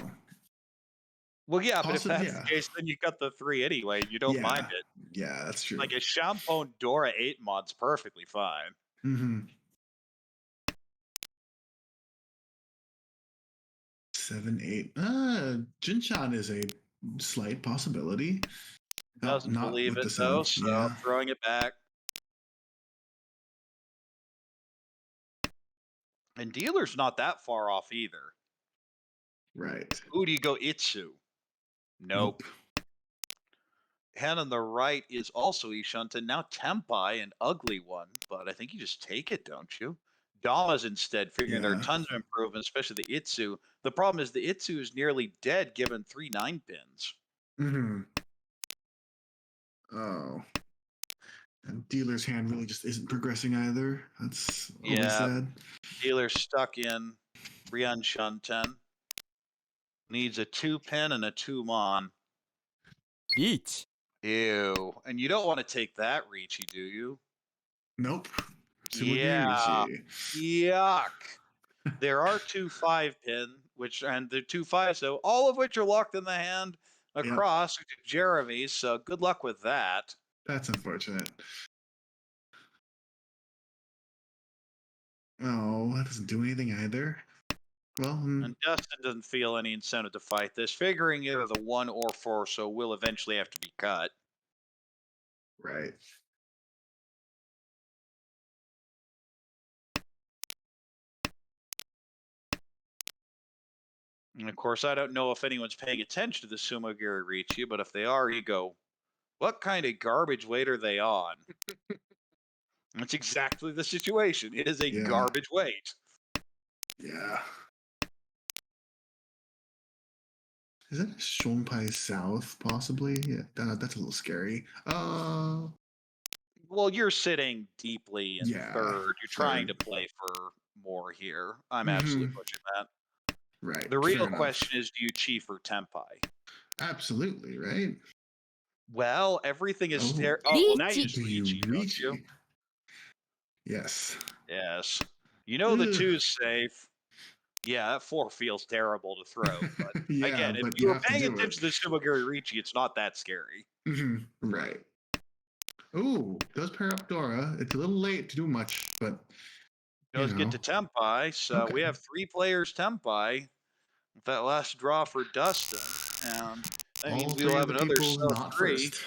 Speaker 1: Well, yeah, but if
Speaker 2: possibly,
Speaker 1: that's
Speaker 2: yeah.
Speaker 1: the case, then you got the 3 anyway. You don't mind
Speaker 2: Yeah.
Speaker 1: it.
Speaker 2: Yeah, that's true.
Speaker 1: Like a Shampoo Dora 8-mon's perfectly fine.
Speaker 2: Mm-hmm. 7, 8. Jinshan is a slight possibility.
Speaker 1: Doesn't
Speaker 2: Not
Speaker 1: believe
Speaker 2: with
Speaker 1: it
Speaker 2: the
Speaker 1: though,
Speaker 2: 7.
Speaker 1: so
Speaker 2: Yeah.
Speaker 1: throwing it back. And dealer's not that far off either.
Speaker 2: Right.
Speaker 1: Who do you go Itsu? Nope.
Speaker 2: Nope.
Speaker 1: Hand on the right is also Ishunta. Now Tempai, an ugly one, but I think you just take it, don't you? Dama's instead, figuring there are
Speaker 2: Yeah.
Speaker 1: tons of improvements, especially the Itsu. The problem is the Itsu is nearly dead given 3 9-pins.
Speaker 2: Mm-hmm. Oh. And dealer's hand really just isn't progressing either. That's always
Speaker 1: Yeah,
Speaker 2: sad.
Speaker 1: dealer stuck in. Rian Shunten needs a 2-pin and a 2-mon.
Speaker 3: リーチ
Speaker 1: Ew. And you don't want to take that, Ricci, do you?
Speaker 2: Nope.
Speaker 1: Yeah.
Speaker 2: Sumagiri.
Speaker 1: Yuck. There are 2 5-pin, and the 2 5, so all of which are locked in the hand across to Jeremy. So good luck with that.
Speaker 2: That's unfortunate. Oh, that doesn't do anything either. Well,
Speaker 1: And Dustin doesn't feel any incentive to fight this, figuring either the 1 or 4, so will eventually have to be cut.
Speaker 2: right.
Speaker 1: And of course, I don't know if anyone's paying attention to the Sumo Giri Ricci, but if they are, you go, what kind of garbage weight are they on? That's exactly the situation. It is a
Speaker 2: Yeah.
Speaker 1: garbage weight.
Speaker 2: Yeah. Is that Shonpai South, possibly? Yeah, that's a little scary.
Speaker 1: Well, you're sitting deeply in
Speaker 2: Yeah,
Speaker 1: third. You're trying to
Speaker 2: third.
Speaker 1: play for more here. I'm
Speaker 2: Mm-hmm.
Speaker 1: absolutely pushing that.
Speaker 2: Right,
Speaker 1: The
Speaker 2: fair
Speaker 1: real
Speaker 2: enough.
Speaker 1: question is, do you chief or tempai?
Speaker 2: Absolutely, right?
Speaker 1: Well, everything is
Speaker 2: Oh,
Speaker 1: oh, well, now you
Speaker 3: Reach.
Speaker 1: just
Speaker 2: do you
Speaker 1: reachy, don't
Speaker 2: reach?
Speaker 1: you?
Speaker 2: Yes.
Speaker 1: Yes. You know the
Speaker 2: Ugh.
Speaker 1: two's safe. Yeah, that four feels terrible to throw, but
Speaker 2: Yeah,
Speaker 1: again, if
Speaker 2: but
Speaker 1: you
Speaker 2: you
Speaker 1: were
Speaker 2: have to
Speaker 1: paying
Speaker 2: do it.
Speaker 1: attention to Shimogiri Ricci, it's not that scary.
Speaker 2: Right. Ooh, does pair up Dora. It's a little late to do much, but you
Speaker 1: Does get
Speaker 2: know.
Speaker 1: to tempai, so we
Speaker 2: Okay.
Speaker 1: have 3 players tempai with that last draw for Dustin, and that
Speaker 2: All
Speaker 1: means we will
Speaker 2: three of
Speaker 1: have
Speaker 2: the
Speaker 1: another
Speaker 2: people
Speaker 1: sub
Speaker 2: not
Speaker 1: 3,
Speaker 2: first.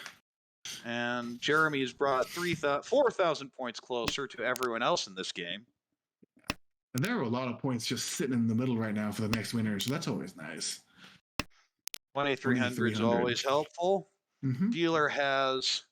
Speaker 1: and Jeremy's brought 4,000 points closer to everyone else in this game.
Speaker 2: And there are a lot of points just sitting in the middle right now for the next winner, so that's always nice.
Speaker 1: 2,300 is
Speaker 2: 2,300.
Speaker 1: always helpful.
Speaker 2: Mm-hmm.
Speaker 1: Dealer has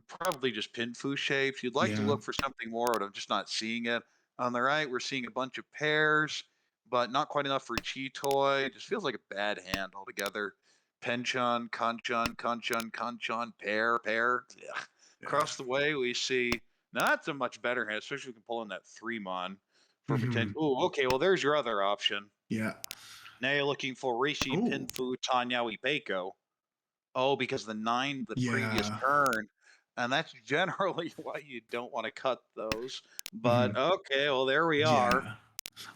Speaker 1: probably just pinfu shapes. You'd like to
Speaker 2: Yeah.
Speaker 1: look for something more, but I'm just not seeing it. On the right, we're seeing a bunch of pairs, but not quite enough for Chitoy. It just feels like a bad hand altogether. Penchun, Kanchun, Kanchun, Kanchun, pair. Ugh.
Speaker 2: Yeah.
Speaker 1: Across the way, we see that's a much better hand, especially if we can pull in that 3-mon for
Speaker 2: Mm-hmm.
Speaker 1: potential. Oh, okay. Well, there's your other option.
Speaker 2: Yeah.
Speaker 1: Now you're looking for Rishi,
Speaker 2: Oh.
Speaker 1: Pinfu, Tanyawi, Peiko. Oh, because the 9 the previous
Speaker 2: Yeah.
Speaker 1: turn, and that's generally why you don't want to cut those. But
Speaker 2: Mm-hmm.
Speaker 1: okay, well there we are.
Speaker 2: Yeah.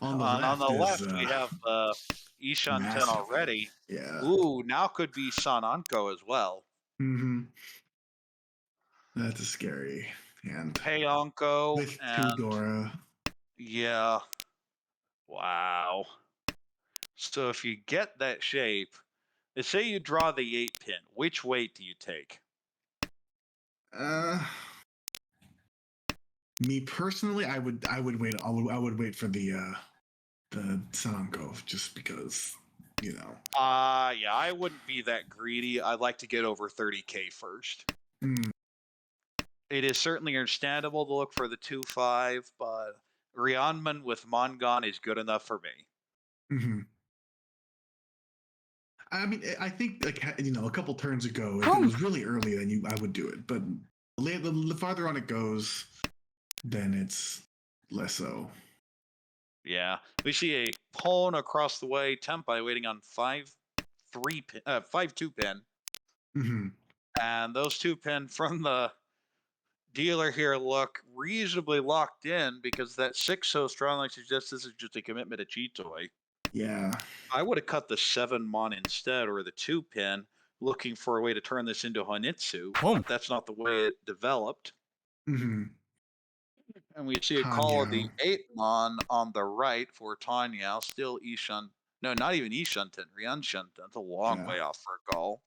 Speaker 2: On the
Speaker 1: On the
Speaker 2: left is
Speaker 1: left we have Ishan 10
Speaker 2: massive.
Speaker 1: already.
Speaker 2: Yeah.
Speaker 1: Ooh, now could be Sananko as well.
Speaker 2: Mm-hmm. That's a scary hand.
Speaker 1: Payonko
Speaker 2: With
Speaker 1: and
Speaker 2: Tudora.
Speaker 1: yeah. Wow. So if you get that shape, let's say you draw the 8 pin, which weight do you take?
Speaker 2: Me personally, I would wait. I would wait for the Sananko just because, you know.
Speaker 1: Yeah, I wouldn't be that greedy. I'd like to get over 30K first.
Speaker 2: Mm,
Speaker 1: It is certainly understandable to look for the 2-5, but Ryanman with Mongon is good enough for me.
Speaker 2: mhm. I mean, I think like you know, a couple turns ago, if it was really early, then I would do it. But the farther on it goes, then it's less so.
Speaker 1: Yeah, we see a pawn across the way, Tempai waiting on 5-2 pin,
Speaker 2: Mm-hmm.
Speaker 1: and those 2 pin from the dealer here look reasonably locked in because that 6 so strongly suggests this is just a commitment to Chitoy.
Speaker 2: Yeah.
Speaker 1: I would have cut the 7-mon instead, or the 2 pin, looking for a way to turn this into Honitsu, but that's not the way it developed.
Speaker 2: Mm-hmm.
Speaker 1: And we see a call of the
Speaker 2: Hanyo.
Speaker 1: 8-mon on the right for Tanyao, still Ishan. No, not even Ishanten, Ryan Shanten. It's a long
Speaker 2: Yeah.
Speaker 1: way off for a call.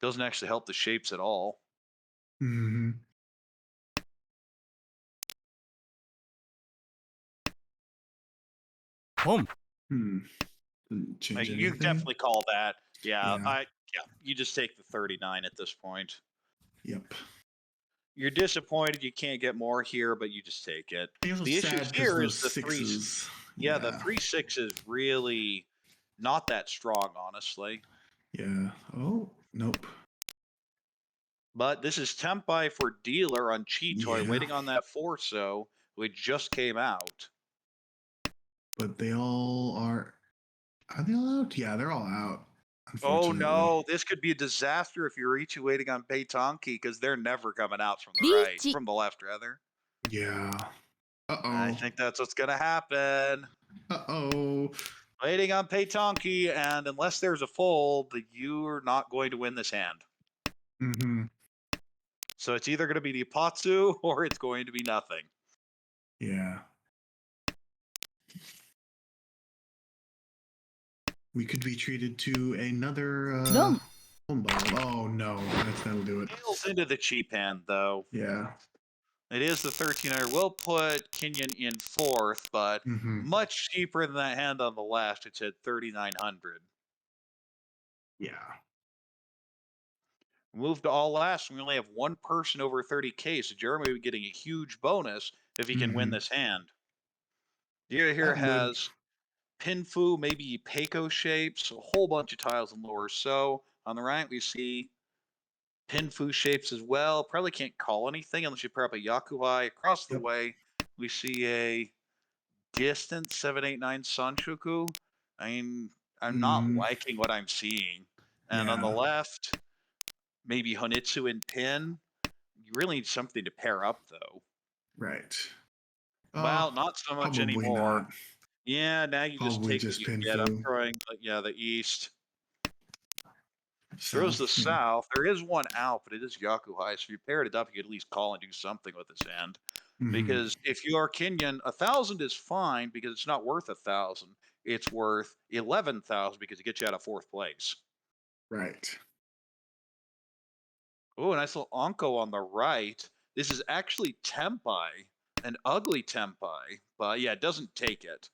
Speaker 1: Doesn't actually help the shapes at all.
Speaker 2: Mm-hmm. Hmm. Didn't change
Speaker 1: You
Speaker 2: anything.
Speaker 1: definitely call that. Yeah,
Speaker 2: Yeah.
Speaker 1: you just take the 39 at this point.
Speaker 2: Yep.
Speaker 1: You're disappointed you can't get more here, but you just take it.
Speaker 2: He also
Speaker 1: The issue
Speaker 2: sad because
Speaker 1: here is
Speaker 2: those
Speaker 1: the 3.
Speaker 2: sixes.
Speaker 1: Yeah, the 3-6 is really not that strong, honestly.
Speaker 2: Yeah. Oh, nope.
Speaker 1: But this is Tempai for dealer on Chitoy,
Speaker 2: Yeah.
Speaker 1: waiting on that 4-so, which just came out.
Speaker 2: But they all are. Are they all out? Yeah, they're all out.
Speaker 1: Oh
Speaker 2: Unfortunately.
Speaker 1: no, this could be a disaster if you're each waiting on Peitonki because they're never coming out from the right, from the left rather.
Speaker 2: Yeah.
Speaker 1: I
Speaker 2: Uh-oh.
Speaker 1: think that's what's gonna happen.
Speaker 2: Uh-oh.
Speaker 1: Waiting on Peitonki, and unless there's a fold, you're not going to win this hand.
Speaker 2: Mm-hmm.
Speaker 1: So it's either going to be the Ipatsu or it's going to be nothing.
Speaker 2: Yeah. We could be treated to another home ball. Oh no, that'll do it.
Speaker 1: Tails into the cheap hand though.
Speaker 2: Yeah.
Speaker 1: It is the 1300. We'll put Kenyon in 4th, but much cheaper than that hand on the left. It's at 3,900.
Speaker 2: Yeah.
Speaker 1: Move to all last. We only have one person over 30K, so Jeremy will be getting a huge bonus if he can win this hand. Dealer here
Speaker 2: That would-
Speaker 1: has Pinfu, maybe Peiko shapes, a whole bunch of tiles in lower so. On the right, we see Pinfu shapes as well. Probably can't call anything unless you pair up a Yakuhai. Across the
Speaker 2: Yep.
Speaker 1: way, we see a distant 789 Sanshoku. I mean, I'm not
Speaker 2: Mm,
Speaker 1: liking what I'm seeing. And on the
Speaker 2: yeah.
Speaker 1: left, maybe Honitsu and Pin. You really need something to pair up, though.
Speaker 2: Right.
Speaker 1: Well, not so much
Speaker 2: Probably
Speaker 1: anymore.
Speaker 2: not.
Speaker 1: Yeah, now you just
Speaker 2: Probably
Speaker 1: take what
Speaker 2: just
Speaker 1: you can get. I'm
Speaker 2: Pinfu.
Speaker 1: throwing, the east. Throws the
Speaker 2: South, yeah.
Speaker 1: south. There is one out, but it is Yakuhai. So if you paired it up, you could at least call and do something with this hand.
Speaker 2: Mhm.
Speaker 1: Because if you are Kenyan, 1,000 is fine because it's not worth 1,000. It's worth 11,000 because it gets you out of fourth place.
Speaker 2: Right.
Speaker 1: Oh, nice little Onko on the right. This is actually Tempai, an ugly Tempai, but yeah, it doesn't take it.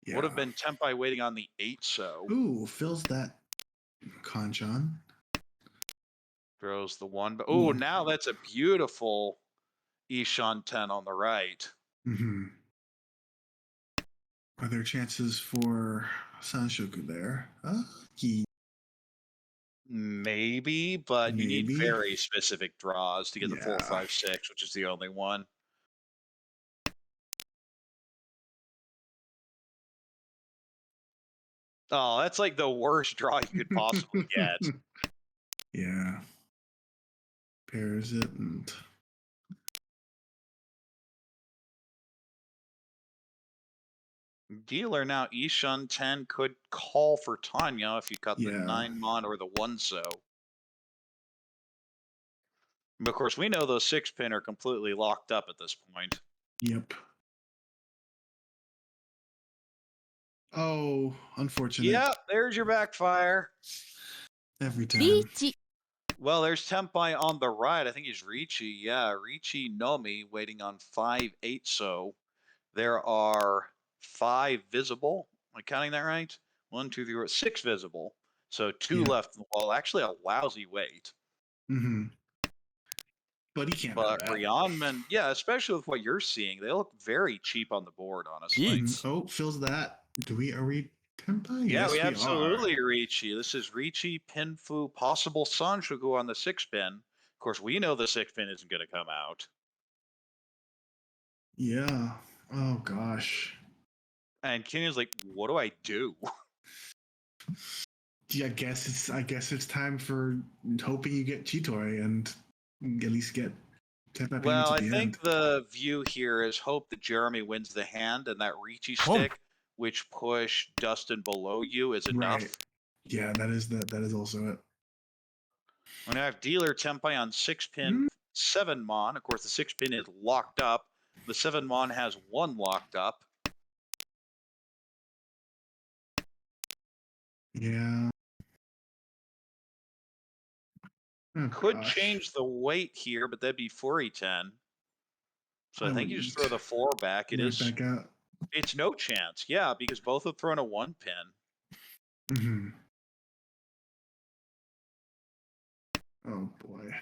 Speaker 2: Yeah.
Speaker 1: Would have been Tempai waiting on the 8 so.
Speaker 2: Ooh, fills that Kanchan.
Speaker 1: Throws the 1. But oh,
Speaker 2: Ooh.
Speaker 1: now that's a beautiful Ishan 10 on the right.
Speaker 2: Mm-hmm. Are there chances for Sanshoku there?
Speaker 1: Maybe, but you need
Speaker 2: Maybe.
Speaker 1: very specific draws to get the 4,
Speaker 2: Yeah.
Speaker 1: 5, 6, which is the only one. Oh, that's like the worst draw you could possibly get.
Speaker 2: Yeah. Pairs it and
Speaker 1: Dealer now, Ishan 10 could call for Tanya if you cut the
Speaker 2: yeah.
Speaker 1: 9 mon or the 1 so. But of course, we know those 6 pin are completely locked up at this point.
Speaker 2: Yep. Oh, unfortunate.
Speaker 1: Yeah, there's your backfire.
Speaker 2: Every time.
Speaker 3: リーチ
Speaker 1: Well, there's Tempai on the right. I think he's Ricci. Yeah, Ricci Nomi waiting on 5, 8 so. There are 5 visible. Am I counting that right? 1, 2, 3, 4, 6 visible. So 2
Speaker 2: Yeah.
Speaker 1: left in the wall. Actually, a lousy wait.
Speaker 2: Mm-hmm. But he can't
Speaker 1: But
Speaker 2: have that.
Speaker 1: Ryanman, yeah, especially with what you're seeing, they look very cheap on the board, honestly.
Speaker 3: Eat.
Speaker 2: Oh, fills that. Are we Tempai?
Speaker 1: Yeah,
Speaker 2: Yes,
Speaker 1: we
Speaker 2: are.
Speaker 1: absolutely Ricci. This is Ricci, Pinfu, possible Sanshoku on the 6 pin. Of course, we know the 6 pin isn't going to come out.
Speaker 2: Yeah. Oh gosh.
Speaker 1: And Kenya's like, what do I do?
Speaker 2: Yeah, I guess it's time for hoping you get Chitoi and at least get Tempai
Speaker 1: Well, I
Speaker 2: payments at the
Speaker 1: think
Speaker 2: end.
Speaker 1: the view here is hope that Jeremy wins the hand and that Ricci
Speaker 3: Home.
Speaker 1: stick, which push Dustin below you, is enough.
Speaker 2: Right. Yeah, that is also it.
Speaker 1: When I have dealer Tempai on 6 pin, 7 mon. Of course, the 6 pin is locked up. The 7 mon has 1 locked up.
Speaker 2: Yeah. Oh,
Speaker 1: Could
Speaker 2: gosh.
Speaker 1: change the weight here, but that'd be 4e10. So I think you just throw
Speaker 2: wouldn't.
Speaker 1: the 4 back. It
Speaker 2: Right
Speaker 1: is.
Speaker 2: back out.
Speaker 1: It's no chance. Yeah, because both have thrown a 1 pin.
Speaker 2: Mm-hmm. Oh boy.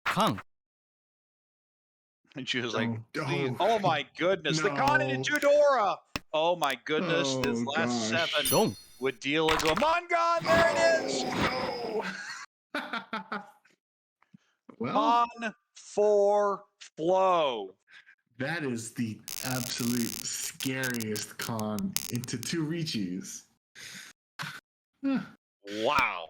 Speaker 3: Kan.
Speaker 1: And she was like,
Speaker 2: Oh,
Speaker 1: oh my goodness, the
Speaker 2: no.
Speaker 1: Khan into Tudora! Oh my goodness, this
Speaker 2: Oh,
Speaker 1: last
Speaker 2: gosh.
Speaker 1: 7
Speaker 3: Don.
Speaker 1: would deal a Mongon. There it is!
Speaker 2: Oh, no. Well,
Speaker 1: Mon 4 flow.
Speaker 2: that is the absolute scariest con into 2 Richis.
Speaker 1: Wow.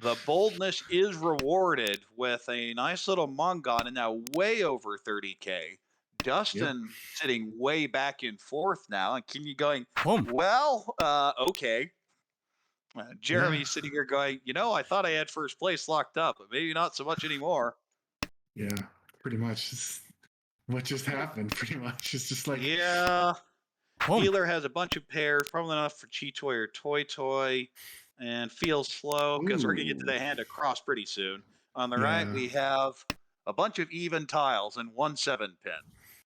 Speaker 1: The boldness is rewarded with a nice little Mongon and now way over 30k. Dustin sitting way back in 4th now, and Kenya going,
Speaker 3: Home.
Speaker 1: well, okay. Jeremy
Speaker 2: Yeah.
Speaker 1: sitting here going, I thought I had 1st place locked up, but maybe not so much anymore.
Speaker 2: Yeah, pretty much. It's what just happened, pretty much. It's just like,
Speaker 1: Yeah.
Speaker 3: Home.
Speaker 1: Dealer has a bunch of pairs, probably enough for Chitoy or Toy Toy, and feels slow because we're going to get to the hand across pretty soon. On the right,
Speaker 2: Yeah.
Speaker 1: we have a bunch of even tiles and 1 7 pin.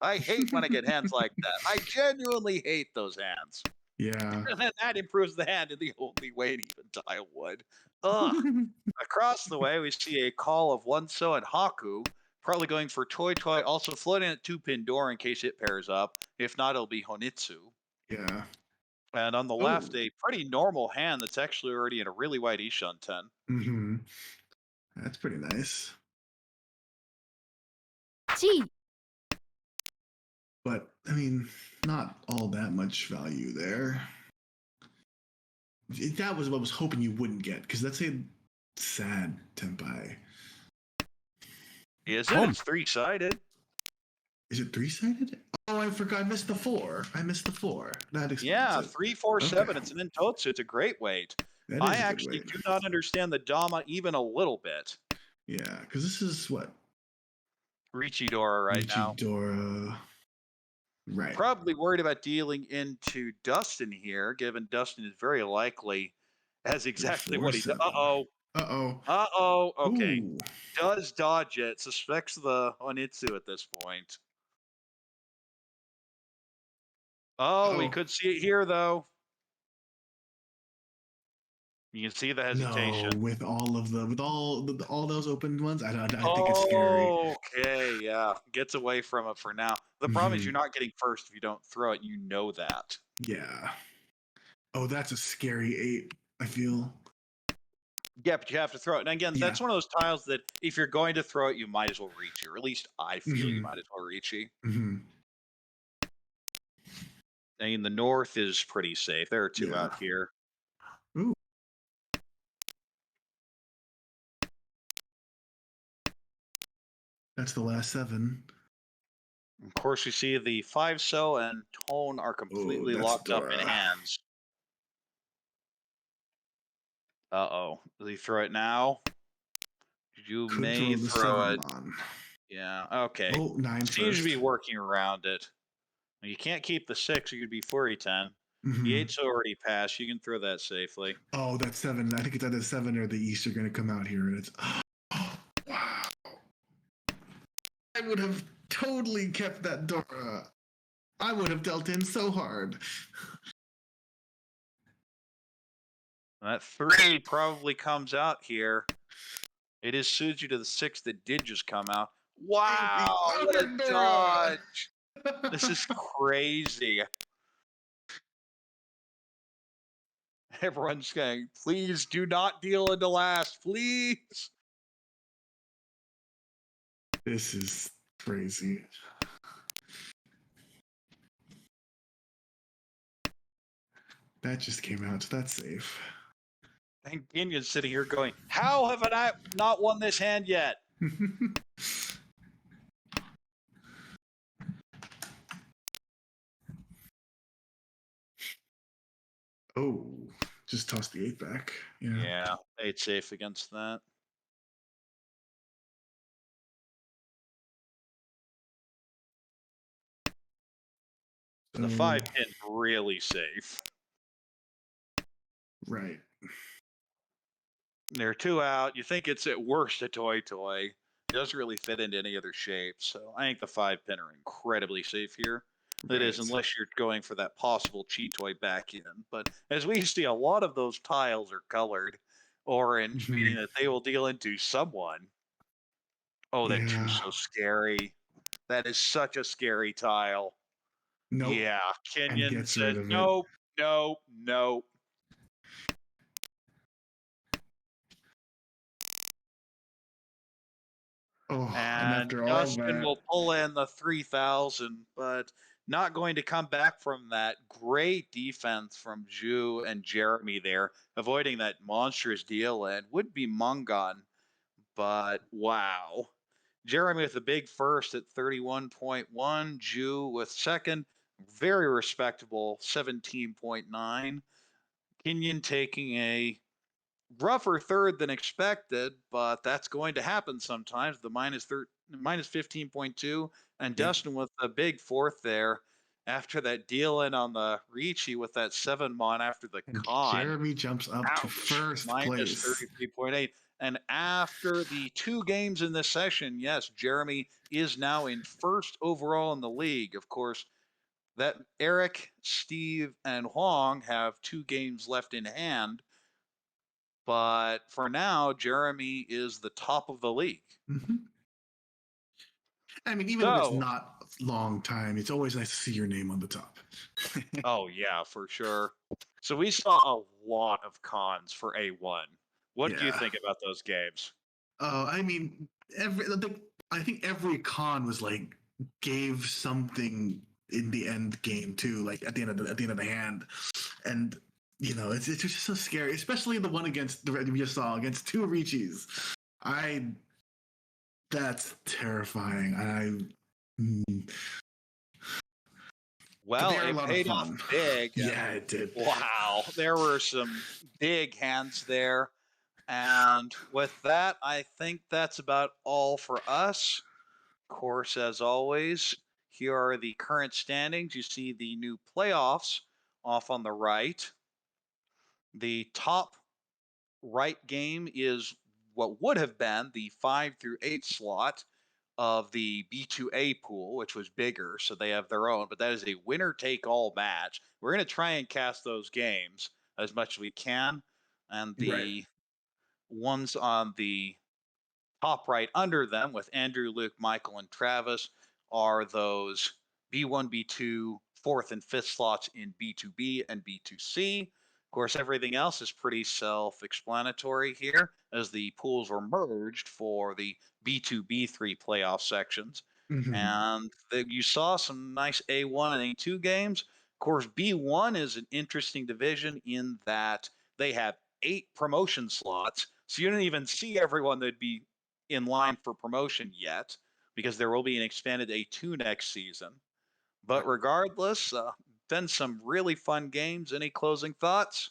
Speaker 1: I hate when I get hands like that. I genuinely hate those hands.
Speaker 2: Yeah.
Speaker 1: And then that improves the hand in the only way an even tile would. Ugh. Across the way, we see a call of 1 so and Haku. Probably going for Toy Toy, also floating at 2-pin door in case it pairs up. If not, it'll be Honitsu.
Speaker 2: Yeah.
Speaker 1: And on the
Speaker 2: Oh.
Speaker 1: left, a pretty normal hand that's actually already in a really wide Ishun 10.
Speaker 2: Mm-hmm. That's pretty nice.
Speaker 3: 1、But
Speaker 2: I mean, not all that much value there. That was what I was hoping you wouldn't get, because that's a sad Tempai.
Speaker 1: Is it?
Speaker 3: Pump.
Speaker 1: It's 3-sided.
Speaker 2: Is it 3-sided? Oh, I forgot. I missed the 4. That explains
Speaker 1: Yeah,
Speaker 2: it.
Speaker 1: 3-4-7.
Speaker 2: Okay.
Speaker 1: It's an Intotsu. It's a great weight.
Speaker 2: That is
Speaker 1: I
Speaker 2: a good
Speaker 1: actually
Speaker 2: weight.
Speaker 1: do not understand the Dama even a little bit.
Speaker 2: Yeah, because this is what?
Speaker 1: Richidora right now.
Speaker 2: Richidora. Right.
Speaker 1: Probably worried about dealing into Dustin here, given Dustin is very likely has exactly what he does.
Speaker 2: 4-7.
Speaker 1: Uh-oh.
Speaker 2: Uh-oh.
Speaker 1: Uh-oh. Okay.
Speaker 2: Ooh.
Speaker 1: Does dodge it. Suspects the Onitsu at this point. Oh, we
Speaker 2: Oh.
Speaker 1: could see it here, though. You can see the hesitation.
Speaker 2: No, with all those open ones, I think it's scary.
Speaker 1: Okay, yeah. Gets away from it for now. The problem is
Speaker 2: Mhm.
Speaker 1: you're not getting first if you don't throw it. You know that.
Speaker 2: Yeah. Oh, that's a scary 8, I feel.
Speaker 1: Yeah, but you have to throw it. And again, that's one of those tiles that if you're going to throw it, you might as well reach it. Or at least I feel you might as well reach it.
Speaker 2: Mm-hmm.
Speaker 1: I mean, the north is pretty safe. There are 2
Speaker 2: Yeah.
Speaker 1: out here.
Speaker 2: Ooh. That's the last 7.
Speaker 1: Of course, you see the 5-so and tone are completely
Speaker 2: that's
Speaker 1: locked up in
Speaker 2: Dora.
Speaker 1: hands. Uh-oh. Does he throw it now? You
Speaker 2: Could
Speaker 1: may
Speaker 2: throw the
Speaker 1: throw
Speaker 2: 7
Speaker 1: it.
Speaker 2: on.
Speaker 1: Yeah, okay.
Speaker 2: Oh, 9
Speaker 1: Seems to be
Speaker 2: first.
Speaker 1: working around it. You can't keep the 6, you could be Flurry 10.
Speaker 2: Mhm.
Speaker 1: The 8's already passed. You can throw that safely.
Speaker 2: Oh, that's 7. I think it's either 7 or the East are going to come out here, and it's wow. I would have totally kept that Dora. I would have dealt in so hard.
Speaker 1: That 3 probably comes out here. It is Suzu to the 6 that did just come out. Wow, what a dodge! This is crazy. Everyone's saying, please do not deal into last, please.
Speaker 2: This is crazy. That just came out, so that's safe.
Speaker 1: And Kenya's sitting here going, how have I not won this hand yet?
Speaker 2: Oh, just toss the 8 back.
Speaker 1: Yeah, 8 safe against that. The 5-pin's really safe.
Speaker 2: Right.
Speaker 1: There are 2 out. You think it's at worst a Toy Toy. It doesn't really fit into any other shape. So I think the 5-pin are incredibly safe here. That is, unless you're going for that possible cheat toy back in. But as we see, a lot of those tiles are colored orange, meaning that they will deal into someone. Oh, that 2's so scary. That is such a scary tile.
Speaker 2: Nope.
Speaker 1: Yeah, Kenyon
Speaker 2: gets
Speaker 1: says,
Speaker 2: rid of it.
Speaker 1: nope, nope, nope.
Speaker 2: Oh,
Speaker 1: And
Speaker 2: after all
Speaker 1: Dustin
Speaker 2: that,
Speaker 1: will pull in the 3,000, but not going to come back from that. Great defense from Zhu and Jeremy there, avoiding that monstrous deal in. Would be Mungon, but wow. Jeremy with the big first at 31.1, Zhu with second, very respectable 17.9. Kenyon taking a rougher third than expected, but that's going to happen sometimes. The minus 15.2, and Dustin with a big fourth there after that deal in on the Ricci with that 7 mon after the con.
Speaker 2: Jeremy jumps up to first
Speaker 1: minus
Speaker 2: place.
Speaker 1: 33.8. And after the 2 games in this session, yes, Jeremy is now in first overall in the league. Of course, that Eric, Steve, and Huang have 2 games left in hand. But for now, Jeremy is the top of the league.
Speaker 2: Mm-hmm. I mean, even if it's
Speaker 1: So,
Speaker 2: not a long time, it's always nice to see your name on the top.
Speaker 1: oh yeah, for sure. So we saw a lot of cons for A1. What do you
Speaker 2: Yeah.
Speaker 1: think about those games?
Speaker 2: Oh, I mean, I think every con was like gave something in the end game too, like at the end of the hand, and it's just so scary, especially the one against the we just saw against two Richis. I That's terrifying. But
Speaker 1: Well,
Speaker 2: they are a
Speaker 1: it
Speaker 2: lot of
Speaker 1: paid off
Speaker 2: fun.
Speaker 1: big,
Speaker 2: Yeah,
Speaker 1: and
Speaker 2: it did.
Speaker 1: wow, there were some big hands there. And with that, I think that's about all for us. Of course, as always, here are the current standings. You see the new playoffs off on the right. The top right game is what would have been the 5 through 8 slot of the B2A pool, which was bigger, so they have their own, but that is a winner take all match. We're going to try and cast those games as much as we can. And
Speaker 2: Right.
Speaker 1: the ones on the top right under them with Andrew, Luke, Michael, and Travis are those B1, B2, fourth and fifth slots in B2B and B2C. Of course, everything else is pretty self explanatory here as the pools were merged for the B2, B3 playoff sections.
Speaker 2: Mhm.
Speaker 1: And you saw some nice A1 and A2 games. Of course, B1 is an interesting division in that they have 8 promotion slots. So you don't even see everyone that'd be in line for promotion yet because there will be an expanded A2 next season. But
Speaker 2: Right.
Speaker 1: regardless, been some really fun games. Any closing thoughts?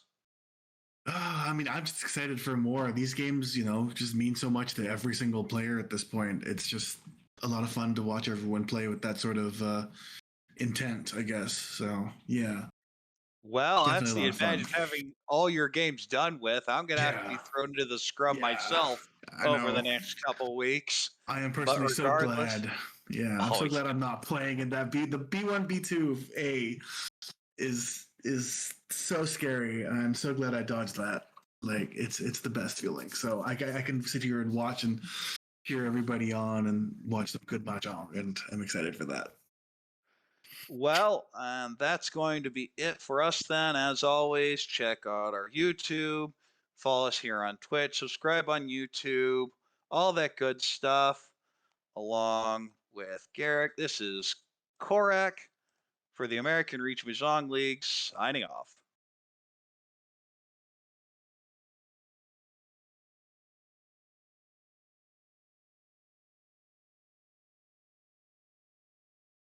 Speaker 2: I mean, I'm just excited for more. These games, just mean so much to every single player at this point. It's just a lot of fun to watch everyone play with that sort of intent, I guess. So, yeah,
Speaker 1: Well, that's
Speaker 2: definitely a
Speaker 1: the
Speaker 2: lot of
Speaker 1: advantage
Speaker 2: fun.
Speaker 1: of having all your games done with. I'm going to have to be
Speaker 2: Yeah,
Speaker 1: thrown into the scrum
Speaker 2: yeah,
Speaker 1: myself
Speaker 2: I
Speaker 1: over the
Speaker 2: know.
Speaker 1: next couple weeks.
Speaker 2: I am
Speaker 1: But
Speaker 2: personally so
Speaker 1: regardless,
Speaker 2: glad. Yeah, I'm
Speaker 1: oh,
Speaker 2: so glad I'm not playing in that the B1 B2 A is so scary. I'm so glad I dodged that. Like it's the best feeling. So I can sit here and watch and hear everybody on and watch some good match on, and I'm excited for that.
Speaker 1: well, that's going to be it for us then. As always, check out our YouTube, follow us here on Twitch, subscribe on YouTube, all that good stuff. Along with Garrick, this is Korak for the American Reach Mahjong League signing off.